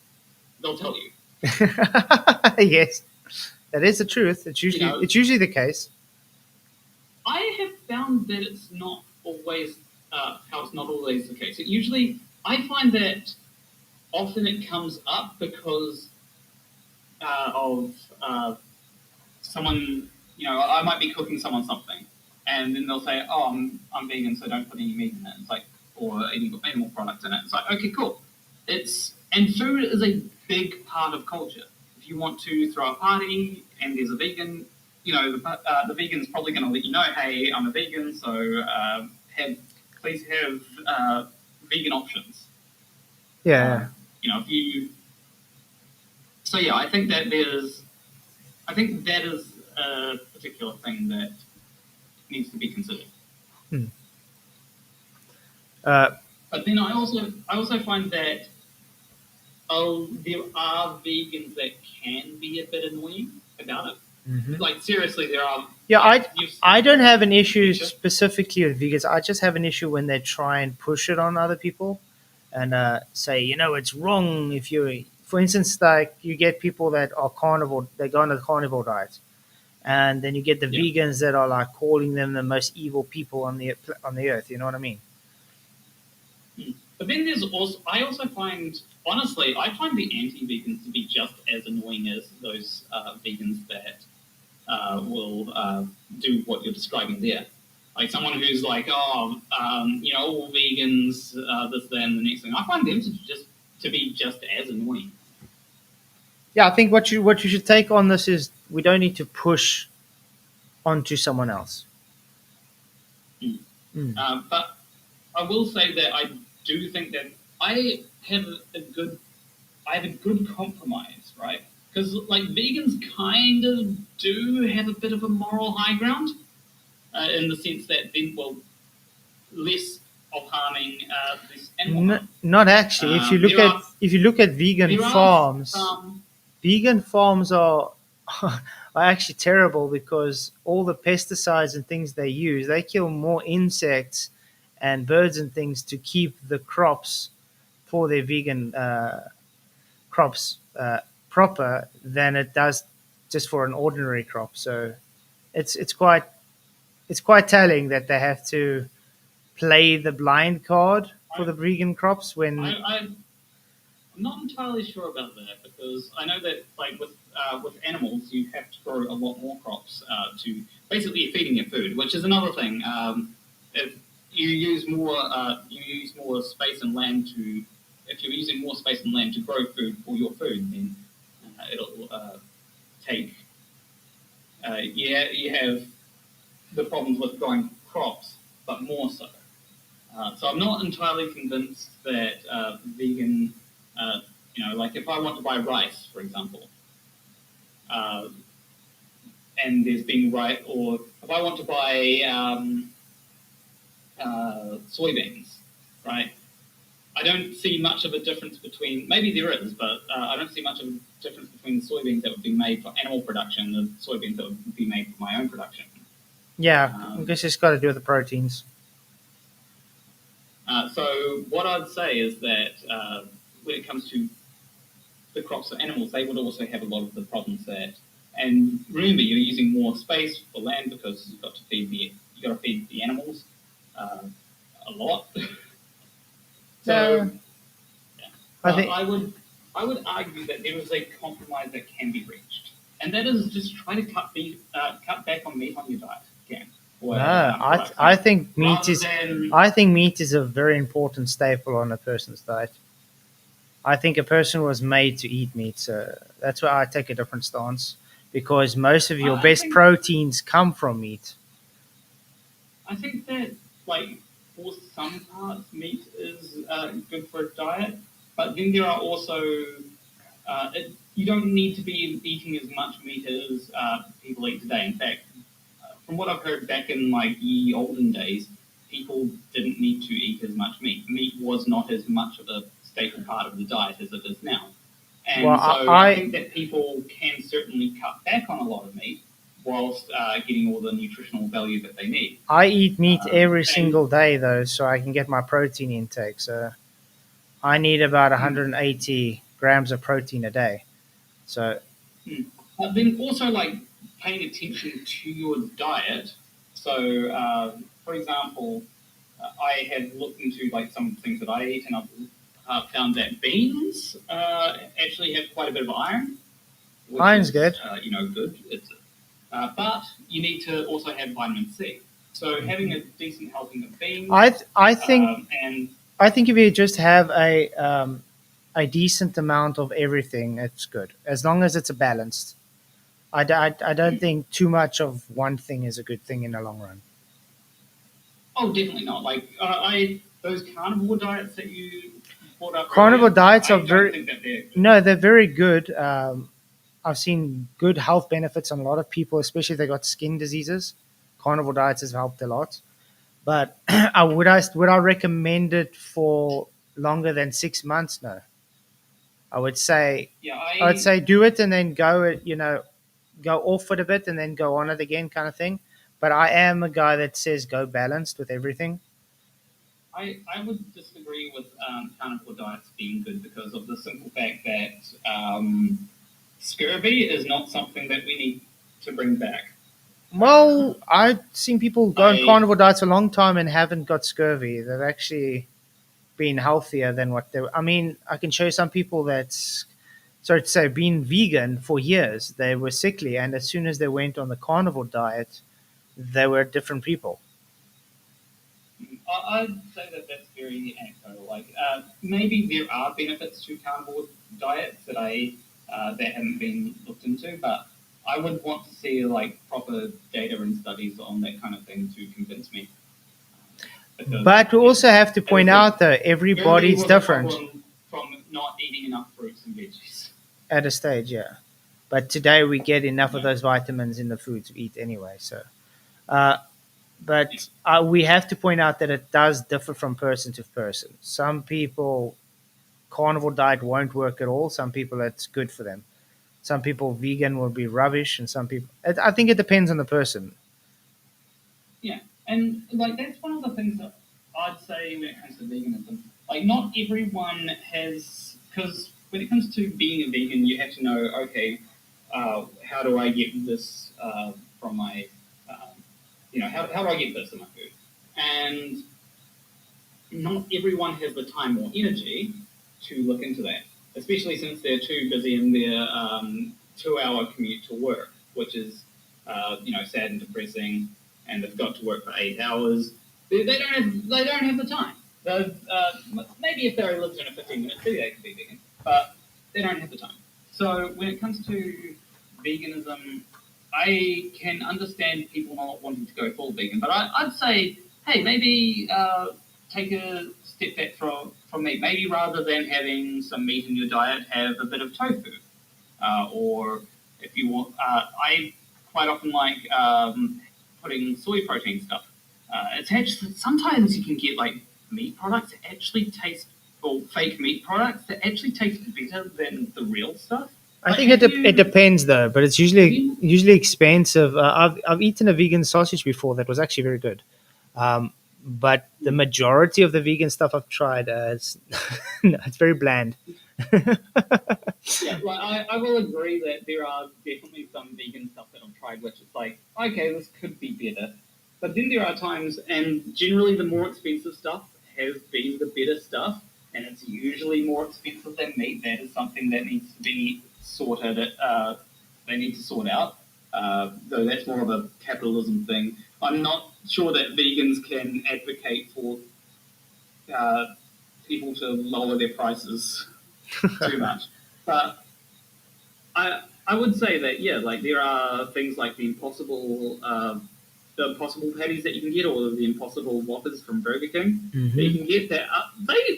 They'll tell you. Yes, that is the truth. It's usually the case. I have found that it's not always how it's not always the case. I find that often it comes up because of someone. I might be cooking someone something, and then they'll say, "Oh, I'm vegan, so don't put any meat in it." It's like, or any animal products in it. It's like, okay, cool. And food is a big part of culture. If you want to throw a party and there's a vegan, the vegan's probably going to let you know, "Hey, I'm a vegan, so please have vegan options." Yeah. If you. So yeah, I think that is a particular thing that needs to be considered. Hmm. Uh, But then I also find that there are vegans that can be a bit annoying about it. mhm. Like seriously, there are. Yeah, you've- I don't have an issue Sure. specifically with vegans. I just have an issue when they try and push it on other people and say, it's wrong if you, for instance, like you get people that are carnivore, they go on the carnivore diet, and then you get the Yeah. vegans that are like calling them the most evil people on the earth. You know what I mean? But then I also find, honestly, I find the anti-vegans to be just as annoying as those vegans that will do what you're describing there. Like someone who's like, all vegans, this, that, and the next thing. I find them to be just as annoying. Yeah, I think what you should take on this is we don't need to push onto someone else. Mm. But I will say that I do think that I have a good compromise, right? Because like vegans kind of do have a bit of a moral high ground, in the sense that less of harming this animal. Not actually. If you look at vegan farms, vegan farms are actually terrible because all the pesticides and things they use, they kill more insects and birds and things to keep the crops for their vegan crops proper than it does just for an ordinary crop. So it's quite telling that they have to play the blind card for the vegan crops when. I'm not entirely sure about that because I know that like with animals you have to grow a lot more crops to basically you're feeding your food, which is another thing. If you use more space and land if you're using more space and land to grow food for your food, then it'll take. You have the problems with growing crops, but more so. So I'm not entirely convinced that vegan, like if I want to buy rice, for example, and there's been rice, or if if I want to buy soybeans, right? I don't see much of a difference between, maybe there is, but I don't see much of a difference between the soybeans that would be made for animal production and the soybeans that would be made for my own production. Yeah, I guess it's got to do with the proteins. So what I'd say is that when it comes to the crops for animals, they would also have a lot of the problems that. And remember, you're using more space for land because you've got to feed the animals a lot. So I would argue that there is a compromise that can be reached, and that is just try to cut back on meat on your diet. Again. I think meat is a very important staple on a person's diet. I think a person was made to eat meat, so that's why I take a different stance, because most of your best proteins come from meat. I think that, like, for some parts, meat is good for a diet, but then there are also you don't need to be eating as much meat as people eat today. In fact, from what I've heard back in like the olden days, people didn't need to eat as much meat. Meat was not as much of a staple part of the diet as it is now. And I think that people can certainly cut back on a lot of meat whilst getting all the nutritional value that they need. I eat meat every single day, though, so I can get my protein intake. So I need about 180 grams of protein a day. So then also, like, paying attention to your diet. So, for example, I have looked into like some things that I eat, and I've found that beans actually have quite a bit of iron. Iron's good. Good. But you need to also have vitamin C. So having a decent helping of beans. I think if you just have a decent amount of everything, it's good, as long as it's balanced. I don't think too much of one thing is a good thing in the long run. Oh, definitely not. Like those carnivore diets that you brought up. Carnivore diets are they're very good. I've seen good health benefits on a lot of people, especially if they got skin diseases. Carnivore diets has helped a lot. But would I recommend it for longer than 6 months? No. I would say do it and then go off it a bit and then go on it again, kind of thing. But I am a guy that says go balanced with everything. I would disagree with carnivore diets being good because of the simple fact that scurvy is not something that we need to bring back. Well, I've seen people go on carnivore diets a long time and haven't got scurvy. They've actually been healthier than what they were. I mean, I can show you some people that's, sorry to say, been vegan for years. They were sickly, and as soon as they went on the carnivore diet, they were different people. I'd say that that's very anecdotal. Like, maybe there are benefits to carnivore diets that haven't been looked into, but I would want to see like proper data and studies on that kind of thing to convince me. But we also have to point out, though, everybody's different. From not eating enough fruits and veggies. At a stage, yeah. But today we get enough of those vitamins in the food to eat anyway. So, we have to point out that it does differ from person to person. Some people, carnivore diet won't work at all. Some people, it's good for them. Some people, vegan will be rubbish, and some people. I think it depends on the person. Yeah, and like that's one of the things that I'd say when it comes to veganism. Like, not everyone has, because when it comes to being a vegan, you have to know, okay, how do I get this from my, how do I get this in my food? And not everyone has the time or energy to look into that, especially since they're too busy in their 2-hour commute to work, which is, sad and depressing, and they've got to work for 8 hours. They don't have the time. Maybe if they lived in a 15-minute city, they could be vegan, but they don't have the time. So when it comes to veganism, I can understand people not wanting to go full vegan, but I'd say, hey, maybe take a step back from meat. Maybe rather than having some meat in your diet, have a bit of tofu. Or if you want, I quite often like putting soy protein stuff. It's actually sometimes you can get like meat products that actually taste, or fake meat products that actually taste better than the real stuff. I Like, think it depends though, but it's usually expensive. I've eaten a vegan sausage before that was actually very good, but the majority of the vegan stuff I've tried, it's no, it's very bland. Yeah, like I will agree that there are definitely some vegan stuff that I've tried which is like, okay, this could be better. But then there are times, and generally the more expensive stuff has been the better stuff, and it's usually more expensive than meat. That is something that needs to be sorted. They need to sort out. Though that's more of a capitalism thing. I'm not sure that vegans can advocate for people to lower their prices too much. But I would say that yeah, like there are things like the impossible patties that you can get, or the impossible Whoppers from Burger King that you can get. That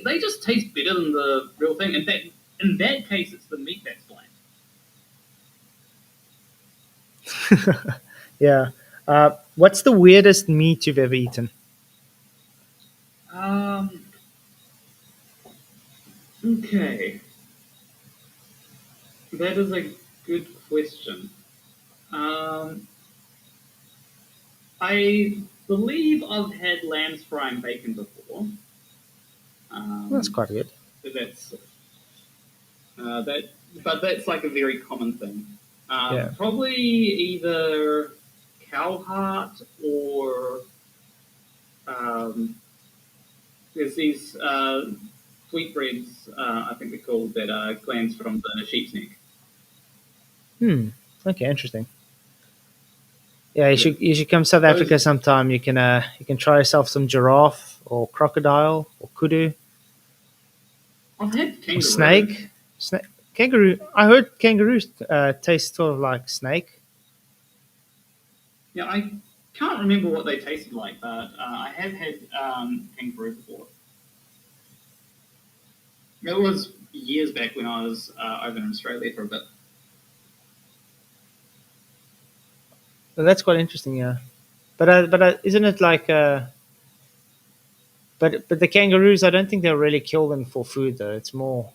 they just taste better than the real thing. In that case, it's the meat that's bland. Yeah. What's the weirdest meat you've ever eaten? Okay, that is a good question. I believe I've had lamb's frying bacon before. That's quite good. So that's that, but that's like a very common thing. Yeah. Probably either cow heart or there's these sweetbreads, I think they're called, that are glands from the sheep's neck. Okay, interesting. Yeah, you should come to South Africa sometime. You can try yourself some giraffe or crocodile or kudu I've had kangaroo. or snake. Kangaroo. I heard kangaroos taste sort of like snake. Yeah, I can't remember what they tasted like, but I have had kangaroo before. It was years back when I was over in Australia for a bit. Well, that's quite interesting, yeah. But isn't it like but the kangaroos? I don't think they'll really kill them for food though. It's more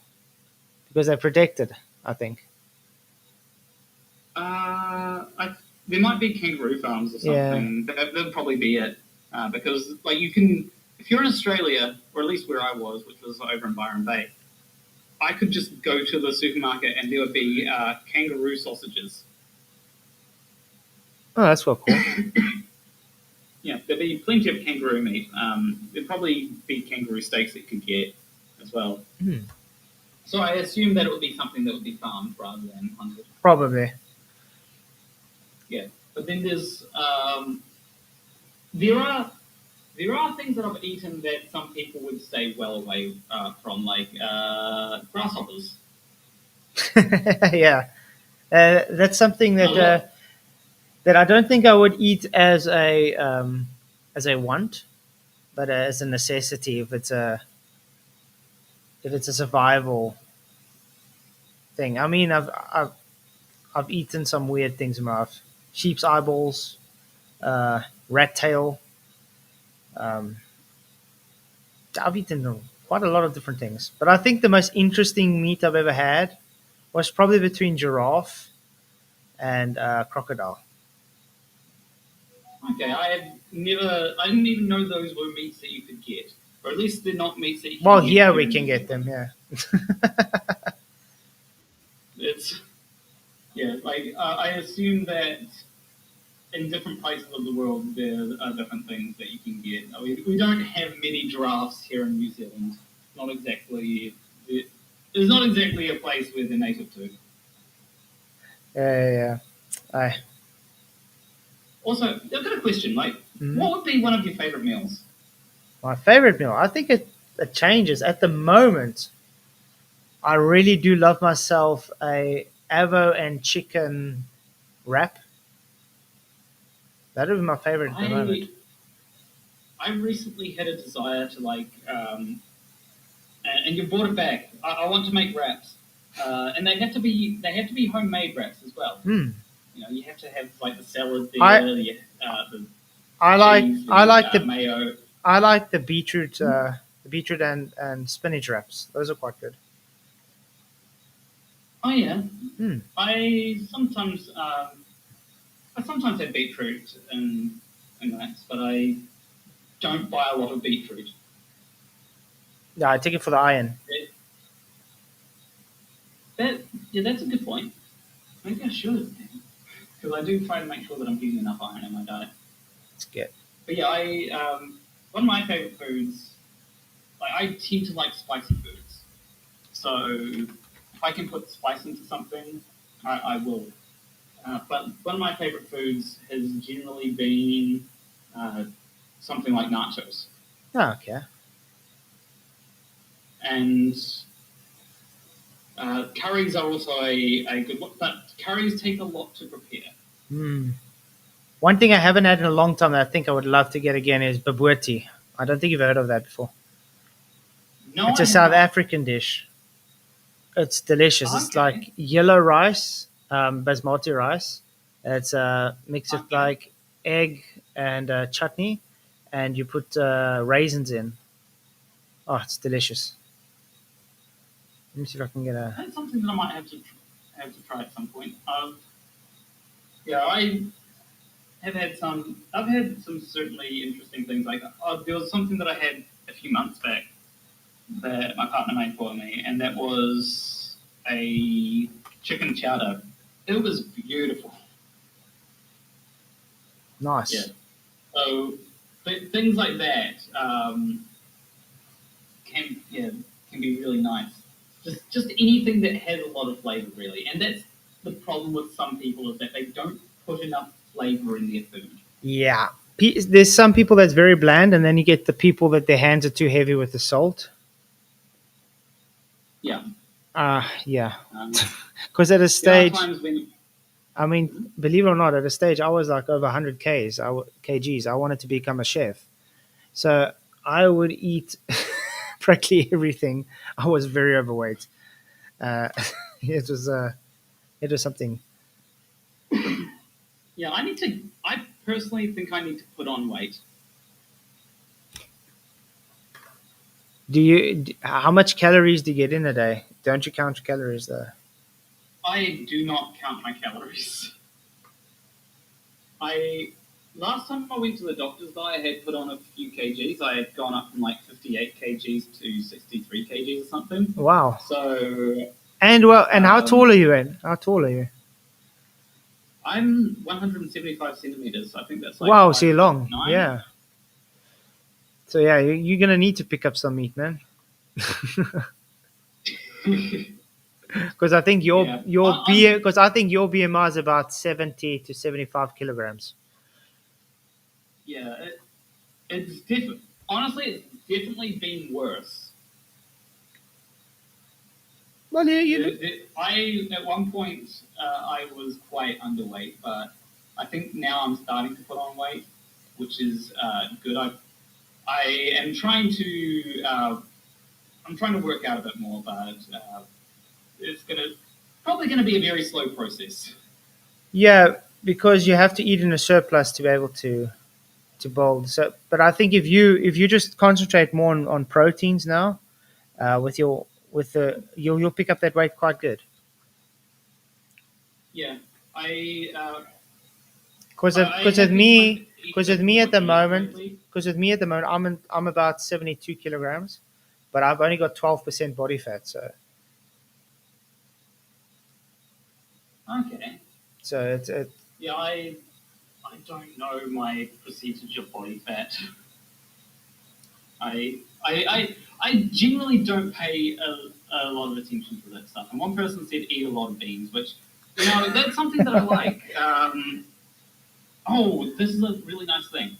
because they're protected. I think. There might be kangaroo farms or something. Yeah. That'd probably be it. Because like you can, if you're in Australia, or at least where I was, which was over in Byron Bay, I could just go to the supermarket and there would be kangaroo sausages. Oh, that's well cool. Yeah, there'd be plenty of kangaroo meat. There'd probably be kangaroo steaks that you could get as well. So I assume that it would be something that would be farmed rather than hunted. Probably. Yeah, but then there's there are things that I've eaten that some people would stay well away from, like grasshoppers. Yeah, that's something that that I don't think I would eat as a want, but as a necessity if it's a survival thing. I mean, I've eaten some weird things in my life: sheep's eyeballs, rat tail. I've eaten quite a lot of different things, but I think the most interesting meat I've ever had was probably between giraffe and crocodile. Okay, I didn't even know those were meats that you could get, or at least they're not meats that you can Well, get. here we can get them, yeah. It's like I assume that in different places of the world there are different things that you can get. I mean, we don't have many giraffes here in New Zealand. Not exactly. There's not exactly a place where they're native to. Yeah. Also, I've got a question. Like, what would be one of your favorite meals? My favorite meal, I think it changes. At the moment, I really do love myself a avo and chicken wrap. That would be my favorite at the moment. I recently had a desire to and you brought it back. I want to make wraps, and they have to be homemade wraps as well. You know, you have to have like the salad there, the I like cheese, I like the mayo. I like the beetroot and spinach wraps. Those are quite good. Oh yeah, Hmm. I sometimes have beetroot and that, but I don't buy a lot of beetroot. Yeah, I take it for the iron. That's a good point. Maybe I should, because I do try to make sure that I'm getting enough iron in my diet. It's good. But yeah, one of my favorite foods. Like I tend to like spicy foods, so if I can put spice into something, I will. But one of my favorite foods has generally been uh, something like nachos, Oh, okay. and curries are also a good one. But curries take a lot to prepare. Hmm. One thing I haven't had in a long time that I think I would love to get again is babuati. I don't think you've heard of that before. No, It's I a have South not. African dish. It's delicious. It's Okay. like yellow rice, basmati rice. It's a mix of Okay. like egg and chutney, and you put raisins in. Oh, it's delicious. Let me see if I can get a. That's something that I might have to try at some point. Yeah, I have had some. I've had some certainly interesting things. Like there was something that I had a few months back that my partner made for me, and that was a chicken chowder. It was beautiful. Nice. Yeah. So things like that can be really nice. Just anything that has a lot of flavor, really, and that's the problem with some people is that they don't put enough flavor in their food. Yeah. There's some people that's very bland, and then you get the people that their hands are too heavy with the salt. Yeah. Yeah. Um, Because at a there are stage, times when I mean, believe it or not, at a stage I was like over 100 kgs. I wanted to become a chef, so I would eat practically everything. I was very overweight. Uh, it was it was something. yeah, I personally think I need to put on weight. How much calories do you get in a day? Don't you count your calories though? I do not count my calories. I Last time I went to the doctor's, though, I had put on a few kgs. I had gone up from like 58 kgs to 63 kgs or something. Wow. So And how tall are you, Ed? How tall are you? I'm 175 centimeters. I think that's like Wow, so you're long. 5'9". Yeah. So yeah, you're gonna need to pick up some meat, man. Because I think Yeah. I think your BMI is about 70 to 75 kilograms. Yeah, honestly, it's definitely been worse. Well, yeah, I at one point I was quite underweight, but I think now I'm starting to put on weight, which is good. I am trying to work out a bit more, but it's probably gonna be a very slow process. yeah, because you have to eat in a surplus to be able to build. So, but I think if you just concentrate more on proteins now, you'll pick up that weight quite good. Yeah, I Because I because have with been trying to me eat because a with bit me more at the meat moment lately. because with me at the moment I'm about 72 kilograms, but I've only got 12% body fat. Okay. So it's Yeah, I don't know my percentage of body fat. I generally don't pay a lot of attention to that stuff. And one person said eat a lot of beans, which that's something that I like. This is a really nice thing.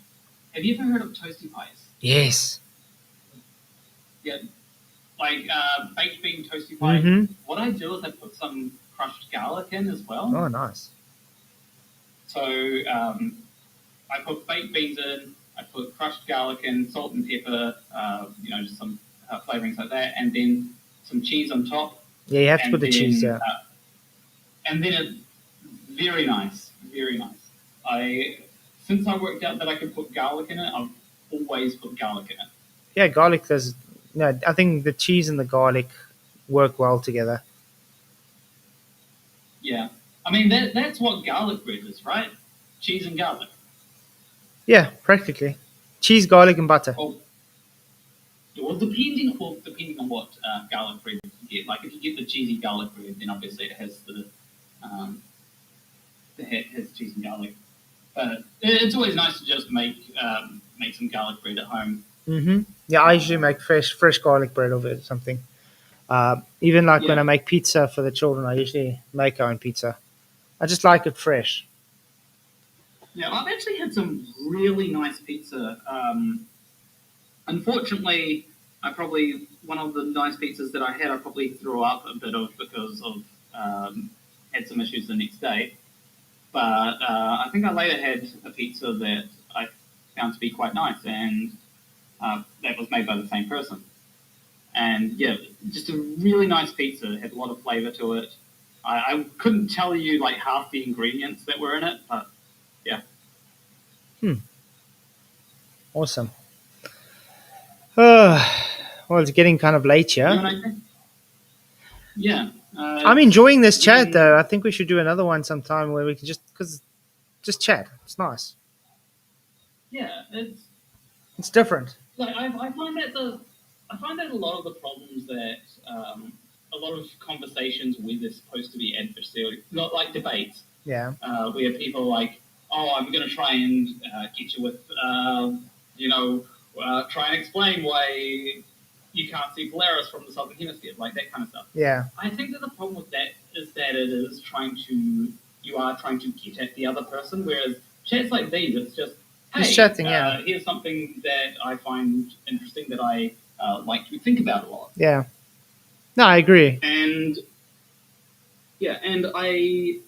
Have you ever heard of toasty pies? yes. Yeah, like baked bean toasty pie. Mm-hmm. What I do is I put some crushed garlic in as well. Oh, nice. So I put baked beans in, I put crushed garlic in, salt and pepper, just some flavorings like that, and then some cheese on top. Yeah, you have to And put the cheese. then, Yeah. And then very nice, very nice. since I worked out that I could put garlic in it, I've always put garlic in it. Yeah, garlic does. No, I think the cheese and the garlic work well together. Yeah, I mean that's what garlic bread is, right? Cheese and garlic. Yeah, practically. Cheese, garlic, and butter. Well, depending on what garlic bread you get. Like if you get the cheesy garlic bread, then obviously it has um, has cheese and garlic. But it's always nice to just make some garlic bread at home. Yeah, I usually make fresh garlic bread of it or something. Even like when Yeah. I make pizza for the children, I usually make our own pizza. I just like it fresh. Yeah, I've actually had some really nice pizza. Unfortunately, one of the nice pizzas that I had, I probably threw up a bit of because of had some issues the next day. But I think I later had a pizza that I found to be quite nice, and that was made by the same person. And yeah, just a really nice pizza. It had a lot of flavor to it. I couldn't tell you like half the ingredients that were in it, but yeah. Awesome. Well, it's getting kind of late You know here. what I think? Yeah. I'm enjoying this chat, though. I think we should do another one sometime where we can just chat. It's nice. Yeah, It's different. like I find that a lot of the problems that a lot of conversations where they're supposed to be adversarial, not like debates, Yeah. where people are like, oh, I'm going to try and get you with, try and explain why you can't see Polaris from the southern hemisphere, like that kind of stuff. Yeah. I think that the problem with that is that you are trying to get at the other person, whereas chats like these, it's just, hey, Just chatting, yeah. Here's something that I find interesting that I like to think about a lot. Yeah. No, I agree. And yeah, and I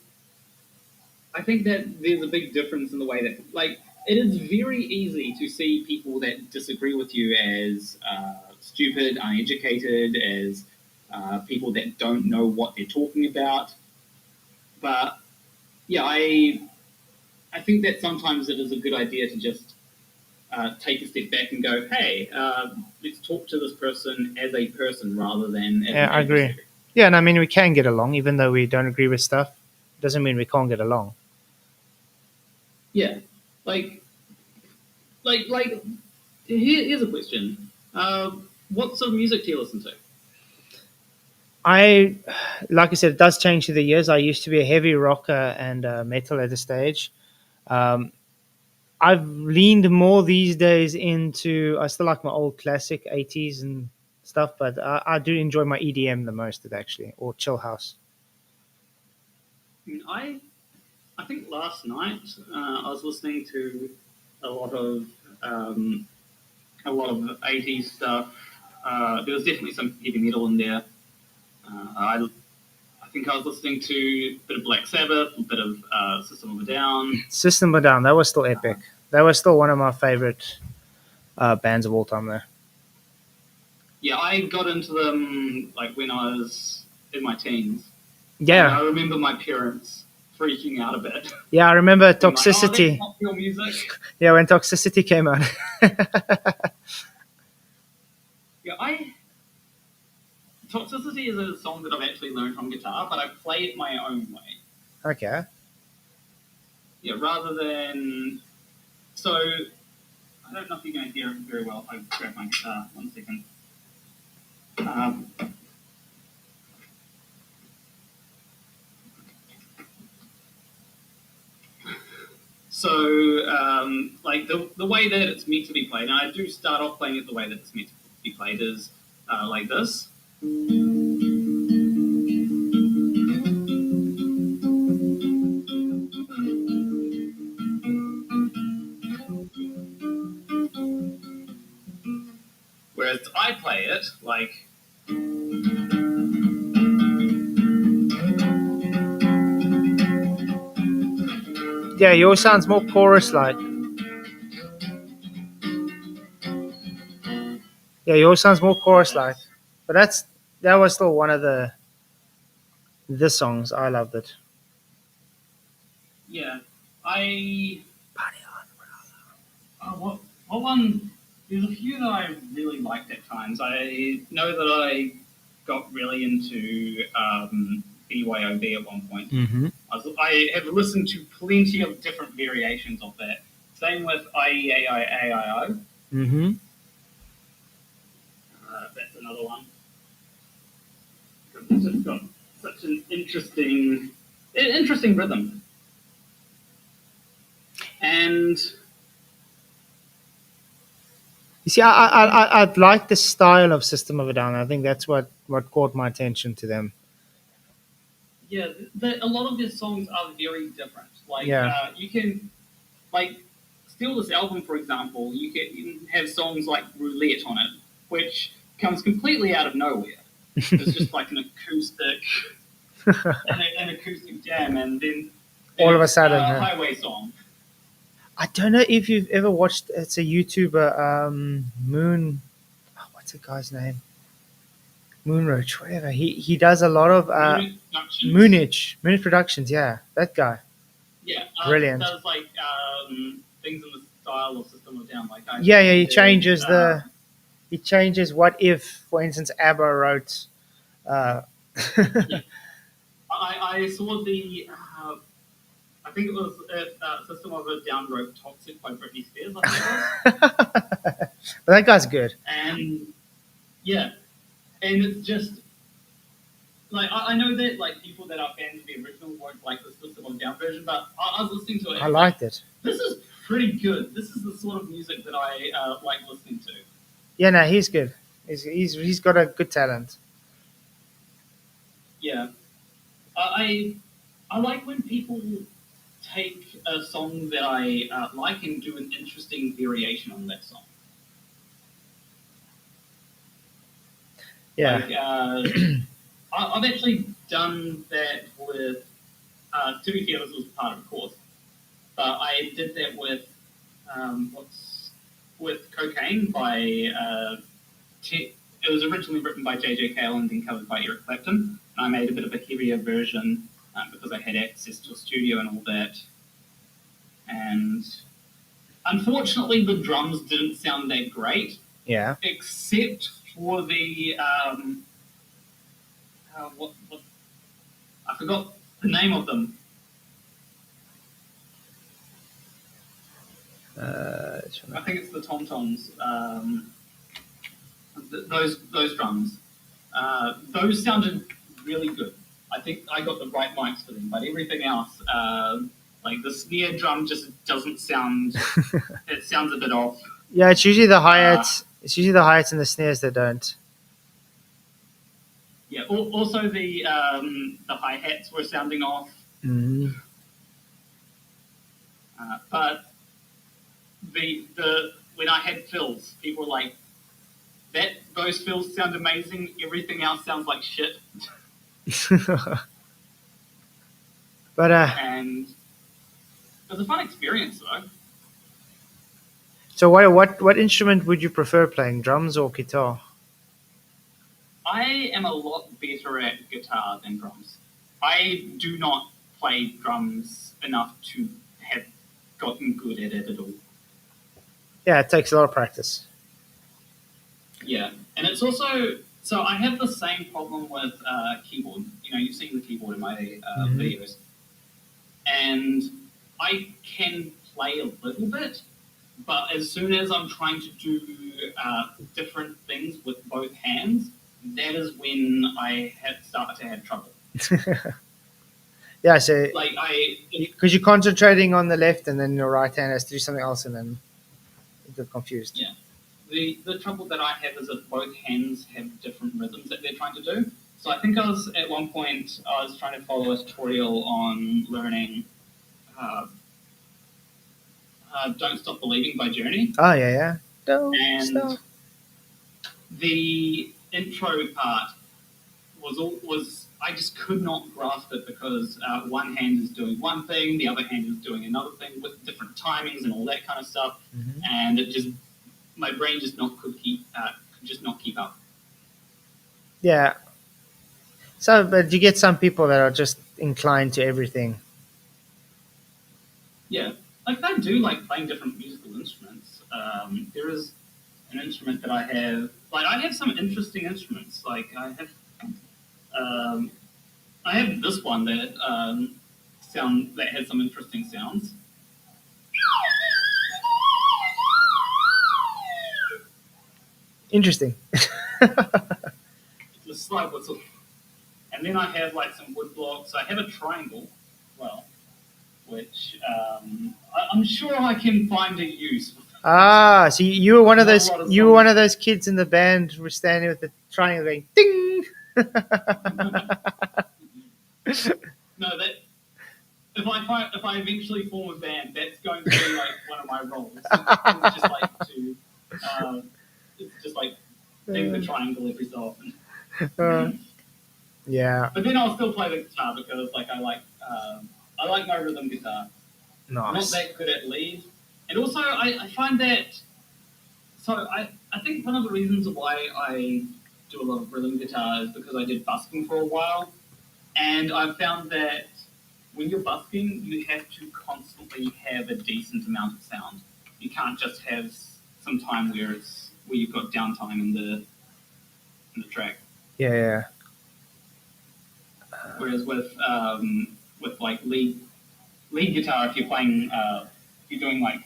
think that there's a big difference in the way that, like, it is very easy to see people that disagree with you as stupid, uneducated, as people that don't know what they're talking about. But yeah, I think that sometimes it is a good idea to just take a step back and go, hey, let's talk to this person as a person rather than as Yeah, an I agree. adversary. Yeah, and I mean, we can get along, even though we don't agree with stuff. Doesn't mean we can't get along. Yeah, like, here's a question. What sort of music do you listen to? Like I said, it does change through the years. I used to be a heavy rocker and metal at a stage. I've leaned more these days into. I still like my old classic 80s and stuff, but I do enjoy my EDM the most, actually, or chill house. I think last night I was listening to a lot of 80s stuff. There was definitely some heavy metal in there. I think I was listening to a bit of Black Sabbath, a bit of System of a Down. System of a Down, that was still epic. That was still one of my favorite bands of all time, there. Yeah, I got into them like when I was in my teens. Yeah. And I remember my parents freaking out a bit. Yeah, I remember Being like, Toxicity. that's not real music. Yeah, when Toxicity came out. Yeah, Toxicity is a song that I've actually learned from guitar, but I play it my own way. Okay. Yeah, rather than... So, I don't know if you can hear it very well if I grab my guitar. 1 second. Like the way that it's meant to be played, and I do start off playing it the way that it's meant to be played, is like this. Whereas I play it like... Yeah, yours sounds more chorus-like. Yeah, yours sounds more chorus-like. But that was still one of the songs. I loved it. Yeah, I There's a few that I really liked at times. I know that I got really into BYOB at one point. Mm-hmm. I have listened to plenty of different variations of that. Same with IEAIAIO. Mm-hmm. That's another one. It's just got such an interesting rhythm. And You see, I like the style of System of a Down. I think that's what caught my attention to them. yeah, a lot of their songs are very different. Like, Yeah. you can, like, steal this album, for example, you can have songs like Roulette on it, which comes completely out of nowhere. It's just like an acoustic, an acoustic jam, and then All of a sudden, a highway song. I don't know if you've ever watched. It's a YouTuber, Moon. Oh, what's the guy's name? Moonroach, whatever. He does a lot of Moonage Productions. Yeah, that guy. Yeah, Brilliant. Does like things in the style of System of a Down. Like Yeah. He changes he changes what if, for instance, ABBA wrote. Yeah. I saw the. I think it was System of a Down wrote "Toxic" by Britney Spears. I think it was. But that guy's good. And yeah, and it's just like I know that like people that are fans of the original won't like the System of a Down version, but I was listening to it. I liked it. This is pretty good. This is the sort of music that I like listening to. Yeah, no, he's good. He's got a good talent. Yeah, I like when people take a song that I like and do an interesting variation on that song. Yeah. Like, I've actually done that with. To be fair, this was part of a course, but I did that with with Cocaine by. It was originally written by J.J. Cale and then covered by Eric Clapton. And I made a bit of a heavier version because I had access to a studio and all that. And unfortunately, the drums didn't sound that great. Yeah. Except for the what I forgot the name of them. I think it's the tom-toms. Those drums. Those sounded really good. I think I got the right mics for them, but everything else, like the snare drum, just doesn't sound. It sounds a bit off. Yeah, it's usually the hi-hats. It's usually the hi-hats and the snares that don't. Yeah. Also, the hi-hats were sounding off. Mm-hmm. But the when I had fills, people were like, those fills sound amazing. Everything else sounds like shit. But and it was a fun experience though. So what instrument would you prefer playing, drums or guitar? I am a lot better at guitar than drums. I do not play drums enough to have gotten good at it at all. Yeah, it takes a lot of practice. Yeah, and it's also so I have the same problem with keyboard. You know, you've seen the keyboard in my videos, and I can play a little bit, but as soon as I'm trying to do different things with both hands, that is when I start to have trouble. Yeah, so Like because you're concentrating on the left, and then your right hand has to do something else, and then you get confused. Yeah. The trouble that I have is that both hands have different rhythms that they're trying to do. So I think at one point I was trying to follow a tutorial on learning "Don't Stop Believing" by Journey. Oh yeah. Don't and stop. The intro part was I just could not grasp it because one hand is doing one thing, the other hand is doing another thing with different timings and all that kind of stuff, and it just my brain just could not keep up. Yeah. So, but you get some people that are just inclined to everything. Yeah, like I do like playing different musical instruments. instrument that I have. Like I have some interesting instruments. Like um, I have this one that has some interesting sounds. Interesting. It's a slide whistle. And then I have like some wood blocks. I have a triangle, well, which I'm sure I can find a use. Ah, so you were one of Not a those. lot of You were one songs. of those kids in the band who were standing with the triangle going ding. No, that if I eventually form a band, that's going to be like one of my roles. It's just like to it's just like ding the triangle every so often. Yeah, But then I'll still play the guitar because like I like my rhythm guitar. I'm not nice. that good at lead, and also I find that. So I think one of the reasons why I do a lot of rhythm guitar is because I did busking for a while, and I've found that when you're busking, you have to constantly have a decent amount of sound. You can't just have some time where you've got downtime in the track. Yeah. Whereas with like lead guitar, if you're playing if you're doing like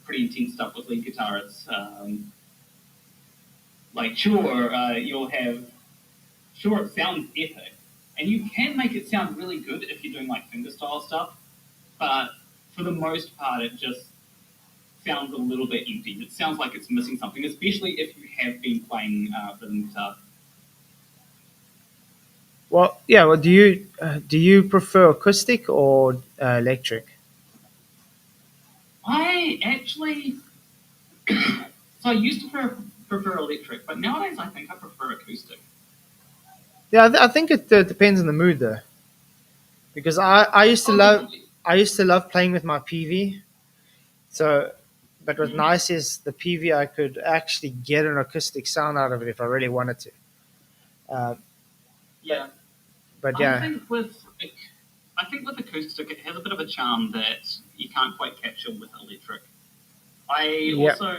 pretty intense stuff with lead guitar, it's like sure it sounds epic, and you can make it sound really good if you're doing like fingerstyle stuff, but for the most part it just sounds a little bit empty. It sounds like it's missing something, especially if you have been playing rhythm guitar. Well, yeah. Well, do you prefer acoustic or electric? I actually so I used to prefer electric, but nowadays I think I prefer acoustic. Yeah, I think it depends on the mood though, because Oh, definitely. I used to love playing with my PV. So, but what's nice is the PV I could actually get an acoustic sound out of it if I really wanted to. Uh, Yeah. but I yeah, think with acoustic, it has a bit of a charm that you can't quite capture with electric. I yeah, also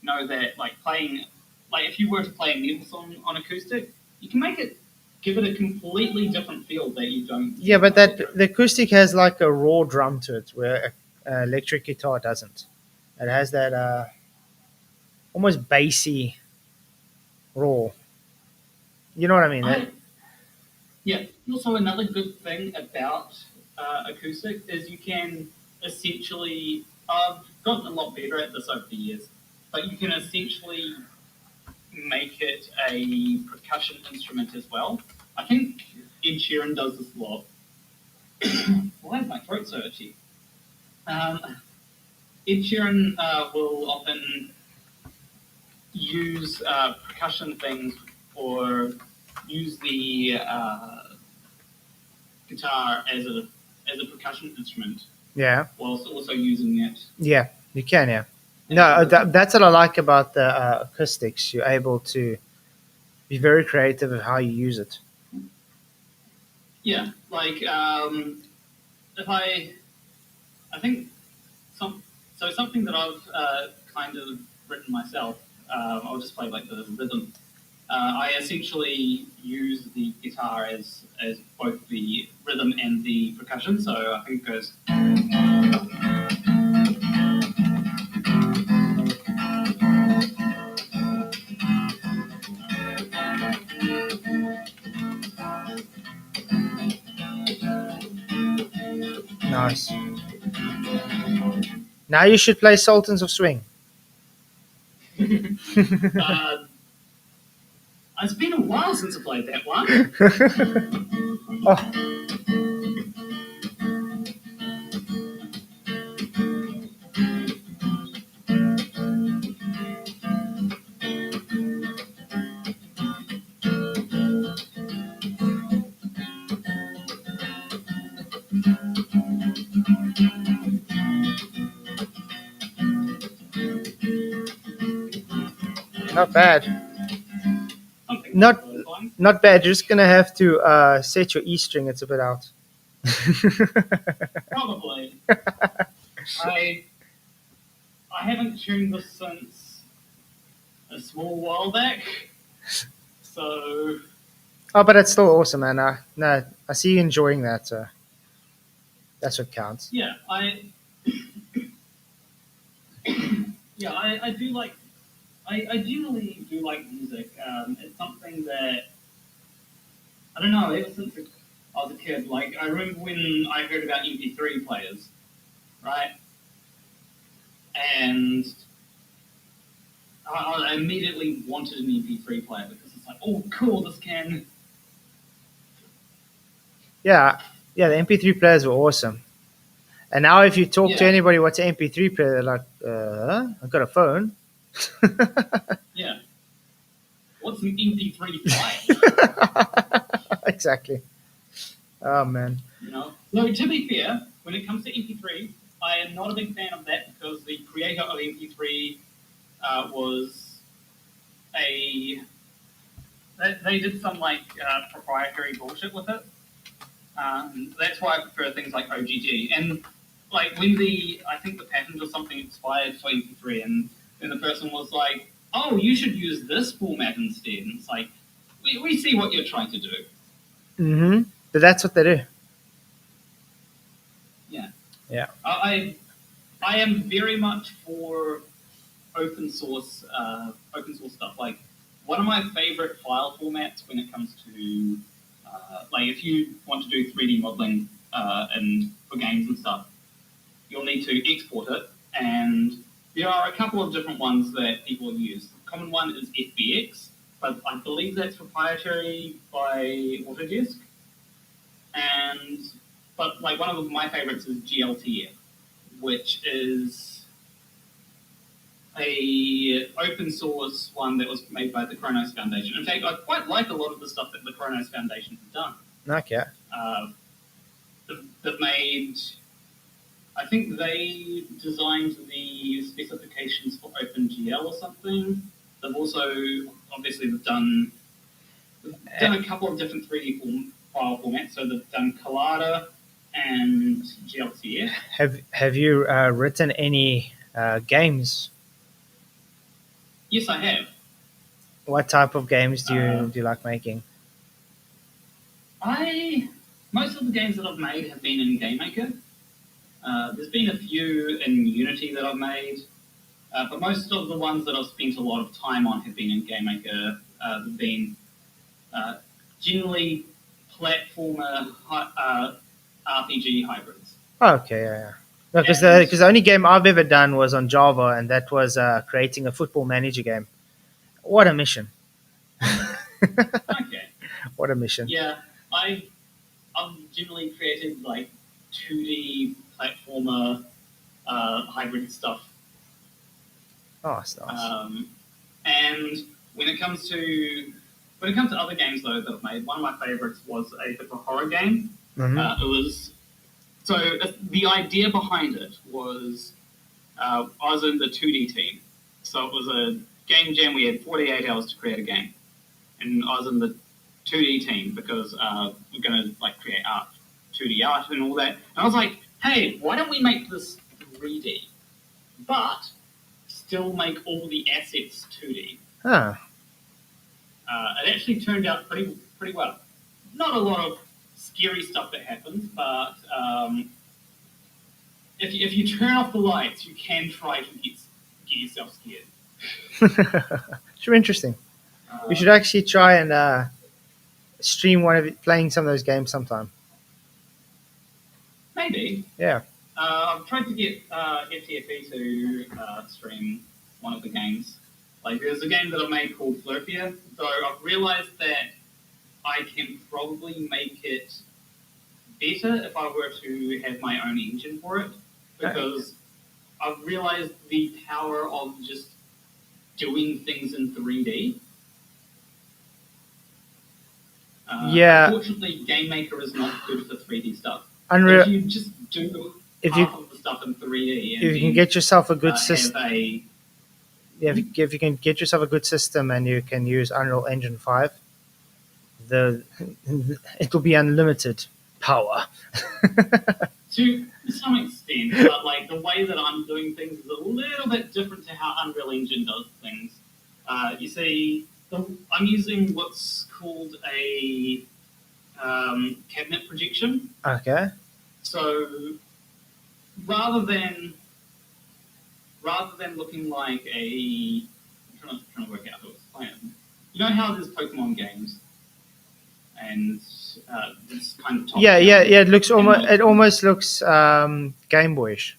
know that like if you were to play a metal song on acoustic, you can give it a completely different feel that you don't. yeah. Get But on electric. the acoustic has like a raw drum to it, where electric guitar doesn't. It has that almost bassy raw. You know what I mean? Yeah. Also, another good thing about acoustic is you can essentially. I've gotten a lot better at this over the years, but you can essentially make it a percussion instrument as well. I think Ed Sheeran does this a lot. Why is my throat so itchy? Um, Ed Sheeran will often use percussion things or use the guitar as a percussion instrument Yeah, whilst also using it. yeah. You can, yeah. No, that's what I like about the acoustics. You're able to be very creative of how you use it. Yeah, like if I think something that I've kind of written myself. I'll just play like the rhythm. I essentially use the guitar as both the rhythm and the percussion. So I think it goes. Nice. Now you should play Sultans of Swing. Uh, it's been a while since I played that one. Oh, not bad. Something Not like those lines. not bad. You're just gonna have to set your E string. It's a bit out. Probably. I haven't tuned this since a small while back. So Oh, but it's still awesome, man. No, I see you enjoying that. So that's what counts. yeah, I do like. I generally do like music. It's something that I don't know. Ever since I was a kid, like I remember when I heard about MP3 players, right? And I immediately wanted an MP3 player because it's like, oh, cool, this can. Yeah, yeah. The MP3 players were awesome. And now, if you talk to Yeah. anybody what's an MP3 player, they're like, I've got a phone. Yeah. What's an MP3 file? Exactly. Oh, man. You know. No, to be fair, when it comes to MP3, I am not a big fan of that because the creator of MP3 was a. They did some like proprietary bullshit with it. That's why I prefer things like OGG. And like when I think the patent or something expired for MP3, and then the person was like, "Oh, you should use this format instead." And it's like, we see what you're trying to do. Mm-hmm. But that's what they do. Yeah. Yeah. I am very much for open source stuff. Like one of my favorite file formats when it comes to like if you want to do 3D modeling and for games and stuff, you'll need to export it, and there are a couple of different ones that people use. The common one is FBX, but I believe that's proprietary by Autodesk. But like one of my favorites is GLTF, which is a open source one that was made by the Kronos Foundation. In fact, I quite like a lot of the stuff that the Kronos Foundation has done. Okay. They've made, I think they designed the specifications for OpenGL or something. They've also, obviously, they've done a couple of different 3D file formats. So they've done Collada and GLTF. Have you written any games? Yes, I have. What type of games do you like making? Most of the games that I've made have been in GameMaker. There's been a few in Unity that I've made, but most of the ones that I've spent a lot of time on have been in GameMaker. They've been generally platformer RPG hybrids. Oh, okay, yeah. Because the only game I've ever done was on Java, and that was creating a football manager game. What a mission! Okay. What a mission! Yeah, I've generally created like 2D platformer hybrid stuff. Oh, that's nice. And when it comes to other games though that I've made, one of my favorites was a bit of a horror game. Mm-hmm. It was the idea behind it was I was in the 2D team, so it was a game jam. We had 48 hours to create a game, and I was in the 2D team because we're going to like create art, 2D art, and all that. And I was like, hey, why don't we make this 3D, but still make all the assets 2D? Huh. It actually turned out pretty well. Not a lot of scary stuff that happens, but if you turn off the lights, you can try to get yourself scared. Sure, interesting. We should actually try and stream one of it, playing some of those games sometime. Maybe. Yeah. I've tried to get FTFE to stream one of the games. Like, there's a game that I made called Flurpia, so I've realized that I can probably make it better if I were to have my own engine for it, because I've realized the power of just doing things in 3D. Yeah. Unfortunately, GameMaker is not good for 3D stuff. Unreal. If you just do half of the stuff in 3D, and if you can get yourself a good system, if you can get yourself a good system and you can use Unreal Engine 5, it will be unlimited power. To some extent, but like the way that I'm doing things is a little bit different to how Unreal Engine does things. You see, I'm using what's called a cabinet projection. Okay. So rather than looking like a, I'm trying to work out how to explain it. You know how there's Pokemon games and it's kind of top Yeah, down, yeah, yeah. It looks and almost. like, It almost looks Game Boyish.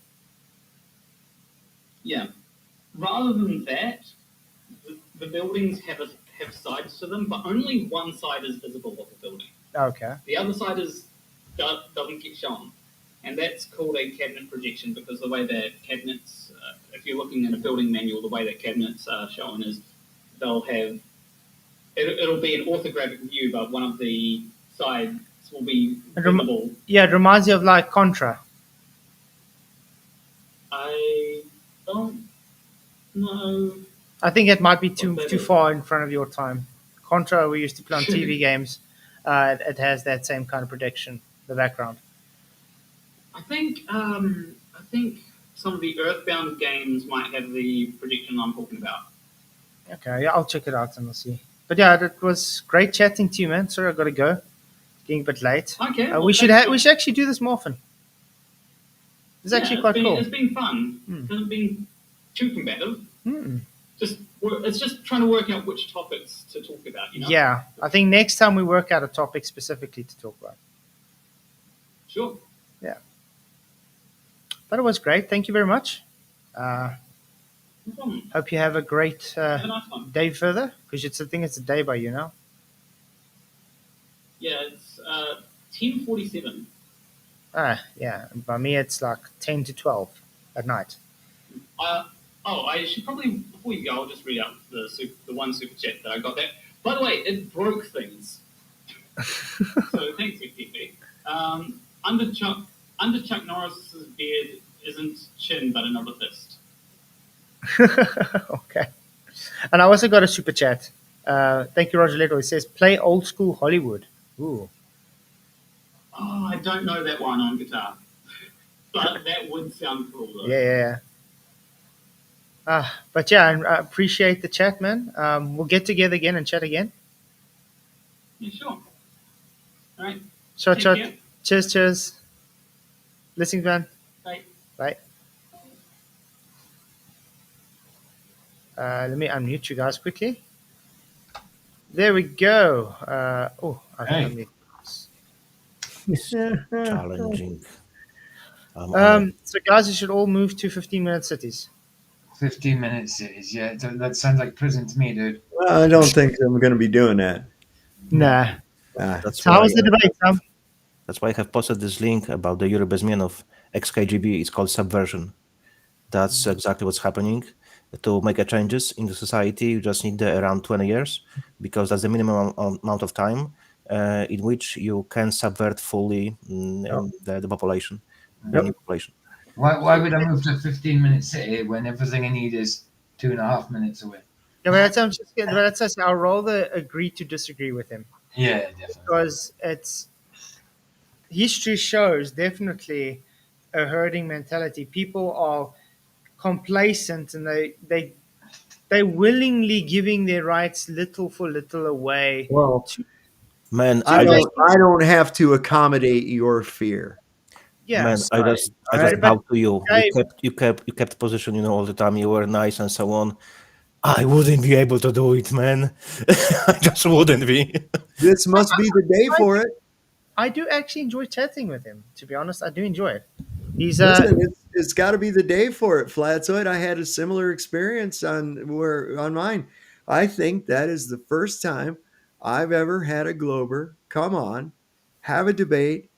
yeah. Rather than that, the buildings have sides to them, but only one side is visible of the building. Okay. The other side doesn't get shown, and that's called a cabinet projection because the way that cabinets, if you're looking at a building manual, the way that cabinets are shown is they'll have it'll be an orthographic view, but one of the sides will be visible. Yeah, it reminds you of like Contra. I don't know. I think it might be too What that too is. far in front of your time. Contra, we used to play on TV games. It has that same kind of protection, the background. I think some of the Earthbound games might have the projection I'm talking about. Okay, yeah, I'll check it out and we'll see. But yeah, it was great chatting to you, man. Sorry, I got to go. Getting a bit late. Okay, well, we should thank you. we should actually do this more often. It's actually quite cool. It's been fun. It hasn't been too combative. Mm. It's just trying to work out which topics to talk about. You know? Yeah, I think next time we work out a topic specifically to talk about. Sure. Yeah. But it was great. Thank you very much. No problem. Hope you have a great Have a nice one. day further, because I think it's a day by you now. Yeah, it's 10:47. Yeah. And by me, it's like 10 to 12 at night. I should probably, before you go, I'll just read out the one super chat that I got there. By the way, it broke things. So thanks, FTP. Under Chuck Norris's beard isn't chin, but another fist. Okay. And I also got a super chat. Thank you, Roger Leto. It says, play old school Hollywood. Ooh. Oh, I don't know that one on guitar. But that would sound cool, though. Yeah. But yeah, I appreciate the chat, man. We'll get together again and chat again. Yeah, sure. All right. So, Take care. cheers. Listening, man. Bye. Bye. Let me unmute you guys quickly. There we go. I can unmute. Challenging. So, guys, you should all move to 15-minute cities. 15-minute cities, yeah. That sounds like prison to me, dude. Well, I don't think I'm going to be doing that. Nah. That's So how was the debate, Sam? That's why I have posted this link about the Eurobasmian of XKGB. It's called Subversion. That's exactly what's happening. To make a changes in the society, you just need around 20 years, because that's the minimum amount of time in which you can subvert fully the population, the new population. Why would I move to a 15-minute city when everything I need is 2.5 minutes away? Yeah, but that's I'll rather agree to disagree with him. Yeah, definitely. Because history shows definitely a herding mentality. People are complacent, and they willingly giving their rights little for little away. Well, man, I don't have to accommodate your fear. Yeah, man, I just bow to you. You kept position, all the time. You were nice and so on. I wouldn't be able to do it, man. I just wouldn't be. This must be the day for it. I do actually enjoy chatting with him. To be honest, I do enjoy it. Listen, it's got to be the day for it, Flatzoid. I had a similar experience on mine. I think that is the first time I've ever had a Glober come on, have a debate,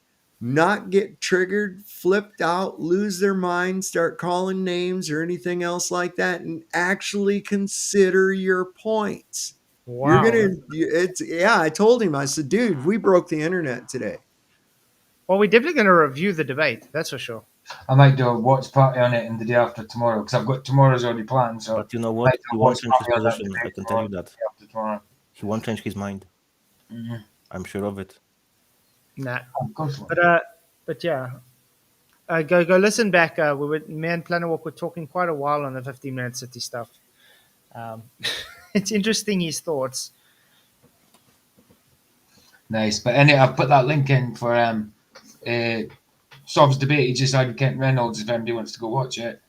not get triggered, flipped out, lose their mind, start calling names or anything else like that, and actually consider your points. Wow. I told him, I said, dude, we broke the internet today. Well, we're definitely going to review the debate. That's for sure. I might do a watch party on it in the day after tomorrow, because I've got tomorrow's already planned. So, but you know what? He won't change his position. I can tell you that. He won't change his mind. Mm-hmm. I'm sure of it. Nah. Of course. But yeah. Go listen back. Me and Planarwalk were talking quite a while on the 15-minute city stuff. it's interesting his thoughts. Nice. But anyway, I'll put that link in for Sob's debate. He just had Kent Reynolds if anybody wants to go watch it.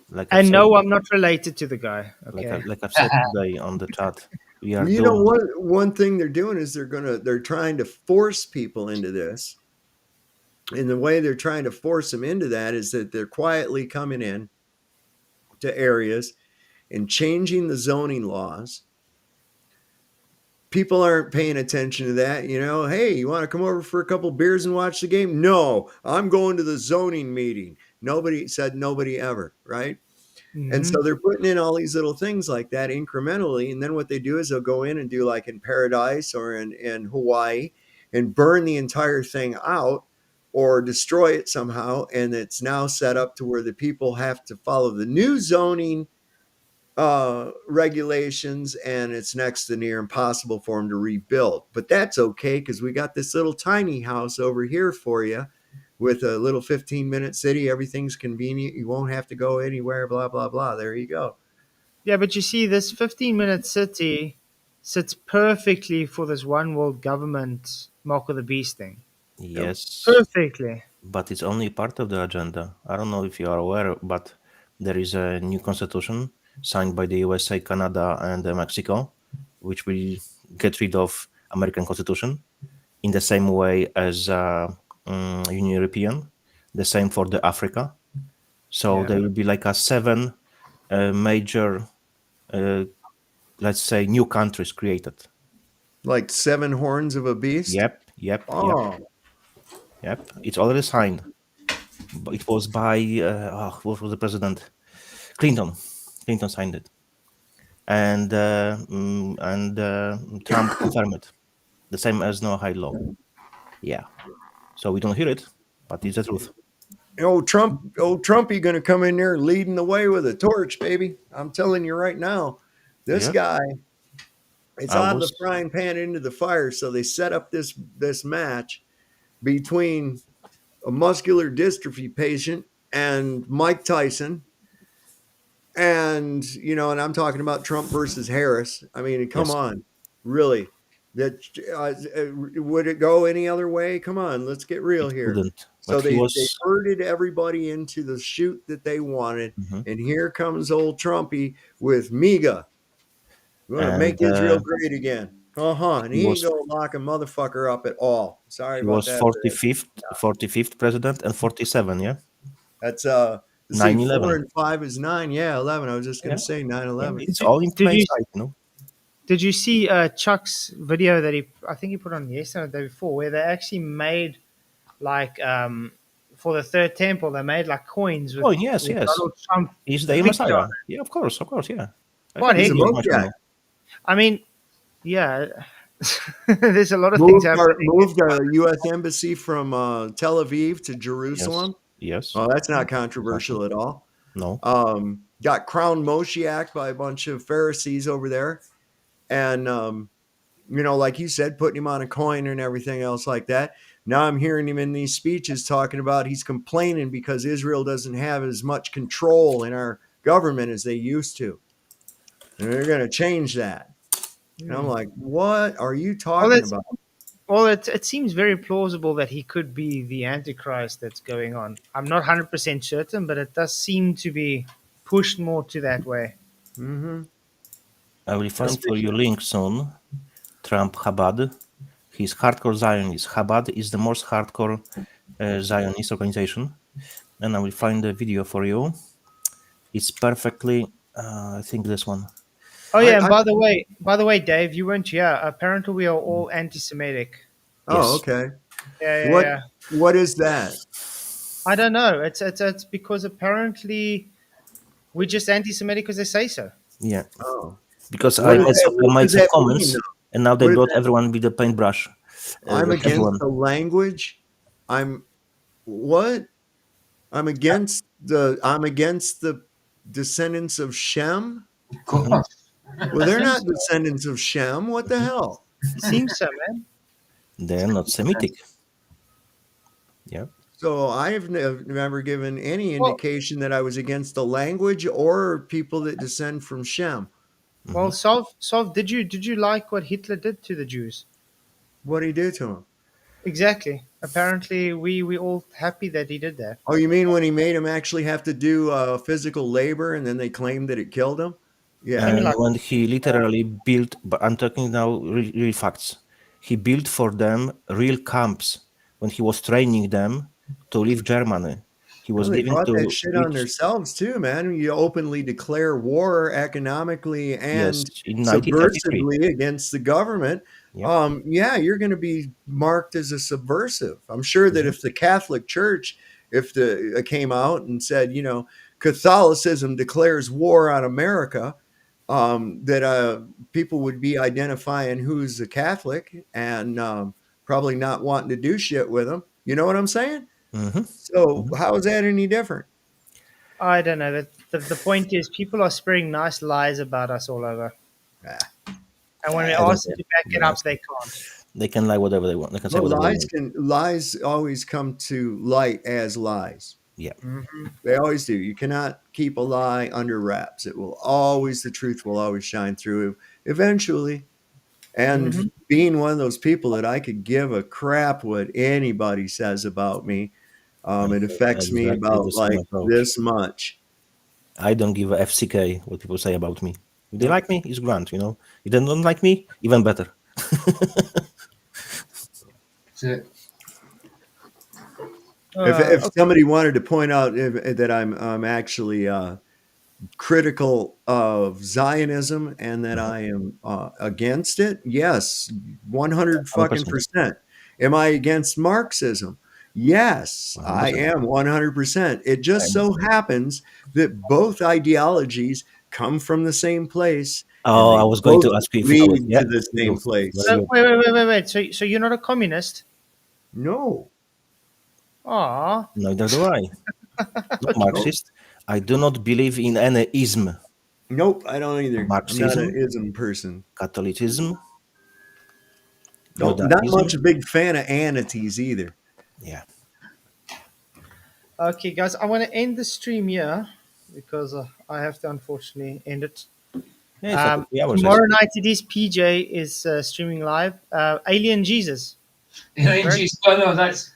Like I've And said, no, I'm not related to the guy. like, Okay. like I've said today on the chat, we are You know doomed. what? One thing they're doing is they're trying to force people into this. And the way they're trying to force them into that is that they're quietly coming in to areas and changing the zoning laws. People aren't paying attention to that. Hey, you want to come over for a couple beers and watch the game? No, I'm going to the zoning meeting. Nobody said nobody ever, right? And so they're putting in all these little things like that incrementally. And then what they do is they'll go in and do like in Paradise or in Hawaii and burn the entire thing out or destroy it somehow. And it's now set up to where the people have to follow the new zoning regulations, and it's next to near impossible for them to rebuild. But that's okay because we got this little tiny house over here for you with a little 15-minute city. Everything's convenient. You won't have to go anywhere, blah, blah, blah. There you go. Yeah, but you see, this 15-minute city sits perfectly for this one world government Mark of the Beast thing. Yes, Perfectly. but it's only part of the agenda. I don't know if you are aware, but there is a new constitution signed by the USA, Canada, and Mexico, which will get rid of American constitution in the same way as Union European, the same for the Africa. So Yeah. there will be like a 7 major, let's say, new countries created. Like 7 horns of a beast? Yep. Oh. Yep. It's already signed. It was by what was the president? Clinton. Clinton signed it, and Trump confirmed it. The same as no high law. Yeah. So we don't hear it, but it's the truth. Old Trumpy going to come in there leading the way with a torch, baby. I'm telling you right now, this Yep. guy, it's out of the was- frying pan into the fire. So they set up this match between a muscular dystrophy patient and Mike Tyson. And, and I'm talking about Trump versus Harris. I mean, come Yes. on, really. That would it go any other way? Come on, let's get real It here. couldn't. So But he they was. herded everybody into the shoot that they wanted. Mhm. And here comes old Trumpy with MIGA. We're going to make And, Israel great again. And he ain't was- going to lock a motherfucker up at all. Sorry He about was that. 45th president and 47. Yeah. That's let's see, 9/11. 4 and 5 is 9. Yeah, 11. I was just going to say 9/11. It's all in Did plain you- sight, you know. Did you see Chuck's video that I think he put on yesterday or the day before, where they actually made like for the third temple, they made like coins with, Oh yes. Donald Trump. He's the picture Messiah. on it. Yeah, of course. Yeah. I What, think he's it's a much Messiah. more. I mean, yeah, there's a lot of things happening. Moved our U.S. embassy from Tel Aviv to Jerusalem. Yes. Oh, that's not controversial at all. No. Got crowned Moshiach by a bunch of Pharisees over there. And, like you said, putting him on a coin and everything else like that. Now I'm hearing him in these speeches talking about he's complaining because Israel doesn't have as much control in our government as they used to. And they're going to change that. And I'm like, what are you talking about? Well, it seems very plausible that he could be the Antichrist that's going on. I'm not 100% certain, but it does seem to be pushed more to that way. Mm-hmm. I will find for you link soon. Trump Chabad. He's hardcore Zionist. Chabad is the most hardcore Zionist organization. And I will find the video for you. It's perfectly, I think this one. Oh yeah, and by the way, Dave, you weren't here. Apparently, we are all anti-Semitic. Oh, Yes. okay. Yeah. What is that? I don't know. It's because apparently we're just anti-Semitic because they say so. Yeah. Oh. Because What I does made that- some, what made does some that mean, comments, though? and now they What does brought that- everyone with the paintbrush. I'm against everyone. the language. I'm against the descendants of Shem. Of course. Well, they're not descendants of Shem. What the hell? Seems so, man. They're not Semitic. Yeah. So I have never given any Well- indication that I was against the language or people that descend from Shem. Well, Solve, did you like what Hitler did to the Jews? What did he do to him? Exactly. Apparently, we all happy that he did that. Oh, you mean when he made him actually have to do physical labor, and then they claimed that it killed him? Yeah. Something And like when he literally built, but I'm talking now real facts, he built for them real camps when he was training them to leave Germany. He Well, was they giving brought that to shit on each, themselves too, man. You openly declare war economically yes, and in 1933. subversively against the government. Yep. Yeah, you're going to be marked as a subversive. I'm sure that if the Catholic Church, if the came out and said, Catholicism declares war on America, that people would be identifying who's a Catholic and probably not wanting to do shit with them. You know what I'm saying? Mhm. So how is that any different? I don't know. The point is, people are spreading nice lies about us all over, Ah, and when we I don't ask them care. to back To be it up, honest. they can't. They can lie whatever they want. They can say well, whatever they want. lies always come to light as lies. Yeah. Hmm. They always do. You cannot keep a lie under wraps. It will always, the truth will always shine through eventually. And Hmm. being one of those people that I could give a crap what anybody says about me, it affects me Exactly the about same like approach. this much. I don't give a FCK what people say about me. If they like me, it's grand, you know. If they don't like me, even better. So, If Okay. somebody wanted to point out that I'm actually critical of Zionism and that I am against it, yes, 100 fucking 100%. percent. Am I against Marxism? Yes, I 100%. am 100%. It just so happens that both ideologies come from the same place and Oh, they I was going both to ask you if you know it. lead Yeah, to the you do. same place. Very So good. wait. So you're not a communist? No, Ah. Neither do I. Not Okay. no, Marxist. I do not believe in any ism. nope, I don't either. I'm not an Marxism, ism person. Catholicism, Not much Judaism. a big fan of anities either. Yeah. Okay, guys, I want to end the stream here because I have to unfortunately end it. Yeah, it's like 3 hours, yes. Tomorrow night it is. PJ is streaming live. Alien Jesus. Correct? oh no, that's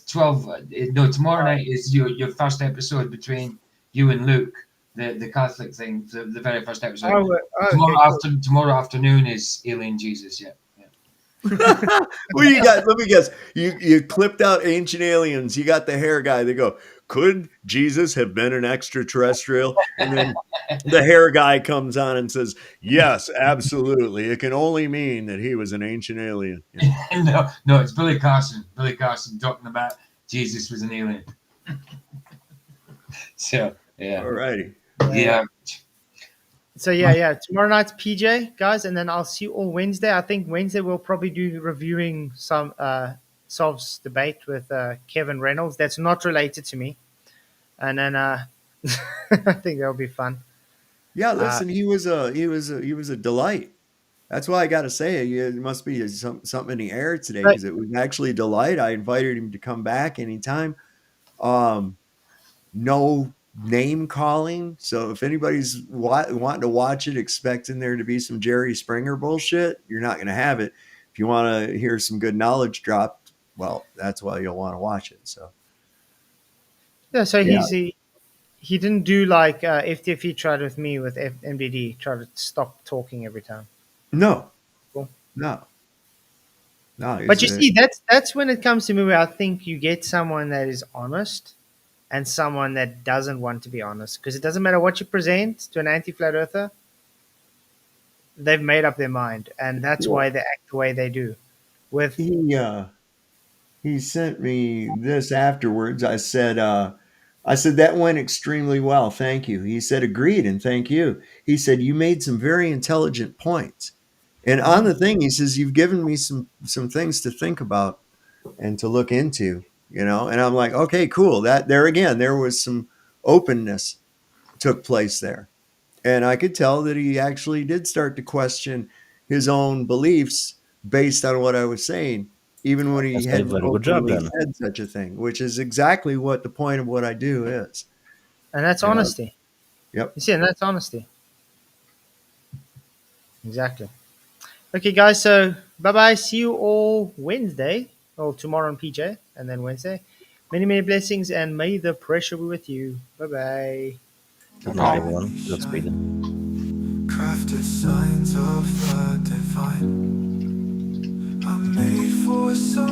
12. No, tomorrow night is your first episode between you and Luke, the Catholic thing, the very first episode. Okay, cool. Tomorrow afternoon is Alien Jesus. Yeah. Well, you got, let me guess. You clipped out Ancient Aliens. You got the hair guy. They go, could Jesus have been an extraterrestrial? And then the hair guy comes on and says, yes, absolutely. It can only mean that he was an ancient alien. Yeah. no, it's Billy Carson. Billy Carson talking about Jesus was an alien. So yeah, All righty. yeah. So yeah. Tomorrow night's PJ, guys, and then I'll see you all Wednesday. I think Wednesday we'll probably do reviewing some Solve's debate with Kevin Reynolds. That's not related to me, and then I think that'll be fun. Yeah, listen, he was a delight. That's why I got to say it must be something in the air today But because it was actually a delight. I invited him to come back anytime. Um, no name calling. So if anybody's wanting to watch it, expecting there to be some Jerry Springer bullshit, you're not going to have it. If you want to hear some good knowledge dropped, well, that's why you'll want to watch it. So yeah, so yeah, he didn't do like FTFE tried with me with MDD, tried to stop talking every time. no, Cool. no, no. But you see, that's when it comes to me where I think you get someone that is honest and someone that doesn't want to be honest. Because it doesn't matter what you present to an anti-flat earther, they've made up their mind, and that's Well, why they act the way they do. With he sent me this afterwards. I said that went extremely well. Thank you. He said agreed and thank you. He said you made some very intelligent points. And on the thing, he says you've given me some things to think about and to look into, And I'm like, okay, cool. That there again, there was some openness took place there. And I could tell that he actually did start to question his own beliefs based on what I was saying, even when I he say hadn't very good job openly then. said such a thing, which is exactly what the point of what I do is. and that's You know? honesty. Yep. You see, and that's honesty. Exactly. Okay, guys. So bye bye. See you all Wednesday or tomorrow on PJ, and then Wednesday. Many many blessings, and may the pressure be with you. Bye bye. Good night, everyone. Godspeed. Crafted signs of the divine.